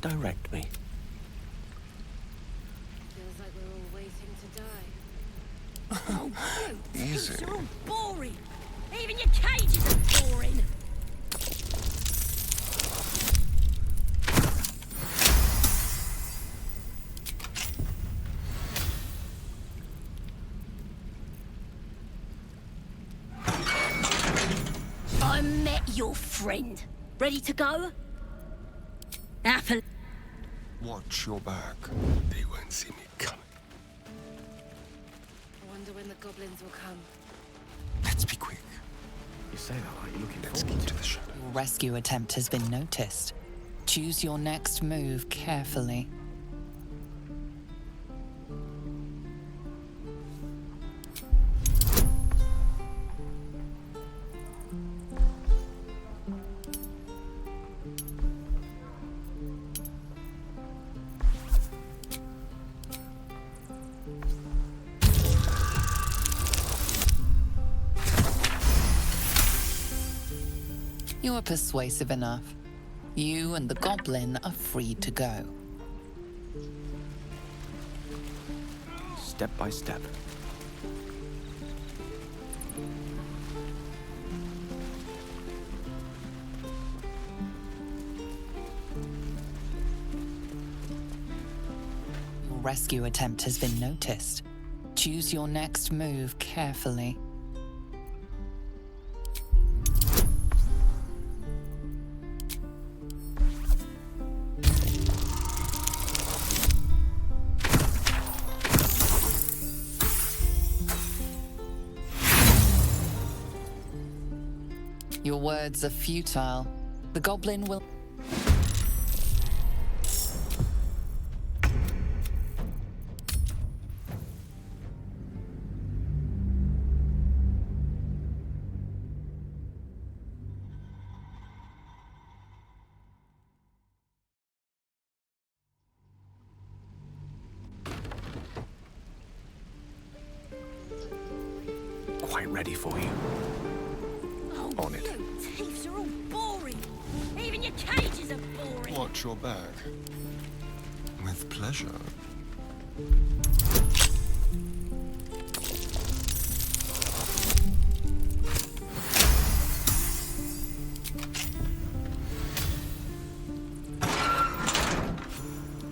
Direct me. Feels like we're all waiting to die. Oh, you Easy. thieves are all boring! Even your cages are boring! I met your friend. Ready to go? Apple. Watch your back. They won't see me coming. wonder when the goblins will come. Let's be quick. You say that like you're looking Let's forward keep to to the it. shadow. Your rescue attempt has been noticed. Choose your next move carefully. You are persuasive enough. You and the goblin are free to go. Step by step. Your rescue attempt has been noticed. Choose your next move carefully. Your words are futile. The goblin will... Quite ready for you. On it. Thieves are all boring. Even your cages are boring. Watch your back. With pleasure.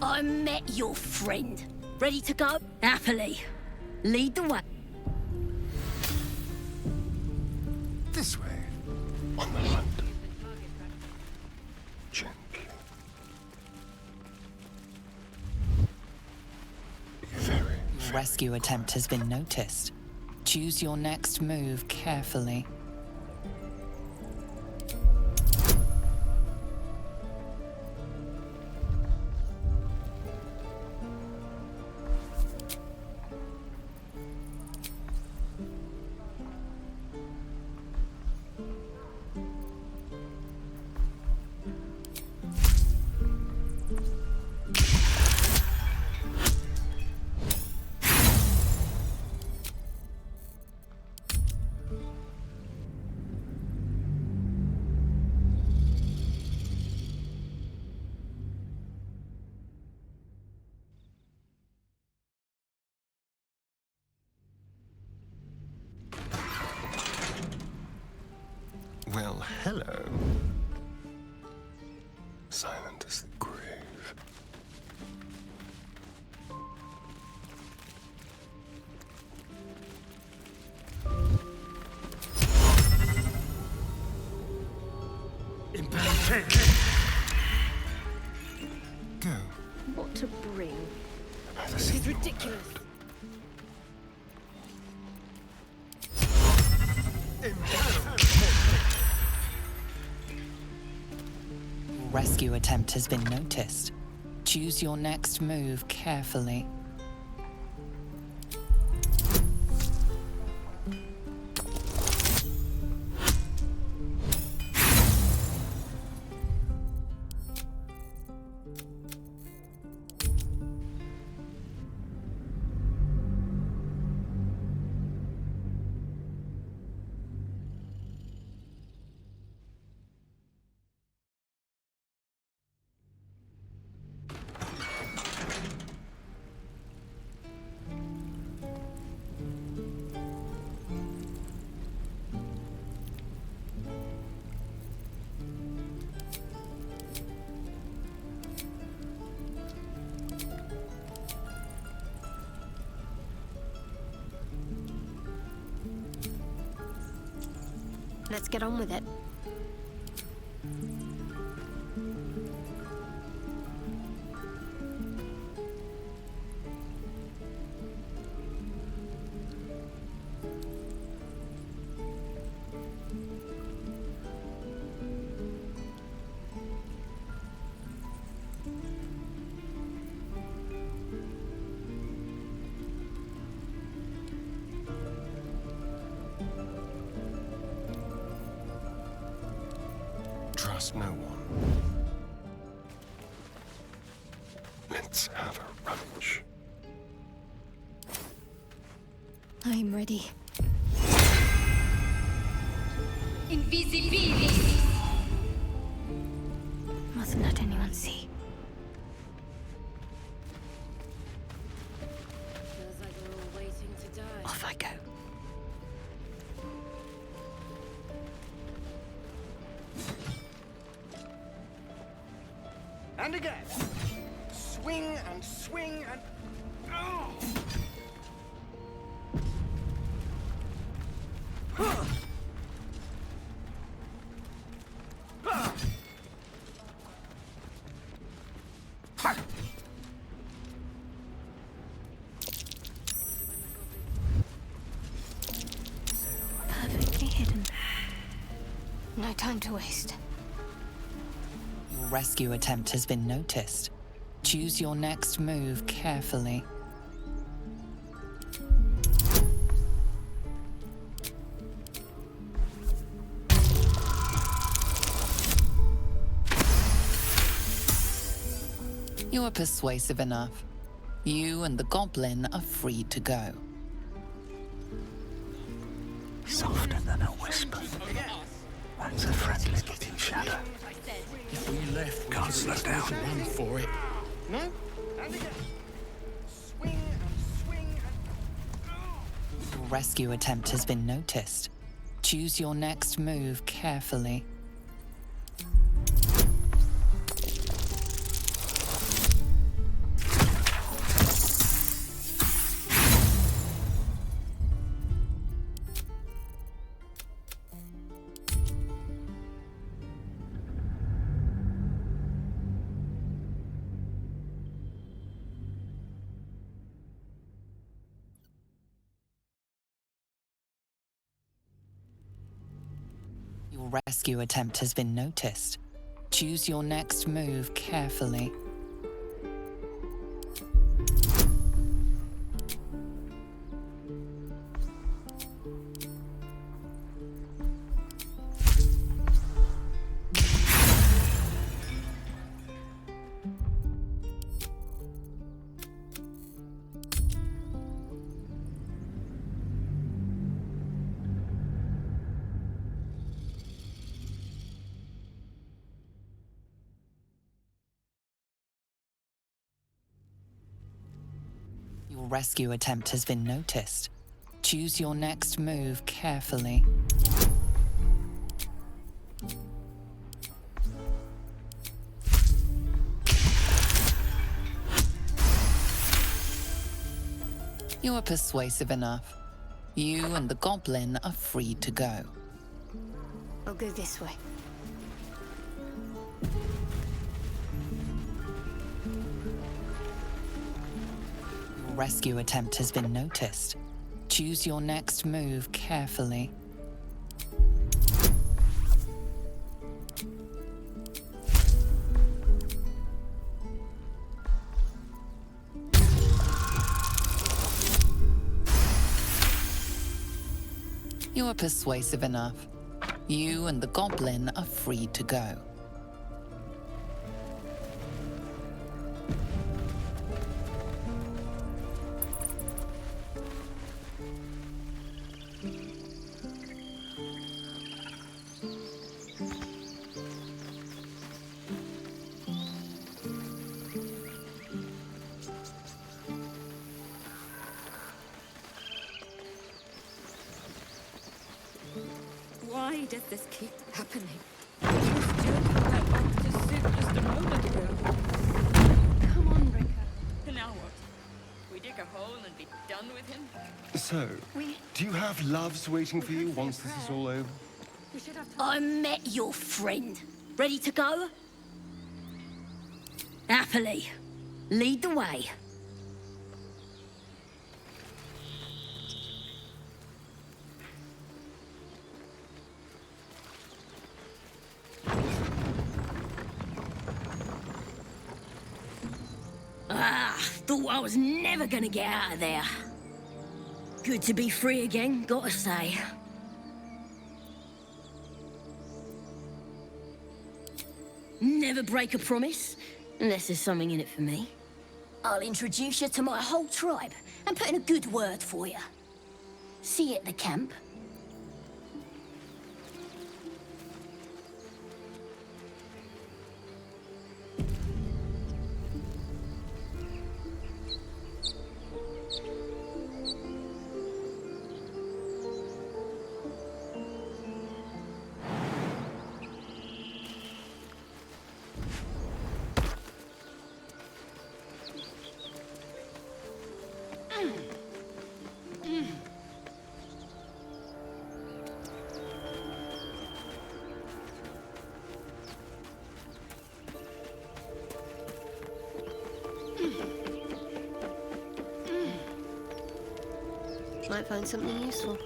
I met your friend. Ready to go? Happily. Lead the way. This way. On the hunt. Gently. Be very. Your rescue attempt has been noticed. Choose your next move carefully. Well, hello. Silent as the grave. Go. What to bring? This is ridiculous. Your rescue attempt has been noticed. Choose your next move carefully. Let's get on with it. trust no one. Let's have a rummage. I'm ready. Invisibility! Mustn't let anyone see. Feels like we're all waiting to die. Off I go. And again. Swing and swing and... Oh! Huh. Ah. Ha. Perfectly hidden. No time to waste. Your rescue attempt has been noticed. Choose your next move carefully. You are persuasive enough. You and the goblin are free to go. Softer than a whisper. That's a friendly looking shadow. If we left, Can't slow down. Run for it. No? And again. Swing and swing and... Your rescue attempt has been noticed. Choose your next move carefully. Your rescue attempt has been noticed. Choose your next move carefully. Your rescue attempt has been noticed. Choose your next move carefully. You are persuasive enough. You and the goblin are free to go. I'll go this way. Your rescue attempt has been noticed. Choose your next move carefully. You are persuasive enough. You and the goblin are free to go. Why does this keep happening? I was just back up to sit just a moment ago. Come on, Ricker. Now what? We dig a hole and be done with him? So, do you have loves waiting for you once this is all over? I met your friend. Ready to go? Happily. Lead the way. Thought I was never gonna get out of there. Good to be free again, gotta say. Never break a promise, unless there's something in it for me. I'll introduce you to my whole tribe and put in a good word for you. See you at the camp. Might find something useful.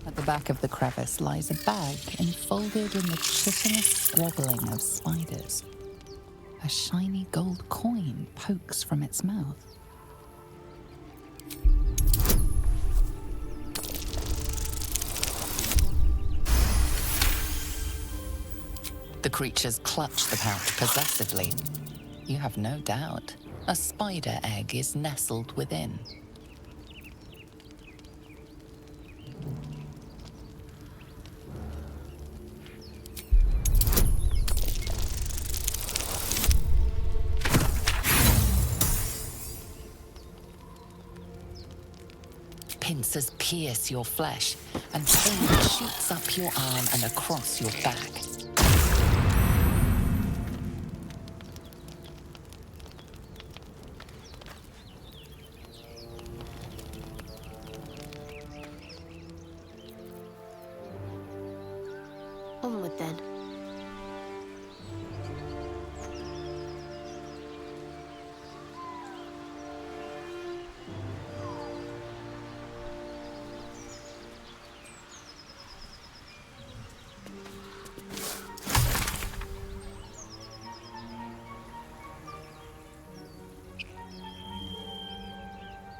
At the back of the crevice lies a bag enfolded in the chitinous squabbling of spiders. A shiny gold coin pokes from its mouth. The creatures clutch the pouch possessively. You have no doubt. A spider egg is nestled within. Pincers pierce your flesh, and pain shoots up your arm and across your back. Onward then.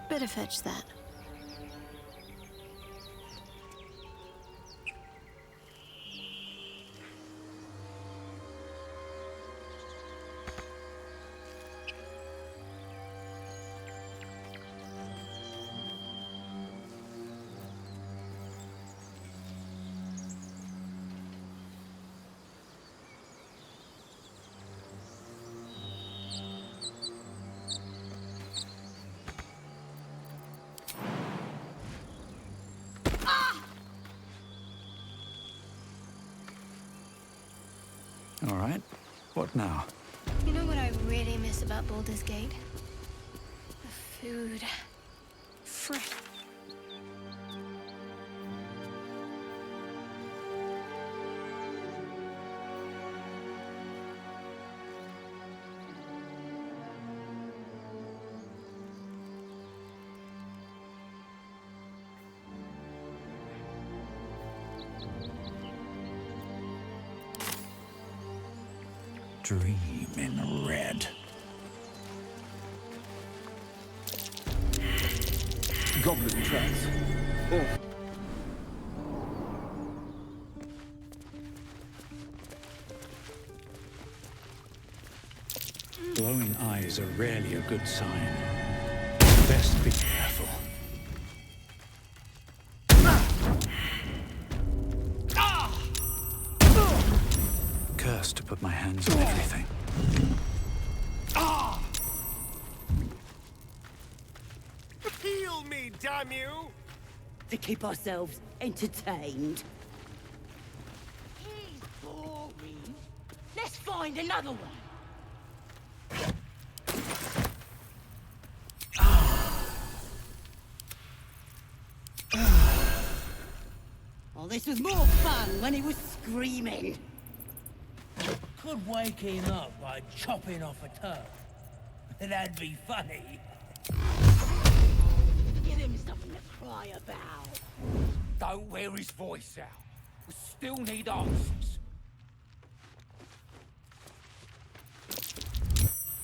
Better fetch that. All right. What now? You know what I really miss about Baldur's Gate? The food. Fresh. Dream in red. Goblin tracks. Oh. Glowing eyes are rarely a good sign. Best be careful. Cursed to put my hands on everything. Heal me, damn you! To keep ourselves entertained. He's boring. Let's find another one. Oh, this was more fun when he was screaming. Could wake him up by chopping off a toe. That'd be funny. Give him something to cry about. Don't wear his voice out. We still need answers.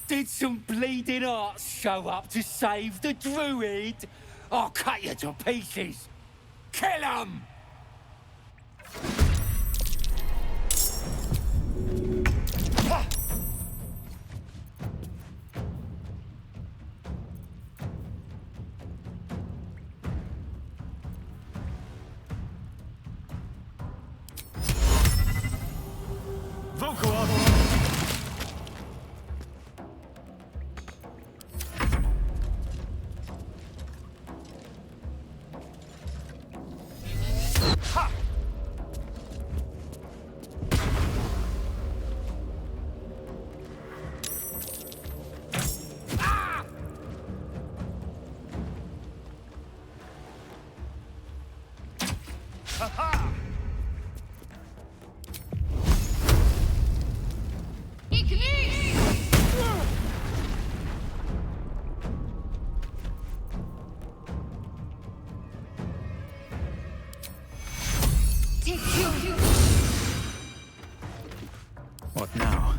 Did some bleeding arts show up to save the druid? I'll cut you to pieces. Kill 'em! What now?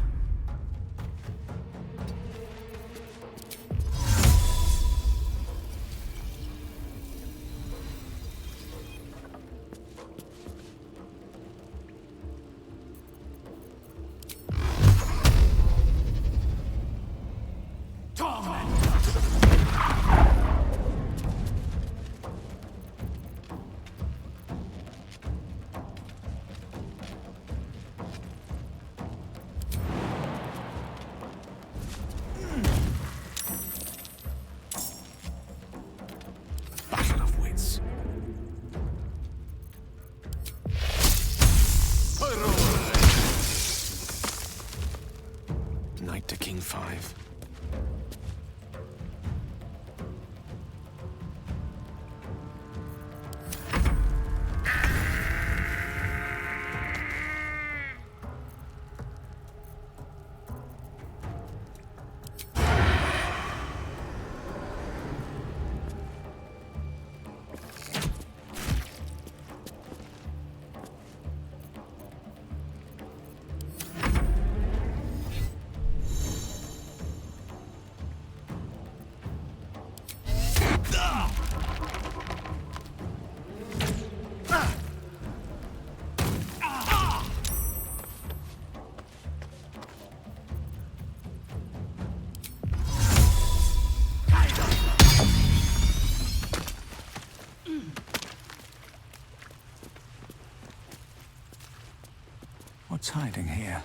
Knight to King 5. What's hiding here?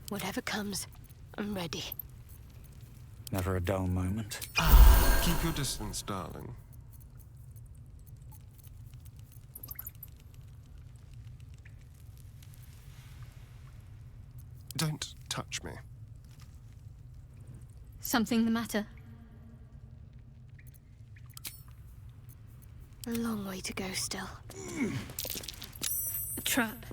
Whatever comes, I'm ready. Never a dull moment. Keep your distance, darling. Don't touch me. Something the matter? A long way to go still. A trap.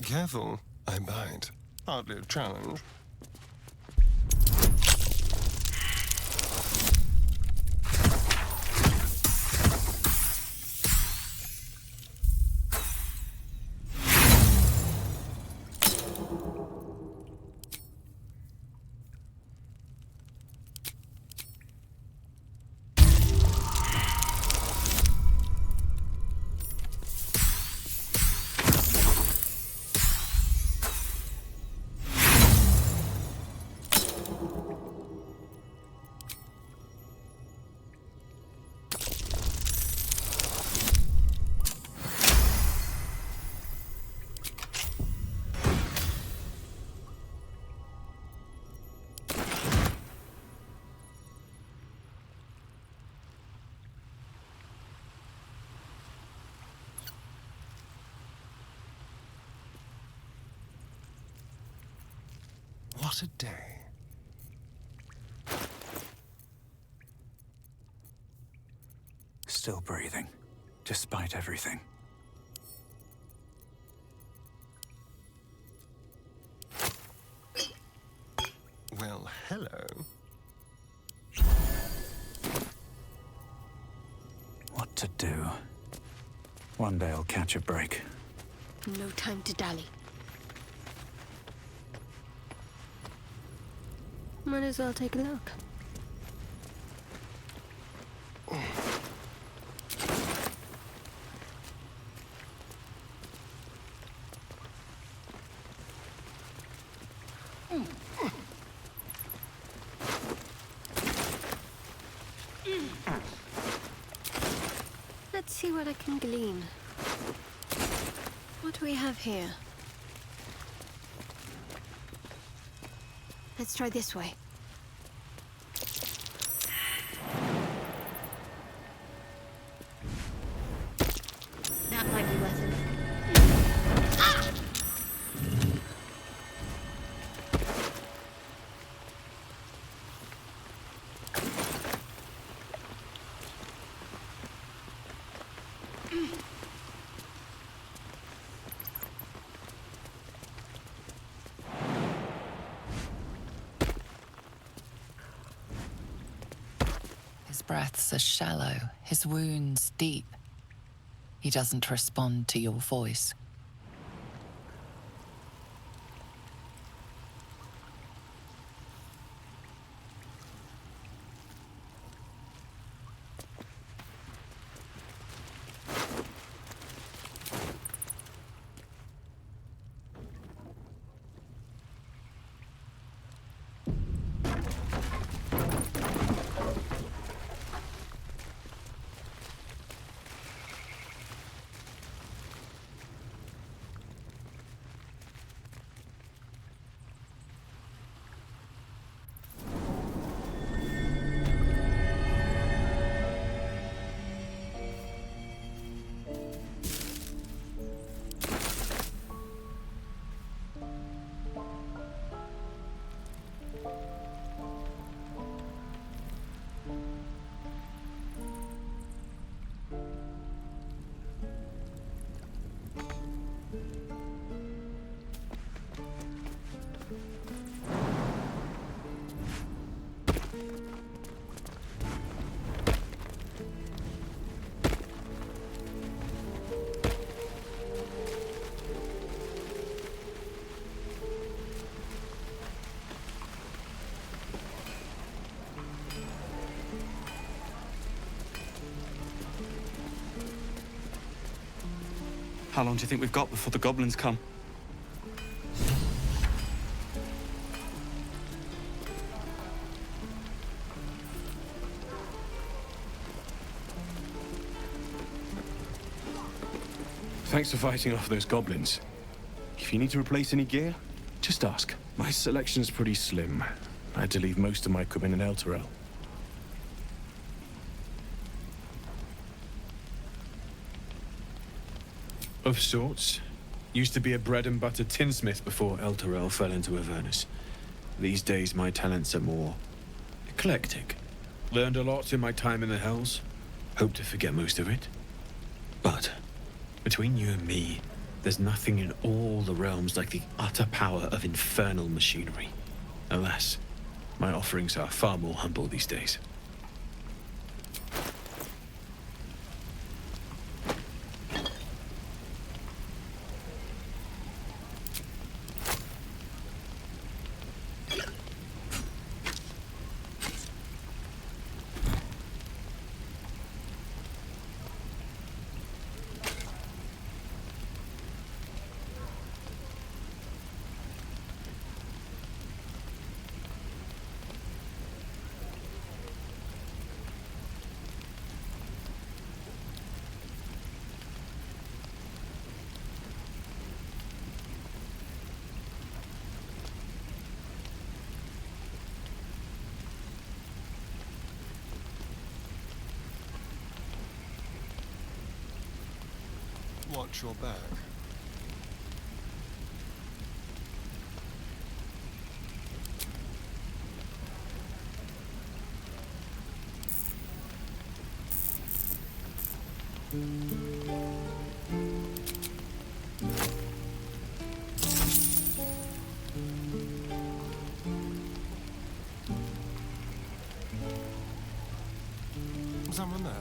Careful, I bite. Hardly a challenge. What a day. Still breathing, despite everything. Well, hello. What to do? One day I'll catch a break. No time to dally. Might as well take a look. Let's see what I can glean. What do we have here? Let's try this way. That might be worth it. Ah! His breaths are shallow, his wounds deep. He doesn't respond to your voice. How long do you think we've got before the goblins come? Thanks for fighting off those goblins. If you need to replace any gear, just ask. My selection's pretty slim. I had to leave most of my equipment in Elturel. Of sorts. Used to be a bread and butter tinsmith before Elturel fell into Avernus. These days my talents are more eclectic. Learned a lot in my time in the Hells. Hope to forget most of it. But between you and me, there's nothing in all the realms like the utter power of infernal machinery. Alas, my offerings are far more humble these days. Watch your back. Someone there?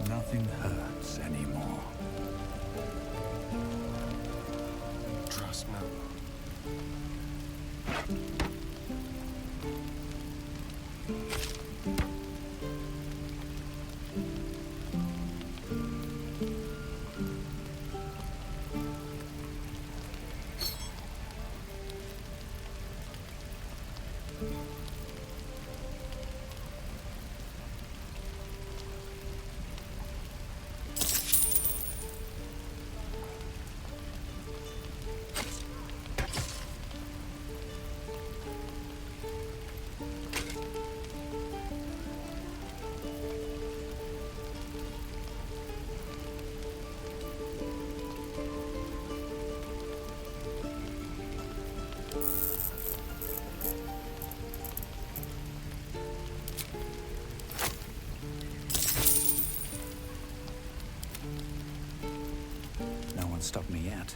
Nothing hurts anymore. Trust no one. No one stopped me yet.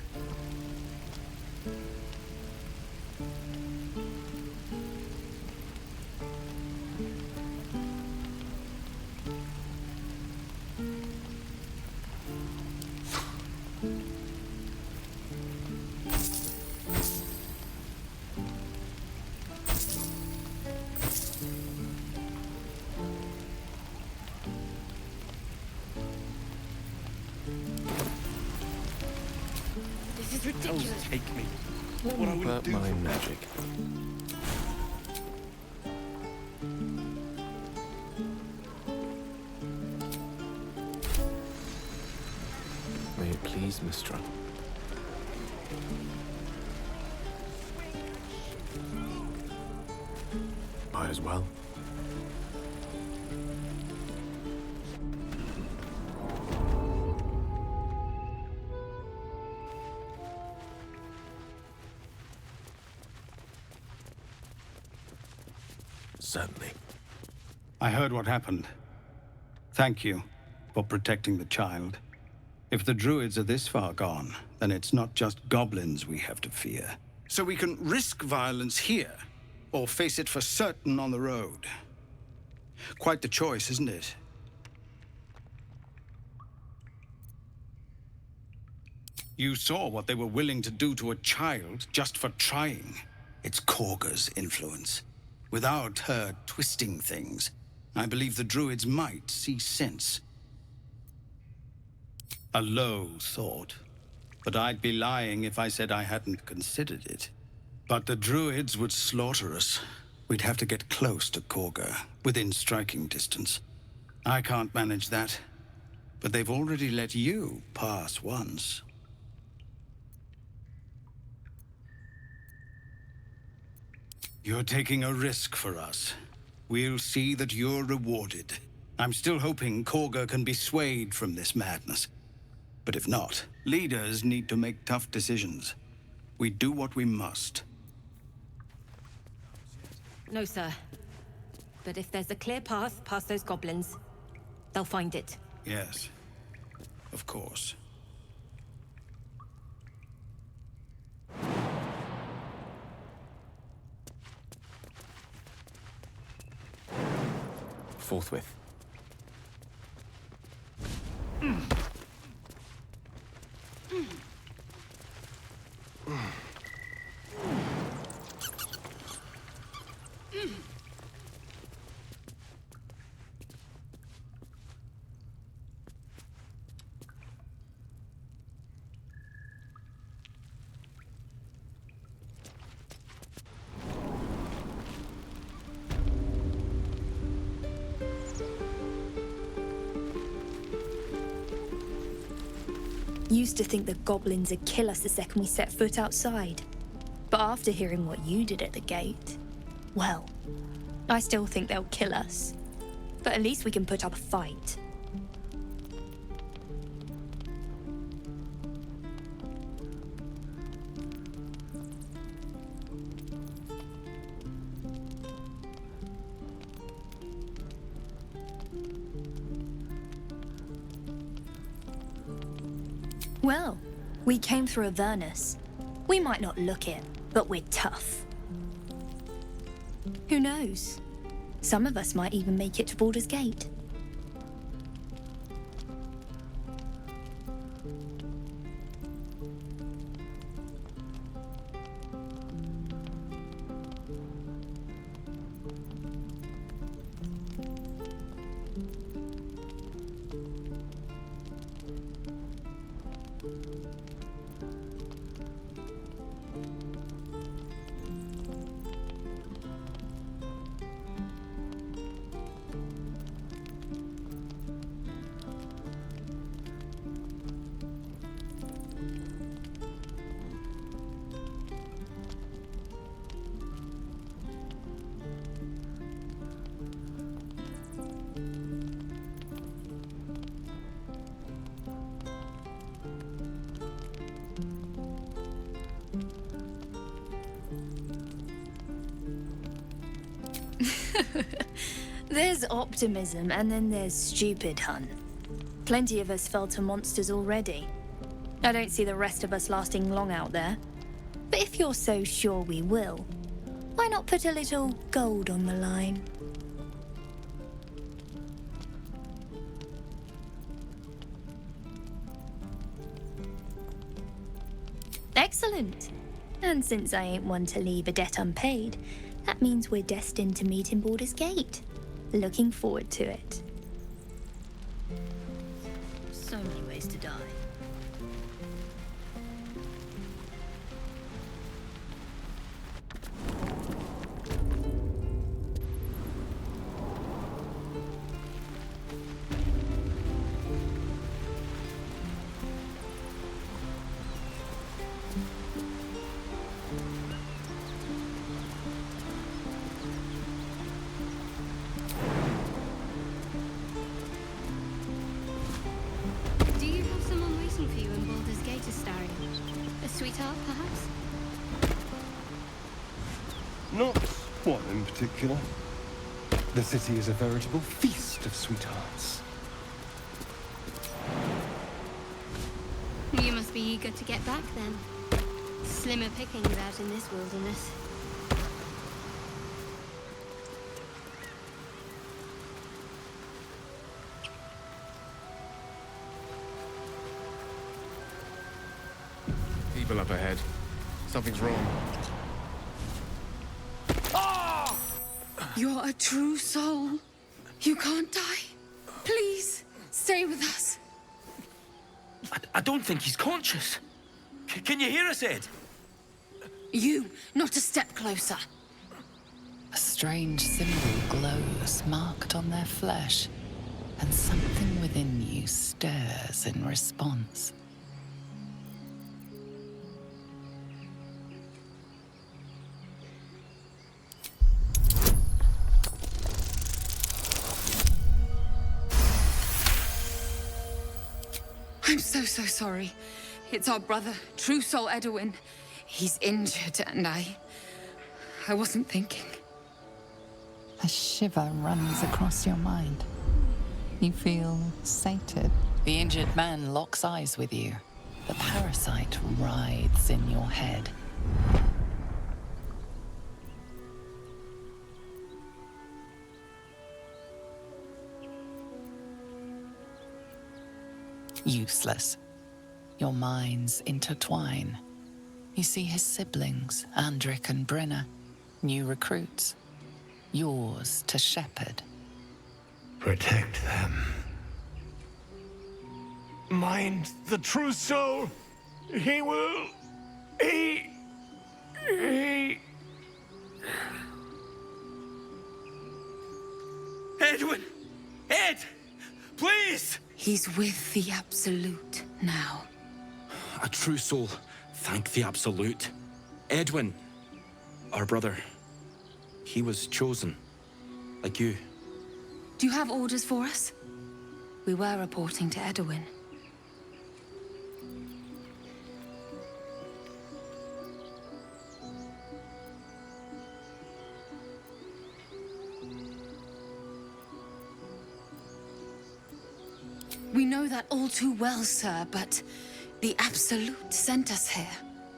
This is ridiculous. Don't take me. What What I wouldn't about do my for magic? May it please, Mistra. Might as well. Certainly. I heard what happened. Thank you for protecting the child. If the druids are this far gone, then it's not just goblins we have to fear. So we can risk violence here, or face it for certain on the road. Quite the choice, isn't it? You saw what they were willing to do to a child just for trying. It's Korga's influence. Without her twisting things, I believe the druids might see sense. A low thought. But I'd be lying if I said I hadn't considered it. But the druids would slaughter us. We'd have to get close to Korga, within striking distance. I can't manage that. But they've already let you pass once. You're taking a risk for us. We'll see that you're rewarded. I'm still hoping Korga can be swayed from this madness. But if not, leaders need to make tough decisions. We do what we must. No, sir. But if there's a clear path past those goblins, they'll find it. Yes, of course. Forthwith. Used to think the goblins would kill us the second we set foot outside. But after hearing what you did at the gate, well, I still think they'll kill us. But at least we can put up a fight. Well, we came through Avernus. We might not look it, but we're tough. Who knows? Some of us might even make it to Baldur's Gate. There's optimism, and then there's stupid, hun. Plenty of us fell to monsters already. I don't see the rest of us lasting long out there. But if you're so sure we will, why not put a little gold on the line? Excellent. And since I ain't one to leave a debt unpaid, that means we're destined to meet in Baldur's Gate. Looking forward to it. So many ways to die. Not one in particular. The city is a veritable feast of sweethearts. You must be eager to get back then. Slimmer pickings out in this wilderness. People up ahead. Something's wrong. You're a true soul. You can't die. Please, stay with us. I don't think he's conscious. Can you hear us, Ed? You, not a step closer. A strange symbol glows, marked on their flesh, and something within you stirs in response. I'm so sorry. It's our brother, True Soul Edwin. He's injured, and I wasn't thinking. A shiver runs across your mind. You feel sated. The injured man locks eyes with you. The parasite writhes in your head. Useless. Your minds intertwine. You see his siblings, Andric and Brenna, new recruits. Yours to shepherd. Protect them. Mind the true soul. He will... He... Edwin! Ed! Please! He's with the Absolute now. A true soul. Thank the Absolute. Edwin, our brother, he was chosen. Like you. Do you have orders for us? We were reporting to Edwin. We know that all too well, sir, but the Absolute sent us here.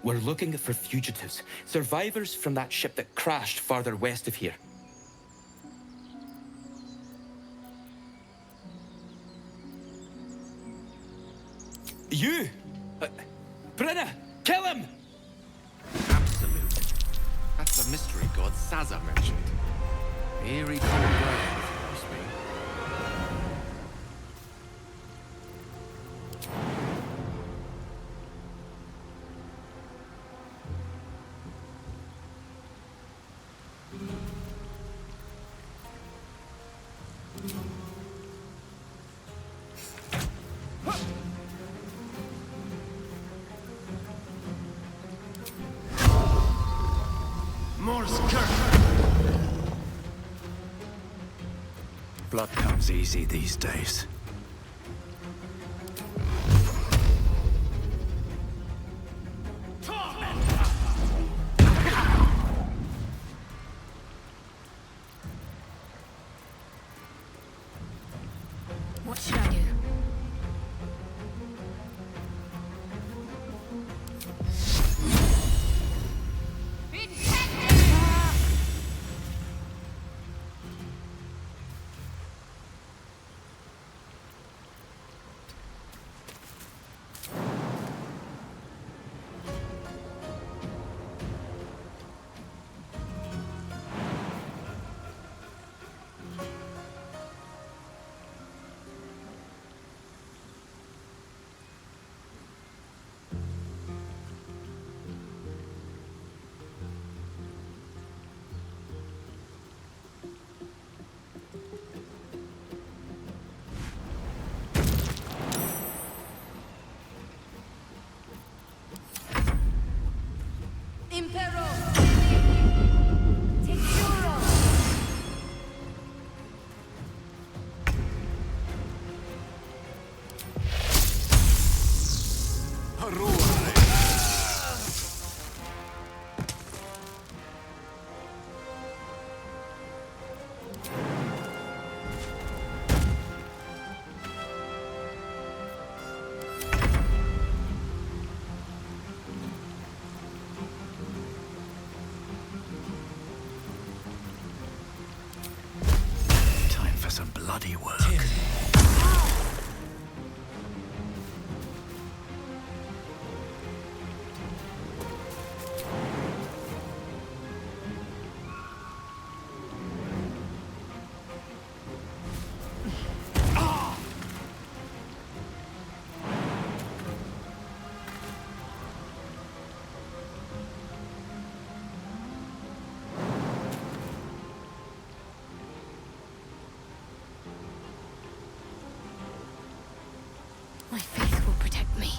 We're looking for fugitives, survivors from that ship that crashed farther west of here. You! Brenna! Kill him! Absolute. That's a mystery god Sazza mentioned. Eerie cold ground, if you ask me. Blood comes easy these days. What should I do? Impero! Time for some bloody work. My faith will protect me.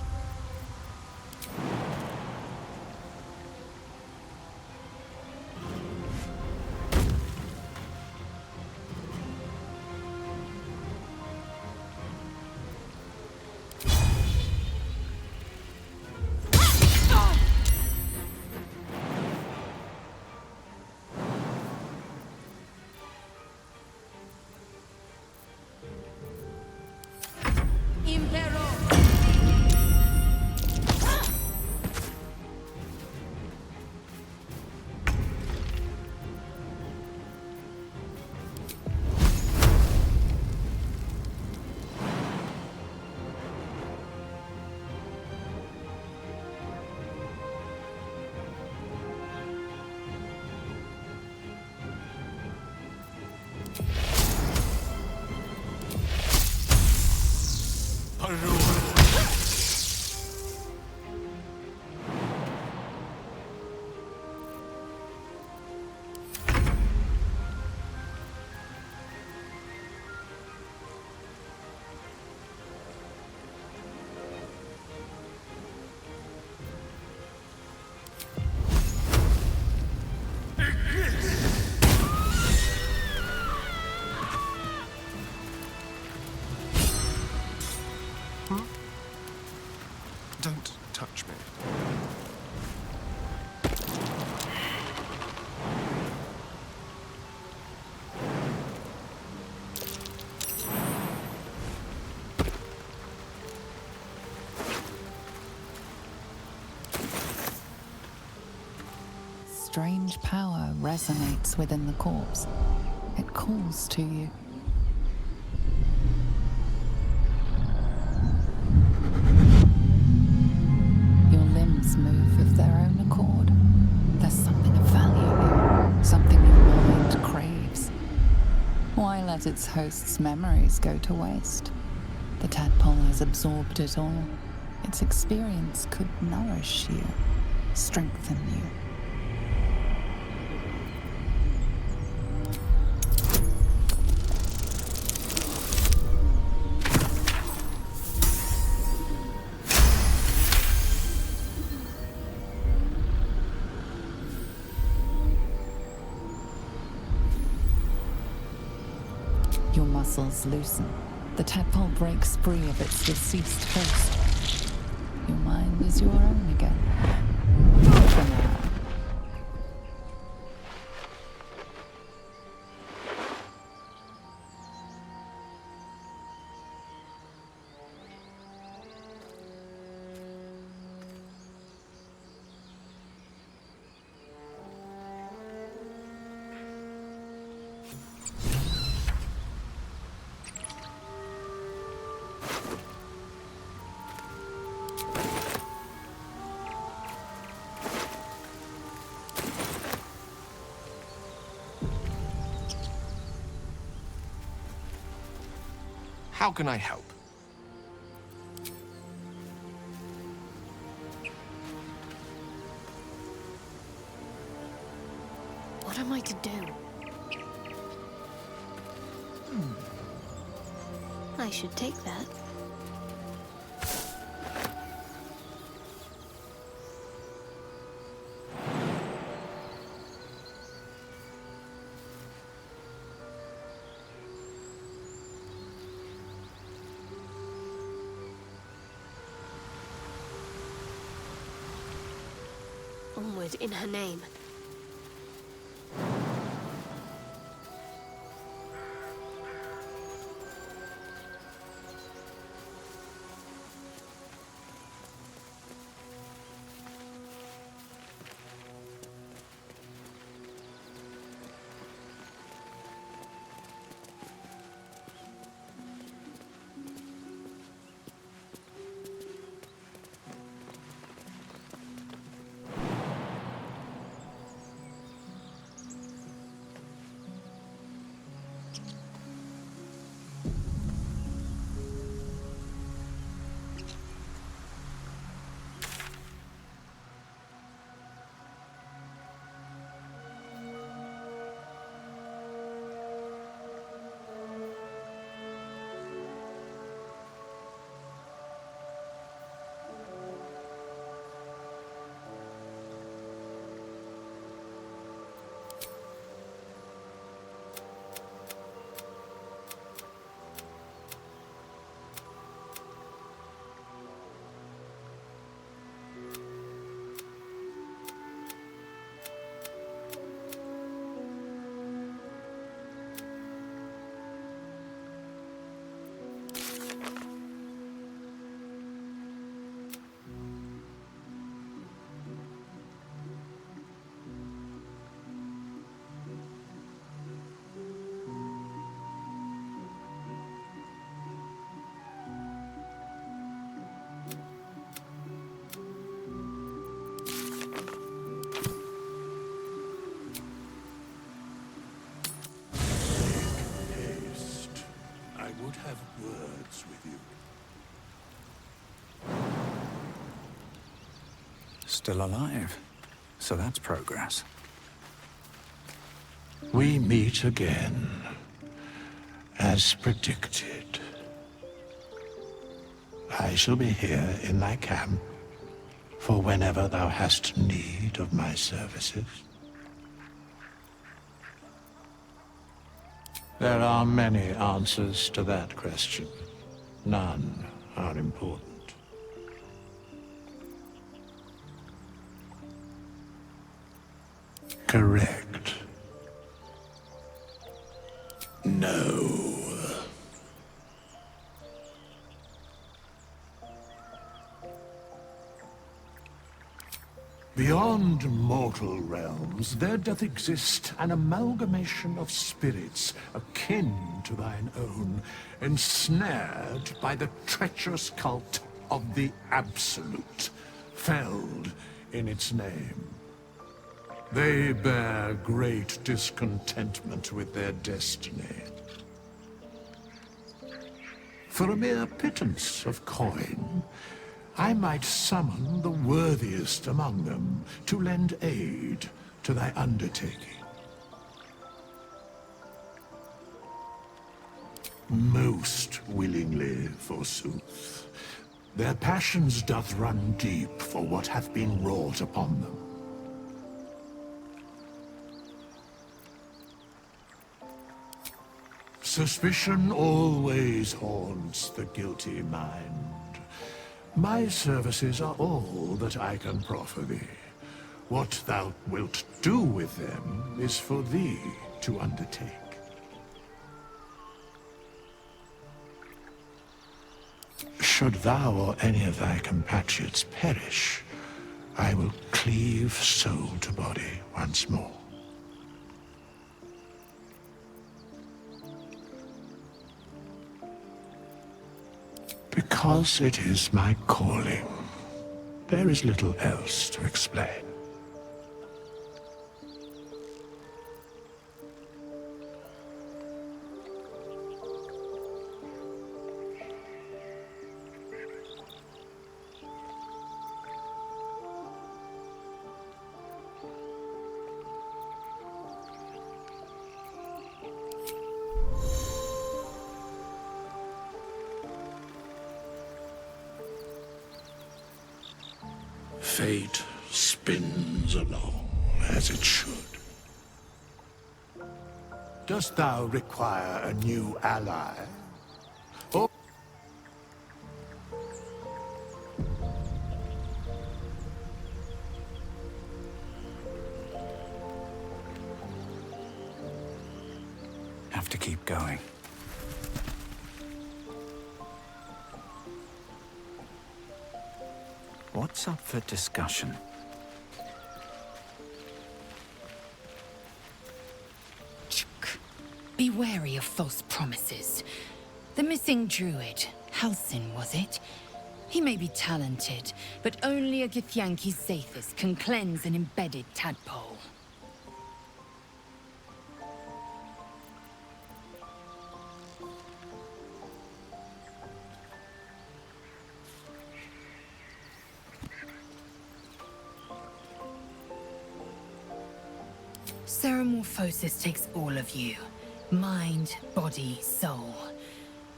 Impero! strange power resonates within the corpse. It calls to you. Your limbs move of their own accord. There's something of value here, something your mind craves. Why let its host's memories go to waste? The tadpole has absorbed it all. Its experience could nourish you, strengthen you. Your muscles loosen. The tadpole breaks free of its deceased host. Your mind is your own again. For now. How can I help? What am I to do? I should take that. Onward in her name. Have words with you. Still alive. So that's progress. We meet again, as predicted. I shall be here in thy camp for whenever thou hast need of my services. There are many answers to that question. None are important. Correct. No. Beyond mortal realms, there doth exist an amalgamation of spirits akin to thine own, ensnared by the treacherous cult of the Absolute, felled in its name. They bear great discontentment with their destiny. For a mere pittance of coin, I might summon the worthiest among them to lend aid to thy undertaking. Most willingly, forsooth. Their passions doth run deep for what hath been wrought upon them. Suspicion always haunts the guilty mind. My services are all that I can proffer thee. What thou wilt do with them is for thee to undertake. Should thou or any of thy compatriots perish, I will cleave soul to body once more. Because it is my calling. There is little else to explain. Fate spins along as it should. Dost thou require a new ally? Or have to keep going. What's up for discussion? Be wary of false promises. The missing druid, Halsin, was it? He may be talented, but only a Githyanki Zathis can cleanse an embedded tadpole. Ceramorphosis takes all of you. Mind, body, soul.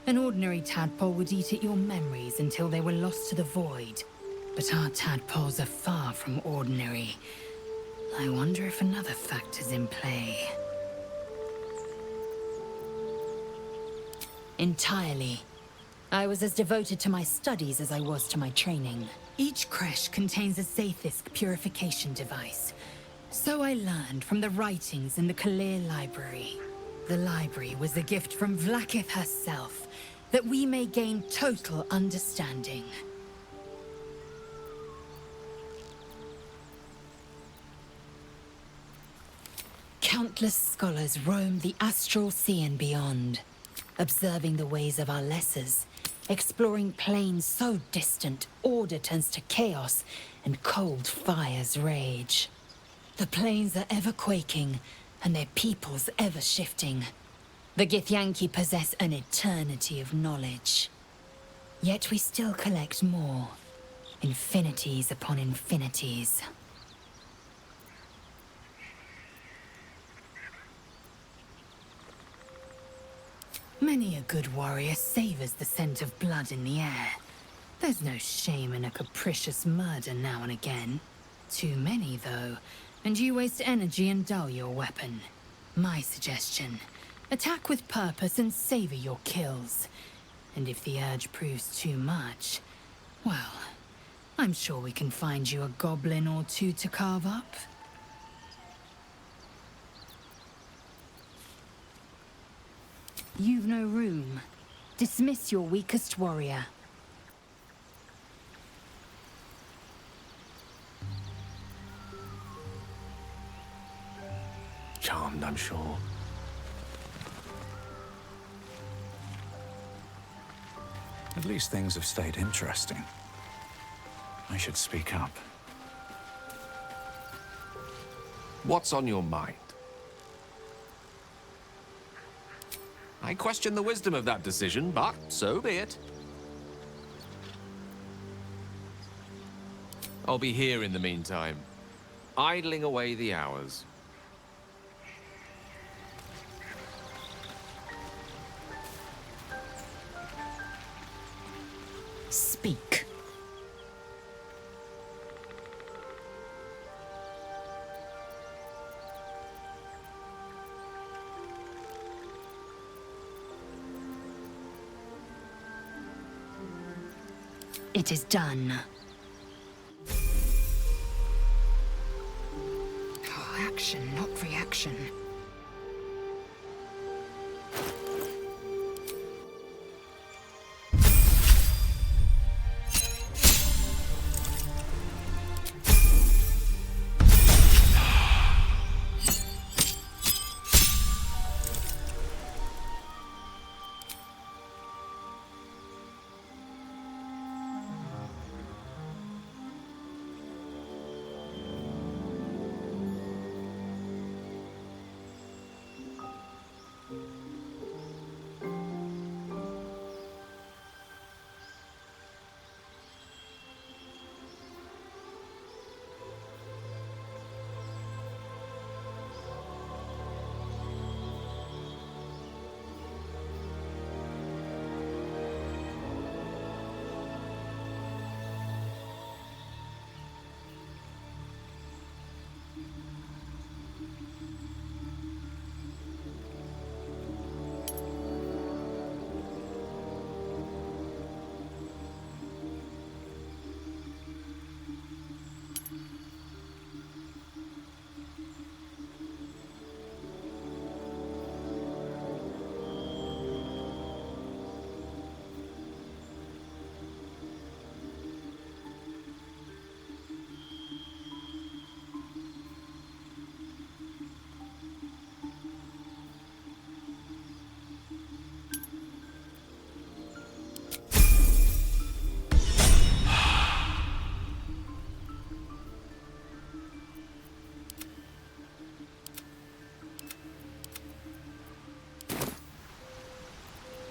An ordinary tadpole would eat at your memories until they were lost to the void. But our tadpoles are far from ordinary. I wonder if another factor's in play. Entirely. I was as devoted to my studies as I was to my training. Each creche contains a Zathis purification device. So I learned from the writings in the Kalir Library. The library was a gift from Vlaakith herself, that we may gain total understanding. Countless scholars roam the astral sea and beyond, observing the ways of our lessers, exploring planes so distant, order turns to chaos, and cold fires rage. The planes are ever quaking, and their peoples ever shifting. The Githyanki possess an eternity of knowledge. Yet we still collect more. Infinities upon infinities. Many a good warrior savors the scent of blood in the air. There's no shame in a capricious murder now and again. Too many, though, and you waste energy and dull your weapon. My suggestion, attack with purpose and savor your kills. And if the urge proves too much, well, I'm sure we can find you a goblin or two to carve up. You've no room. Dismiss your weakest warrior. sure. At least things have stayed interesting. I should speak up. What's on your mind? I question the wisdom of that decision, but so be it. I'll be here in the meantime, idling away the hours. Speak. It is done. Oh, action, not reaction.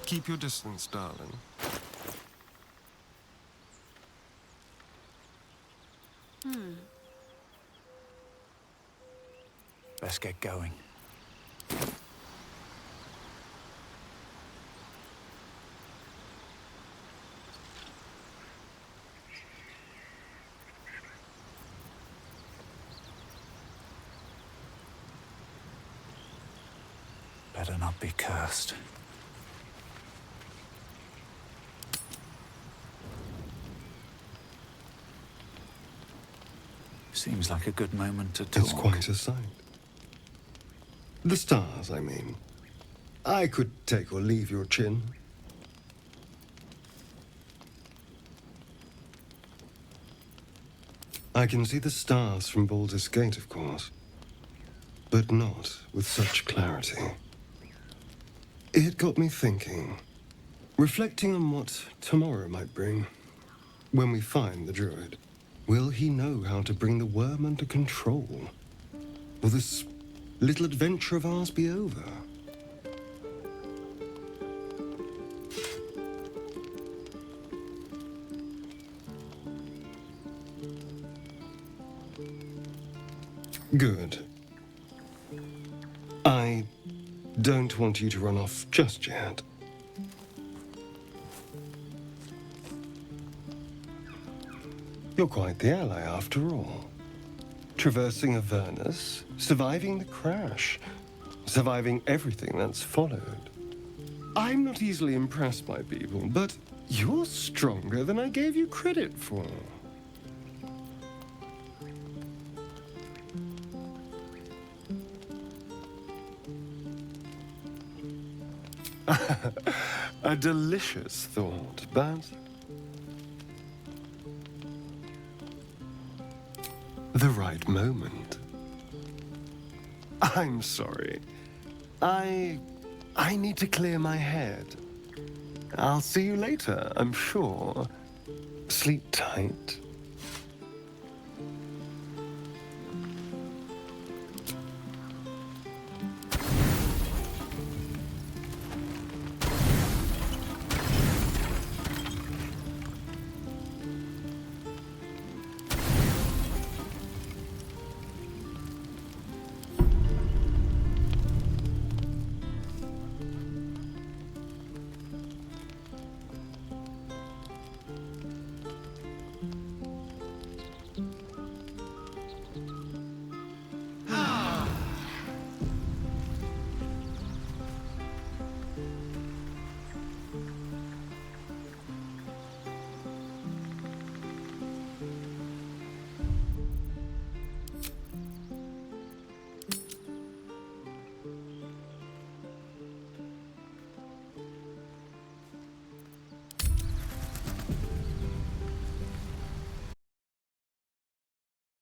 Keep your distance, darling. Let's get going. Better not be cursed. Seems like a good moment to talk. It's quite a sight. The stars, I mean. I could take or leave your chin. I can see the stars from Baldur's Gate, of course, but not with such clarity. It got me thinking, reflecting on what tomorrow might bring. When we find the druid, will he know how to bring the worm under control? Will this little adventure of ours be over? Good. I don't want you to run off just yet. You're quite the ally, after all. Traversing Avernus, surviving the crash, surviving everything that's followed. I'm not easily impressed by people, but you're stronger than I gave you credit for. A delicious thought, but the right moment. I'm sorry. I need to clear my head. I'll see you later, I'm sure. Sleep tight.